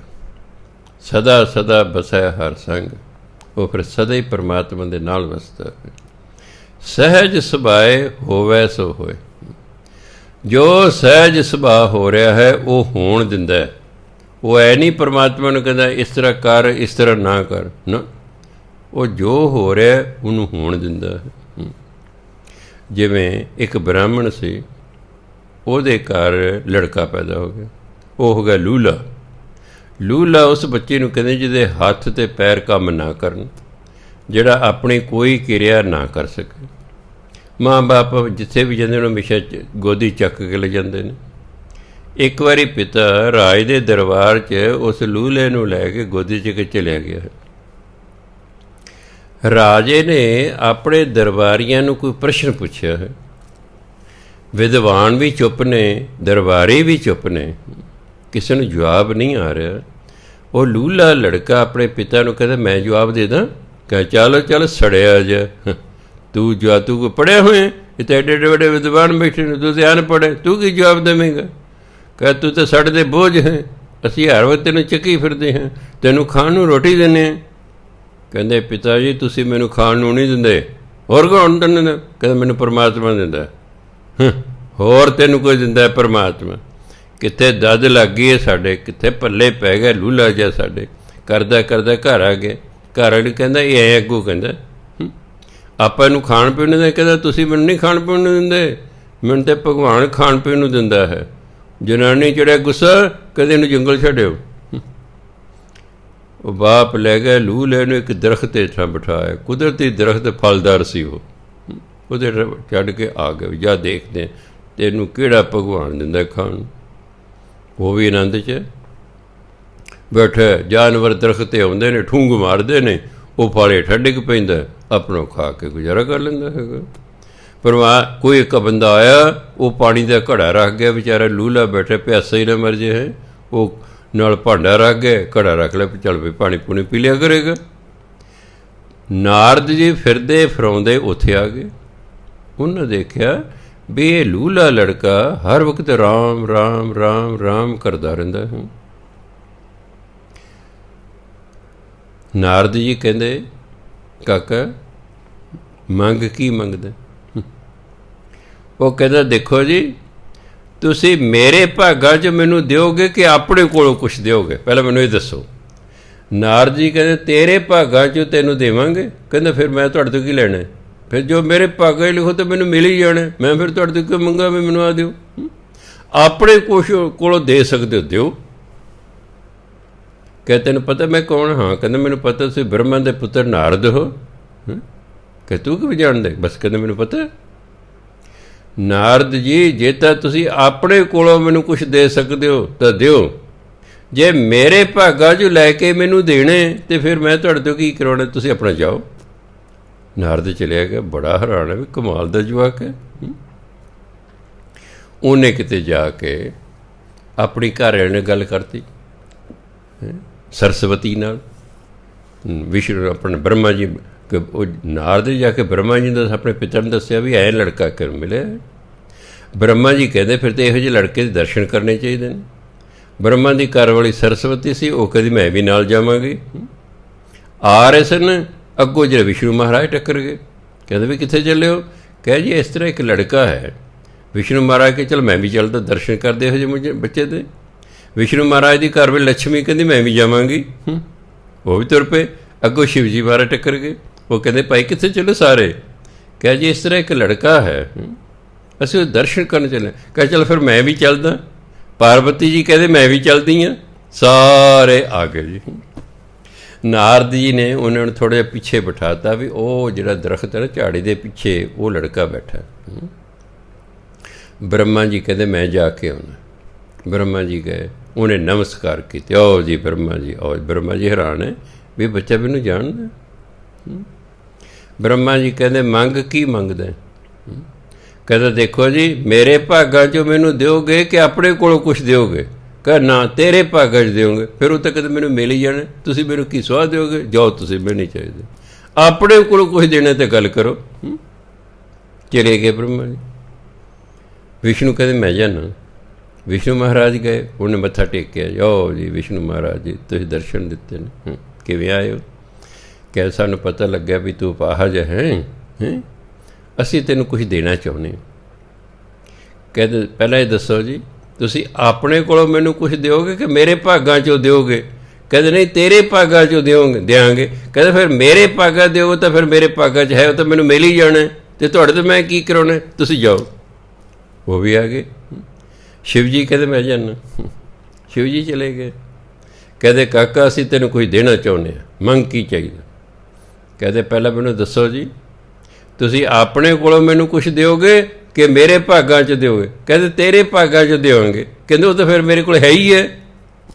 ਸਦਾ ਸਦਾ ਬਸੈ ਹਰ ਸੰਗ। ਉਹ ਫਿਰ ਸਦਾ ਹੀ ਪਰਮਾਤਮਾ ਦੇ ਨਾਲ ਵਸਦਾ ਹੈ। ਸਹਿਜ ਸੁਭਾਏ ਹੋਵੈ ਸੋ ਹੋਏ। ਜੋ ਸਹਿਜ ਸੁਭਾਅ ਹੋ ਰਿਹਾ ਹੈ ਉਹ ਹੋਣ ਦਿੰਦਾ ਹੈ। ਉਹ ਐ ਨਹੀਂ ਪਰਮਾਤਮਾ ਨੂੰ ਕਹਿੰਦਾ ਇਸ ਤਰ੍ਹਾਂ ਕਰ, ਇਸ ਤਰ੍ਹਾਂ ਨਾ ਕਰ, ਨਾ। ਉਹ ਜੋ ਹੋ ਰਿਹਾ ਉਹਨੂੰ ਹੋਣ ਦਿੰਦਾ ਹੈ। ਜਿਵੇਂ ਇੱਕ ਬ੍ਰਾਹਮਣ ਸੀ, ਉਹਦੇ ਘਰ ਲੜਕਾ ਪੈਦਾ ਹੋ ਗਿਆ, ਉਹ ਹੋ ਗਿਆ ਲੂਲਾ। ਲੂਲਾ ਉਸ ਬੱਚੇ ਨੂੰ ਕਹਿੰਦੇ ਜਿਹਦੇ ਹੱਥ ਅਤੇ ਪੈਰ ਕੰਮ ਨਾ ਕਰਨ, ਜਿਹੜਾ ਆਪਣੀ ਕੋਈ ਕਿਰਿਆ ਨਾ ਕਰ ਸਕੇ। ਮਾਂ ਬਾਪ ਜਿੱਥੇ ਵੀ ਜਾਂਦੇ ਉਹਨੂੰ ਹਮੇਸ਼ਾ ਗੋਦੀ ਚੱਕ ਕੇ ਲੈ ਜਾਂਦੇ ਨੇ। ਇੱਕ ਵਾਰੀ ਪਿਤਾ ਰਾਜ ਦੇ ਦਰਬਾਰ 'ਚ ਉਸ ਲੂਲੇ ਨੂੰ ਲੈ ਕੇ ਗੋਦੀ 'ਚ ਕੇ ਚਲਿਆ ਗਿਆ। ਰਾਜੇ ਨੇ ਆਪਣੇ ਦਰਬਾਰੀਆਂ ਨੂੰ ਕੋਈ ਪ੍ਰਸ਼ਨ ਪੁੱਛਿਆ ਹੈ। ਵਿਦਵਾਨ ਵੀ ਚੁੱਪ ਨੇ, ਦਰਬਾਰੀ ਵੀ ਚੁੱਪ ਨੇ, ਕਿਸੇ ਨੂੰ ਜਵਾਬ ਨਹੀਂ ਆ ਰਿਹਾ। ਉਹ ਲੂਲਾ ਲੜਕਾ ਆਪਣੇ ਪਿਤਾ ਨੂੰ ਕਹਿੰਦਾ ਮੈਂ ਜਵਾਬ ਦੇ ਦਾਂ? ਕਹਿ ਚੱਲ ਸੜਿਆ ਜਾ, ਤੂੰ ਕੋਈ ਪੜ੍ਹਿਆ ਹੋਇਆ? ਇਹ ਤਾਂ ਐਡੇ ਐਡੇ ਵੱਡੇ ਵਿਦਵਾਨ ਬੈਠੇ ਨੇ, ਤੂੰ ਤਾਂ ਅਨਪੜ੍ਹ, ਤੂੰ ਕੀ ਜਵਾਬ ਦੇਵੇਂਗਾ? ਕਹਿ ਤੂੰ ਤਾਂ ਸਾਡੇ 'ਤੇ ਬੋਝ ਹੈ, ਅਸੀਂ ਹਰ ਵਕਤ ਤੈਨੂੰ ਚੱਕੀ ਫਿਰਦੇ ਹਾਂ, ਤੈਨੂੰ ਖਾਣ ਨੂੰ ਰੋਟੀ ਦਿੰਦੇ ਹਾਂ। ਕਹਿੰਦੇ ਪਿਤਾ ਜੀ ਤੁਸੀਂ ਮੈਨੂੰ ਖਾਣ ਨੂੰ ਨਹੀਂ ਦਿੰਦੇ, ਹੋਰ ਕੌਣ ਦਿੰਦਾ? ਕਹਿੰਦਾ ਮੈਨੂੰ ਪਰਮਾਤਮਾ ਦਿੰਦਾ। ਹੋਰ ਤੈਨੂੰ ਕੋਈ ਦਿੰਦਾ ਪਰਮਾਤਮਾ? ਕਿੱਥੇ ਦੱਦ ਲੱਗ ਗਈ ਹੈ ਸਾਡੇ, ਕਿੱਥੇ ਪੱਲੇ ਪੈ ਗਿਆ ਲੂਲਾ ਜਿਹਾ ਸਾਡੇ। ਕਰਦਾ ਕਰਦਾ ਘਰ ਆ ਗਿਆ, ਘਰ ਵਾਲੀ ਕਹਿੰਦਾ ਇਹ ਐਂ ਅੱਗੋਂ ਕਹਿੰਦਾ ਆਪਾਂ ਇਹਨੂੰ ਖਾਣ ਪੀਣ ਨੂੰ ਦੇ, ਕਹਿੰਦਾ ਤੁਸੀਂ ਮੈਨੂੰ ਨਹੀਂ ਖਾਣ ਪੀਣ ਨੂੰ ਦਿੰਦੇ, ਮੈਨੂੰ ਤਾਂ ਭਗਵਾਨ ਖਾਣ ਪੀਣ ਨੂੰ ਦਿੰਦਾ ਹੈ। ਜਨਾਨੀ ਚੜਿਆ ਗੁੱਸਾ, ਕਹਿੰਦੇ ਇਹਨੂੰ ਜੰਗਲ ਛੱਡਿਓ। ਉਹ ਬਾਪ ਲੈ ਗਿਆ ਲੂਹ ਲੈ ਨੂੰ ਇੱਕ ਦਰਖਤ ਹੇਠਾਂ ਬਿਠਾਇਆ, ਕੁਦਰਤੀ ਦਰਖਤ ਫਲਦਾਰ ਸੀ, ਉਹ ਉਹਦੇ ਚੜ੍ਹ ਕੇ ਆ ਗਏ, ਜਾਂ ਦੇਖਦੇ ਤੈਨੂੰ ਕਿਹੜਾ ਭਗਵਾਨ ਦਿੰਦਾ ਖਾਣ। ਉਹ ਵੀ ਆਨੰਦ 'ਚ ਬੈਠਾ। ਜਾਨਵਰ ਦਰਖਤ 'ਤੇ ਆਉਂਦੇ ਨੇ, ਠੂੰਗ ਮਾਰਦੇ ਨੇ, ਉਹ ਫਲ ਹੇਠਾਂ ਡਿੱਗ ਪੈਂਦਾ, ਆਪਣਾ ਖਾ ਕੇ ਗੁਜ਼ਾਰਾ ਕਰ ਲੈਂਦਾ ਹੈਗਾ। ਪਰ ਕੋਈ ਇੱਕ ਬੰਦਾ ਆਇਆ, ਉਹ ਪਾਣੀ ਦਾ ਘੜਾ ਰੱਖ ਗਿਆ, ਵਿਚਾਰਾ ਲੂਲਾ ਬੈਠਾ, ਪਿਆਸਾ ਹੀ ਨਾ ਮਰ ਜੇ ਹੈ। ਉਹ ਨਾਲ ਭਾਂਡਾ ਰੱਖ ਗਿਆ, ਘੜਾ ਰੱਖ ਲਿਆ, ਚੱਲ ਵੀ ਪਾਣੀ ਪੂਣੀ ਪੀ ਲਿਆ ਕਰੇਗਾ। ਨਾਰਦ ਜੀ ਫਿਰਦੇ ਫਿਰਾਉਂਦੇ ਉੱਥੇ ਆ ਗਏ। ਉਹਨਾਂ ਦੇਖਿਆ ਵੀ ਇਹ ਲੂਲਾ ਲੜਕਾ ਹਰ ਵਕਤ ਰਾਮ ਰਾਮ ਰਾਮ ਰਾਮ ਕਰਦਾ ਰਹਿੰਦਾ ਹੈ। ਨਾਰਦ ਜੀ ਕਹਿੰਦੇ ਕਾਕਾ ਮੰਗ ਕੀ ਮੰਗਦਾ? ਉਹ ਕਹਿੰਦਾ ਦੇਖੋ ਜੀ, ਤੁਸੀਂ ਮੇਰੇ ਭਾਗਾਂ 'ਚ ਮੈਨੂੰ ਦਿਓਗੇ ਕਿ ਆਪਣੇ ਕੋਲੋਂ ਕੁਛ ਦਿਓਗੇ? ਪਹਿਲਾਂ ਮੈਨੂੰ ਇਹ ਦੱਸੋ। ਨਾਰਦ ਜੀ ਕਹਿੰਦੇ ਤੇਰੇ ਭਾਗਾਂ 'ਚ ਤੈਨੂੰ ਦੇਵਾਂਗੇ। ਕਹਿੰਦਾ ਫਿਰ ਮੈਂ ਤੁਹਾਡੇ ਤੋਂ ਕੀ ਲੈਣਾ? ਫਿਰ ਜੋ ਮੇਰੇ ਭਾਗਾਂ 'ਚ ਲਿਖੋ ਤਾਂ ਮੈਨੂੰ ਮਿਲ ਹੀ ਜਾਣਾ, ਮੈਂ ਫਿਰ ਤੁਹਾਡੇ ਤੋਂ ਕਿਉਂ ਮੰਗਾ ਵੀ ਮੈਨੂੰ ਆ ਦਿਓ? ਆਪਣੇ ਕੁਛ ਕੋਲੋਂ ਦੇ ਸਕਦੇ ਹੋ ਦਿਓ। ਕਹਿੰਦੇ ਤੈਨੂੰ ਪਤਾ ਮੈਂ ਕੌਣ ਹਾਂ? ਕਹਿੰਦਾ ਮੈਨੂੰ ਪਤਾ ਤੁਸੀਂ ਬ੍ਰਹਮਾ ਦੇ ਪੁੱਤਰ ਨਾਰਦ ਹੋ। ਕਿ ਤੂੰ ਕਿਵੇਂ ਜਾਣਦੇ? ਬਸ ਕਹਿੰਦਾ ਮੈਨੂੰ ਪਤਾ। ਨਾਰਦ ਜੀ ਜੇ ਤਾਂ ਤੁਸੀਂ ਆਪਣੇ ਕੋਲੋਂ ਮੈਨੂੰ ਕੁਛ ਦੇ ਸਕਦੇ ਹੋ ਤਾਂ ਦਿਓ, ਜੇ ਮੇਰੇ ਭਾਗਾਂ 'ਚ ਲੈ ਕੇ ਮੈਨੂੰ ਦੇਣੇ ਤੇ ਫਿਰ ਮੈਂ ਤੁਹਾਡੇ ਤੋਂ ਕੀ ਕਰਾਉਣਾ? ਤੁਸੀਂ ਆਪਣਾ ਜਾਓ। ਨਾਰਦ ਚਲਿਆ ਗਿਆ, ਬੜਾ ਹੈਰਾਨ ਹੈ ਵੀ ਕਮਾਲ ਦਾ ਜਵਾਕ ਹੈ। ਉਹਨੇ ਕਿਤੇ ਜਾ ਕੇ ਆਪਣੀ ਘਰ ਵਾਲੇ ਨੇ ਗੱਲ ਕਰਤੀ ਸਰਸਵਤੀ ਨਾਲ। ਵਿਸ਼ਨੂੰ ਆਪਣੇ ਬ੍ਰਹਮਾ ਜੀ, ਉਹ ਨਾਰਦ ਜਾ ਕੇ ਬ੍ਰਹਮਾ ਜੀ ਦਾ ਆਪਣੇ ਪਿਤਾ ਨੂੰ ਦੱਸਿਆ ਵੀ ਐਂ ਲੜਕਾ ਕਿਉਂ ਮਿਲਿਆ। ਬ੍ਰਹਮਾ ਜੀ ਕਹਿੰਦੇ ਫਿਰ ਤਾਂ ਇਹੋ ਜਿਹੇ ਲੜਕੇ ਦੇ ਦਰਸ਼ਨ ਕਰਨੇ ਚਾਹੀਦੇ ਨੇ। ਬ੍ਰਹਮਾ ਦੀ ਘਰ ਵਾਲੀ ਸਰਸਵਤੀ ਸੀ, ਉਹ ਕਹਿੰਦੀ ਮੈਂ ਵੀ ਨਾਲ ਜਾਵਾਂਗੀ। ਆ ਰਹੇ ਸਨ, ਅੱਗੋਂ ਜਿਹੜੇ ਵਿਸ਼ਨੂੰ ਮਹਾਰਾਜ ਟੱਕਰ ਗਏ। ਕਹਿੰਦੇ ਵੀ ਕਿੱਥੇ ਚੱਲੇ ਹੋ? ਕਹੇ ਜੀ ਇਸ ਤਰ੍ਹਾਂ ਇੱਕ ਲੜਕਾ ਹੈ। ਵਿਸ਼ਨੂੰ ਮਹਾਰਾਜ ਕੇ ਚਲ ਮੈਂ ਵੀ ਚੱਲਦਾ, ਦਰਸ਼ਨ ਕਰਦੇ ਇਹੋ ਜਿਹੇ ਮੁਝੇ ਬੱਚੇ ਦੇ। ਵਿਸ਼ਨੂੰ ਮਹਾਰਾਜ ਦੀ ਘਰ ਵਿੱਚ ਲక్ష్ਮੀ ਕਹਿੰਦੀ ਮੈਂ ਵੀ ਜਾਵਾਂਗੀ, ਉਹ ਵੀ ਤੁਰ ਪਏ। ਅੱਗੋਂ ਸ਼ਿਵ ਜੀ ਮਹਾਰਾਜ ਟੱਕਰ ਗਏ। ਉਹ ਕਹਿੰਦੇ ਭਾਈ ਕਿੱਥੇ ਚੱਲੇ ਸਾਰੇ? ਕਹੇ ਜੀ ਇਸ ਤਰ੍ਹਾਂ ਇੱਕ ਲੜਕਾ ਹੈ, ਅਸੀਂ ਉਹ ਦਰਸ਼ਨ ਕਰਨ ਚੱਲੇ। ਕਹੇ ਚਲ ਫਿਰ ਮੈਂ ਵੀ ਚੱਲਦਾ। ਪਾਰਵਤੀ ਜੀ ਕਹਿੰਦੇ ਮੈਂ ਵੀ ਚੱਲਦੀ ਹਾਂ। ਸਾਰੇ ਆ ਗਏ ਜੀ। ਨਾਰਦ ਜੀ ਨੇ ਉਹਨਾਂ ਨੂੰ ਥੋੜ੍ਹਾ ਜਿਹਾ ਪਿੱਛੇ ਬਿਠਾਤਾ ਵੀ ਉਹ ਜਿਹੜਾ ਦਰਖਤ ਹੈ ਨਾ ਝਾੜੀ ਦੇ ਪਿੱਛੇ ਉਹ ਲੜਕਾ ਬੈਠਾ। ਬ੍ਰਹਮਾ ਜੀ ਕਹਿੰਦੇ ਮੈਂ ਜਾ ਕੇ ਆਉਣਾ। ਬ੍ਰਹਮਾ ਜੀ ਗਏ, ਉਹਨੇ ਨਮਸਕਾਰ ਕੀਤੇ। ਆਓ ਜੀ ਬ੍ਰਹਮਾ ਜੀ ਆਓ। ਬ੍ਰਹਮਾ ਜੀ ਹੈਰਾਨ ਹੈ ਵੀ ਬੱਚਾ ਮੈਨੂੰ ਜਾਣਦਾ। ਬ੍ਰਹਮਾ ਜੀ ਕਹਿੰਦੇ ਮੰਗ ਕੀ ਮੰਗਦਾ? ਕਹਿੰਦਾ ਦੇਖੋ ਜੀ ਮੇਰੇ ਭਾਗਾਂ 'ਚੋਂ ਮੈਨੂੰ ਦਿਓਗੇ ਕਿ ਆਪਣੇ ਕੋਲੋਂ ਕੁਛ ਦਿਓਗੇ? ਕਹ ਨਾ ਤੇਰੇ ਭਾਗਾਂ 'ਚ ਦਿਓਗੇ। ਫਿਰ ਉਹ ਤਾਂ ਕਦੇ ਮੈਨੂੰ ਮਿਲ ਹੀ ਜਾਣਾ, ਤੁਸੀਂ ਮੈਨੂੰ ਕੀ ਸਵਾਹ ਦਿਓਗੇ? ਜਾਓ ਤੁਸੀਂ, ਮੈਨੂੰ ਨਹੀਂ ਚਾਹੀਦੇ। ਆਪਣੇ ਕੋਲੋਂ ਕੁਛ ਦੇਣਾ ਤੇ ਗੱਲ ਕਰੋ। ਚਲੇ ਗਏ ਬ੍ਰਹਮਾ ਜੀ। ਵਿਸ਼ਨੂੰ ਕਹਿੰਦੇ ਮੈਂ ਜਾਣਾ। ਵਿਸ਼ਨੂੰ ਮਹਾਰਾਜ ਗਏ, ਉਹਨੇ ਮੱਥਾ ਟੇਕਿਆ। ਜਾਓ ਜੀ ਵਿਸ਼ਨੂੰ ਮਹਾਰਾਜ ਜੀ ਤੁਸੀਂ ਦਰਸ਼ਨ ਦਿੱਤੇ ਨੇ, ਕਿਵੇਂ ਆਏ ਹੋ? ਕਹਿ ਸਾਨੂੰ ਪਤਾ ਲੱਗਿਆ ਵੀ ਤੂੰ ਅਪਾਹਜ ਹੈ, ਅਸੀਂ ਤੈਨੂੰ ਕੁਛ ਦੇਣਾ ਚਾਹੁੰਦੇ। ਕਹਿੰਦੇ ਪਹਿਲਾਂ ਇਹ ਦੱਸੋ ਜੀ ਤੁਸੀਂ ਆਪਣੇ ਕੋਲੋਂ ਮੈਨੂੰ ਕੁਛ ਦਿਓਗੇ ਕਿ ਮੇਰੇ ਭਾਗਾਂ 'ਚੋਂ ਦਿਓਗੇ? ਕਹਿੰਦੇ ਨਹੀਂ ਤੇਰੇ ਭਾਗਾਂ 'ਚੋਂ ਦਿਆਂਗੇ। ਕਹਿੰਦੇ ਫਿਰ ਮੇਰੇ ਭਾਗਾਂ ਦਿਓਗੇ ਤਾਂ ਫਿਰ ਮੇਰੇ ਭਾਗਾਂ 'ਚ ਹੈ, ਉਹ ਤਾਂ ਮੈਨੂੰ ਮਿਲ ਹੀ ਜਾਣਾ, ਅਤੇ ਤੁਹਾਡੇ ਤੋਂ ਮੈਂ ਕੀ ਕਰਾਉਣਾ? ਤੁਸੀਂ ਜਾਓ। ਉਹ ਵੀ ਆ ਗਏ। ਸ਼ਿਵ ਜੀ ਕਹਿੰਦੇ ਮੈਂ ਜਾਣਾ। ਸ਼ਿਵ ਜੀ ਚਲੇ ਗਏ। ਕਹਿੰਦੇ ਕਾਕਾ ਅਸੀਂ ਤੈਨੂੰ ਕੁਝ ਦੇਣਾ ਚਾਹੁੰਦੇ ਹਾਂ, ਮੰਗ ਕੀ ਚਾਹੀਦਾ? ਕਹਿੰਦੇ ਪਹਿਲਾਂ ਮੈਨੂੰ ਦੱਸੋ ਜੀ ਤੁਸੀਂ ਆਪਣੇ ਕੋਲੋਂ ਮੈਨੂੰ ਕੁਛ ਦਿਓਗੇ ਕਿ ਮੇਰੇ ਭਾਗਾਂ 'ਚ ਦਿਓਗੇ? ਕਹਿੰਦੇ ਤੇਰੇ ਭਾਗਾਂ 'ਚ ਦਿਓਗੇ। ਕਹਿੰਦੇ ਉਹ ਤਾਂ ਫਿਰ ਮੇਰੇ ਕੋਲ ਹੈ ਹੀ ਹੈ,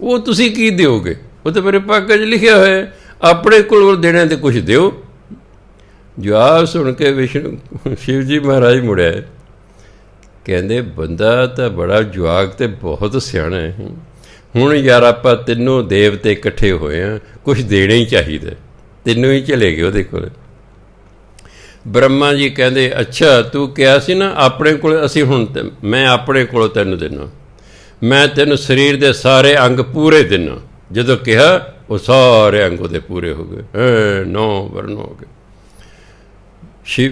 ਉਹ ਤੁਸੀਂ ਕੀ ਦਿਓਗੇ? ਉਹ ਤਾਂ ਮੇਰੇ ਭਾਗਾਂ 'ਚ ਲਿਖਿਆ ਹੋਇਆ, ਆਪਣੇ ਕੋਲ ਦੇਣਾ ਤੇ ਕੁਛ ਦਿਓ। ਜਵਾਬ ਸੁਣ ਕੇ ਵਿਸ਼ਨੂੰ ਸ਼ਿਵ ਜੀ ਮਹਾਰਾਜ ਮੁੜਿਆ। ਕਹਿੰਦੇ ਬੰਦਾ ਤਾਂ ਬੜਾ ਜਵਾਕ ਅਤੇ ਬਹੁਤ ਸਿਆਣਾ ਹੈ। ਹੁਣ ਯਾਰ ਆਪਾਂ ਤਿੰਨੋਂ ਦੇਵਤੇ ਇਕੱਠੇ ਹੋਏ ਹਾਂ, ਕੁਛ ਦੇਣਾ ਹੀ ਚਾਹੀਦਾ। ਤਿੰਨੋਂ ਹੀ ਚਲੇ ਗਏ ਉਹਦੇ ਕੋਲ। ਬ੍ਰਹਮਾ ਜੀ ਕਹਿੰਦੇ ਅੱਛਾ ਤੂੰ ਕਿਹਾ ਸੀ ਨਾ ਆਪਣੇ ਕੋਲ, ਅਸੀਂ ਹੁਣ ਮੈਂ ਆਪਣੇ ਕੋਲੋਂ ਤੈਨੂੰ ਦਿੰਦਾ, ਮੈਂ ਤੈਨੂੰ ਸਰੀਰ ਦੇ ਸਾਰੇ ਅੰਗ ਪੂਰੇ ਦਿੰਦਾ। ਜਦੋਂ ਕਿਹਾ ਉਹ ਸਾਰੇ ਅੰਗ ਉਹਦੇ ਪੂਰੇ ਹੋ ਗਏ, 9 ਵਰਨ ਹੋ ਗਏ।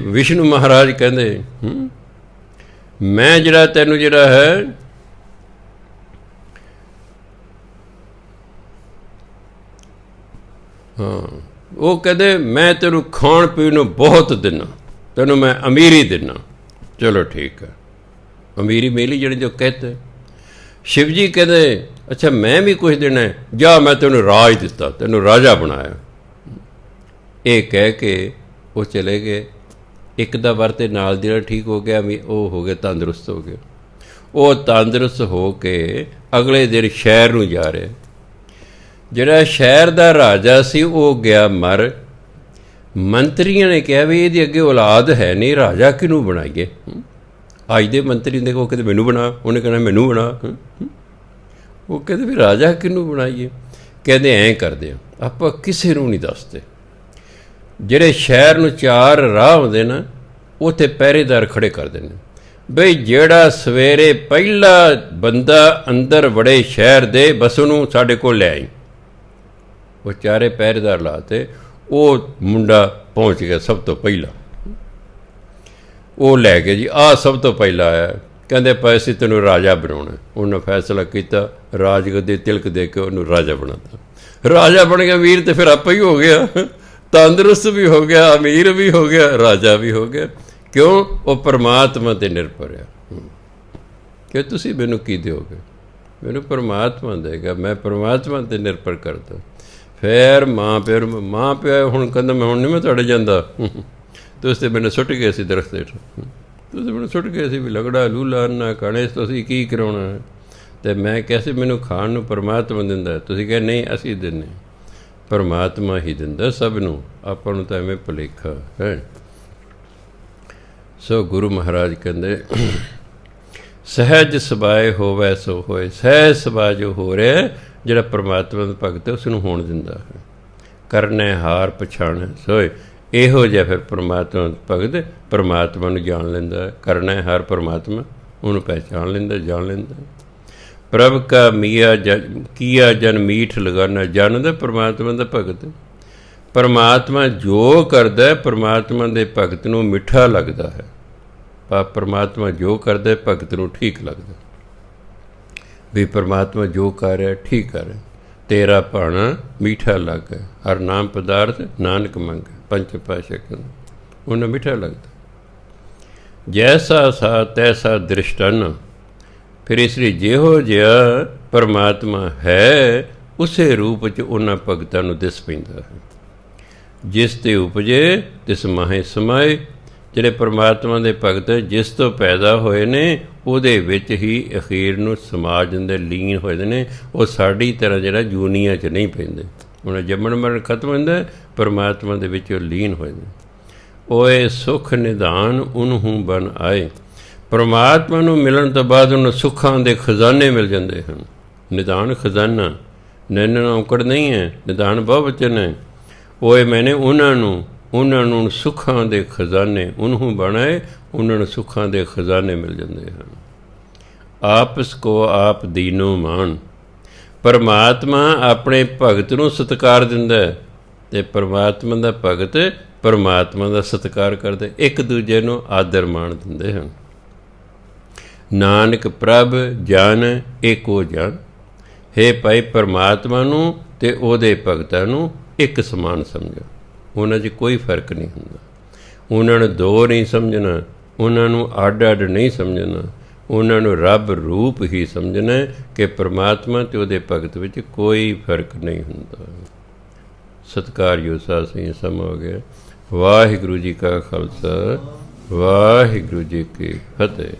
ਵਿਸ਼ਨੂੰ ਮਹਾਰਾਜ ਕਹਿੰਦੇ ਮੈਂ ਜਿਹੜਾ ਤੈਨੂੰ ਜਿਹੜਾ ਹੈ ਹਾਂ, ਉਹ ਕਹਿੰਦੇ ਮੈਂ ਤੈਨੂੰ ਖਾਣ ਪੀਣ ਨੂੰ ਬਹੁਤ ਦਿੰਦਾ, ਤੈਨੂੰ ਮੈਂ ਅਮੀਰੀ ਦਿੰਦਾ। ਚਲੋ ਠੀਕ ਹੈ, ਅਮੀਰੀ ਮੇਲੀ ਜਿਹੜੀ ਜੋ ਕਹਤੇ। शिव जी कहते अच्छा मैं भी कुछ देना है, जा मैं तेन राज दिता, तेन राजा बनाया। ये कह के वो चले गए। एक दा वर ते नाल दी ठीक हो गया, वो हो गया तंदुरुस्त हो गया। वो तंदुरुस्त हो के अगले दिन शहर नूं जा रहे। जिहड़ा शहर दा राजा सी वो गया मर। मंत्रियों ने कहा भी ये अगे औलाद है नहीं, राजा किनू बनाइए। अज दे मंत्री देखो कहते मैनू बना, उन्हें कहना मैनू बना। वो कहते भी राजा किनू बनाइए। कहते ऐं करते आप किसी नूं नहीं दसते। ਜਿਹੜੇ शहर नूं 4 राह आउंदे ना उत्थे पहरेदार खड़े कर देने बई ਜਿਹੜਾ सवेरे पहला बंदा अंदर वड़े शहर दे बस ਉਹਨੂੰ ਸਾਡੇ ਕੋਲ ਲੈ ਆਈ। वो चारे पहरेदार लाते। वो मुंडा पहुँच गया सब तो पहला। वो लै गए जी आ सब तो पहला आया। कहते पैसे तेनों राजा बनाना। उन्हें फैसला किया, राजगद्दी तिलक दे के उन्होंने राजा बनाता। राजा बन गया वीर, तो फिर आप ही हो गया, तंदुरुस्त भी हो गया, अमीर भी हो गया, राजा भी हो गया। क्यों? वो परमात्मा ते निर्भर है कि तुसी मैनू की दोगे, मैनू परमात्मा देगा, मैं परमात्मा ते निर्भर करता। फिर माँ प्यो हुण कहंदा मैं हुण नहीं मैं तुहाडे जांदा, तुसीं ते मैनू सुट गए सी दरख्त हेठ, तुसीं मैनू सुट गए सी भी लगड़ा लूला अन्ना खाने तुसीं की कराउणा है। तो मैं कैसे मैनू खाण नूं परमात्मा दिंदा, तुसीं कहे नहीं असीं दिंदे, परमात्मा ही दिंदा सब नूं, आपां नूं तां एवें भुलेखा है। सो गुरु महाराज कहंदे सहज सुभाए होवै सो होए। सहज सुभाਅ जो हो रहा है जिहड़ा परमात्मा दा भगत है उसनूं होण दिंदा है। करने हार पछाण सोए ਇਹੋ ਜਿਹਾ ਫਿਰ परमात्मा भगत परमात्मा ਨੂੰ जान ਲੈਂਦਾ। करना है हर परमात्मा ਉਹਨੂੰ पहचान ਲੈਂਦਾ, जान ਲੈਂਦਾ। प्रभ का मिया किया जन मीठ लगाना। जानदा परमात्मा ਦਾ भगत। परमात्मा जो करदा परमात्मा ਦੇ भगत ਨੂੰ ਮਿੱਠਾ ਲੱਗਦਾ ਹੈ। परमात्मा जो करदा भगत ਨੂੰ ठीक लगदा भी परमात्मा जो कर ਰਿਹਾ ठीक कर ਰਿਹਾ। तेरा भाणा मीठा लग, हर नाम पदार्थ नानक मंग। पंच पातशाह उन्हें मीठा लगता। जैसा सा तैसा दृष्टन। फिर इसलिए जिहो जिहा परमात्मा है उसे रूप च उन्हां भगतां नूं दिस पैंदा है। जिस ते उपजे तिस माहे समाए। ਜਿਹੜੇ परमात्मा ਦੇ भगत जिस तो पैदा होए ने ਉਹਦੇ ਵਿੱਚ ਹੀ ਅਖੀਰ ਨੂੰ ਸਮਾ ਜਾਂਦੇ, ਲੀਨ ਹੋ ਜਾਂਦੇ ਨੇ। ਉਹ ਸਾਡੀ ਤਰ੍ਹਾਂ ਜਿਹੜਾ ਜੂਨੀਆਂ 'ਚ ਨਹੀਂ ਪੈਂਦੇ। ਹੁਣ ਜੰਮਣ ਮਰਨ ਖਤਮ ਹੁੰਦਾ, परमात्मा ਦੇ ਵਿੱਚ ਉਹ ਲੀਨ ਹੋ ਜਾਂਦੇ। ਓਏ ਸੁਖ ਨਿਧਾਨ ਉਹਨੂੰ ਬਣ ਆਏ। परमात्मा ਨੂੰ ਮਿਲਣ ਤੋਂ ਬਾਅਦ ਉਹਨੂੰ ਸੁੱਖਾਂ ਦੇ ਖਜ਼ਾਨੇ ਮਿਲ ਜਾਂਦੇ ਹਨ। ਨਿਧਾਨ ਖਜ਼ਾਨਾ, ਨੈਣ ਔਕੜ ਨਹੀਂ ਹੈ, ਨਿਧਾਨ ਬਹੁਵਚਨ ਹੈ। ਓਏ ਮੈਨੇ ਉਹਨਾਂ ਨੂੰ ਸੁੱਖਾਂ ਦੇ ਖਜ਼ਾਨੇ ਉਹਨੂੰ ਬਣਾਏ, ਉਹਨਾਂ ਨੂੰ ਸੁੱਖਾਂ ਦੇ ਖਜ਼ਾਨੇ ਮਿਲ ਜਾਂਦੇ ਹਨ। ਆਪਸ ਕੋ ਆਪ ਦੀਨੋ ਮਾਨ। परमात्मा अपने भगत ਨੂੰ सत्कार ਦਿੰਦਾ ਤੇ परमात्मा ਦਾ भगत परमात्मा ਦਾ सत्कार करते, एक दूजे ਨੂੰ आदर मान ਦਿੰਦੇ ਹਨ। नानक प्रभ जान एको जान। हे भाई परमात्मा ਨੂੰ ਤੇ ਉਹਦੇ ਭਗਤਾਂ ਨੂੰ ਇੱਕ ਸਮਾਨ ਸਮਝੋ। ਉਹਨਾਂ 'ਚ ਕੋਈ ਫਰਕ ਨਹੀਂ ਹੁੰਦਾ। ਉਹਨਾਂ ਨੂੰ ਦੋ ਨਹੀਂ ਸਮਝਣਾ, ਉਹਨਾਂ ਨੂੰ ਅੱਡ ਅੱਡ ਨਹੀਂ ਸਮਝਣਾ। ਉਹਨਾਂ ਨੂੰ ਰੱਬ ਰੂਪ ਹੀ ਸਮਝਣਾ ਕਿ ਪਰਮਾਤਮਾ ਅਤੇ ਉਹਦੇ ਭਗਤ ਵਿੱਚ ਕੋਈ ਫਰਕ ਨਹੀਂ ਹੁੰਦਾ। ਸਤਿਕਾਰਯੋਗ ਸਾਧ ਸੰਗਤ ਸਮਾਂ ਹੋ ਗਿਆ। ਵਾਹਿਗੁਰੂ ਜੀ ਕਾ ਖਾਲਸਾ, ਵਾਹਿਗੁਰੂ ਜੀ ਕੀ ਫਤਿਹ।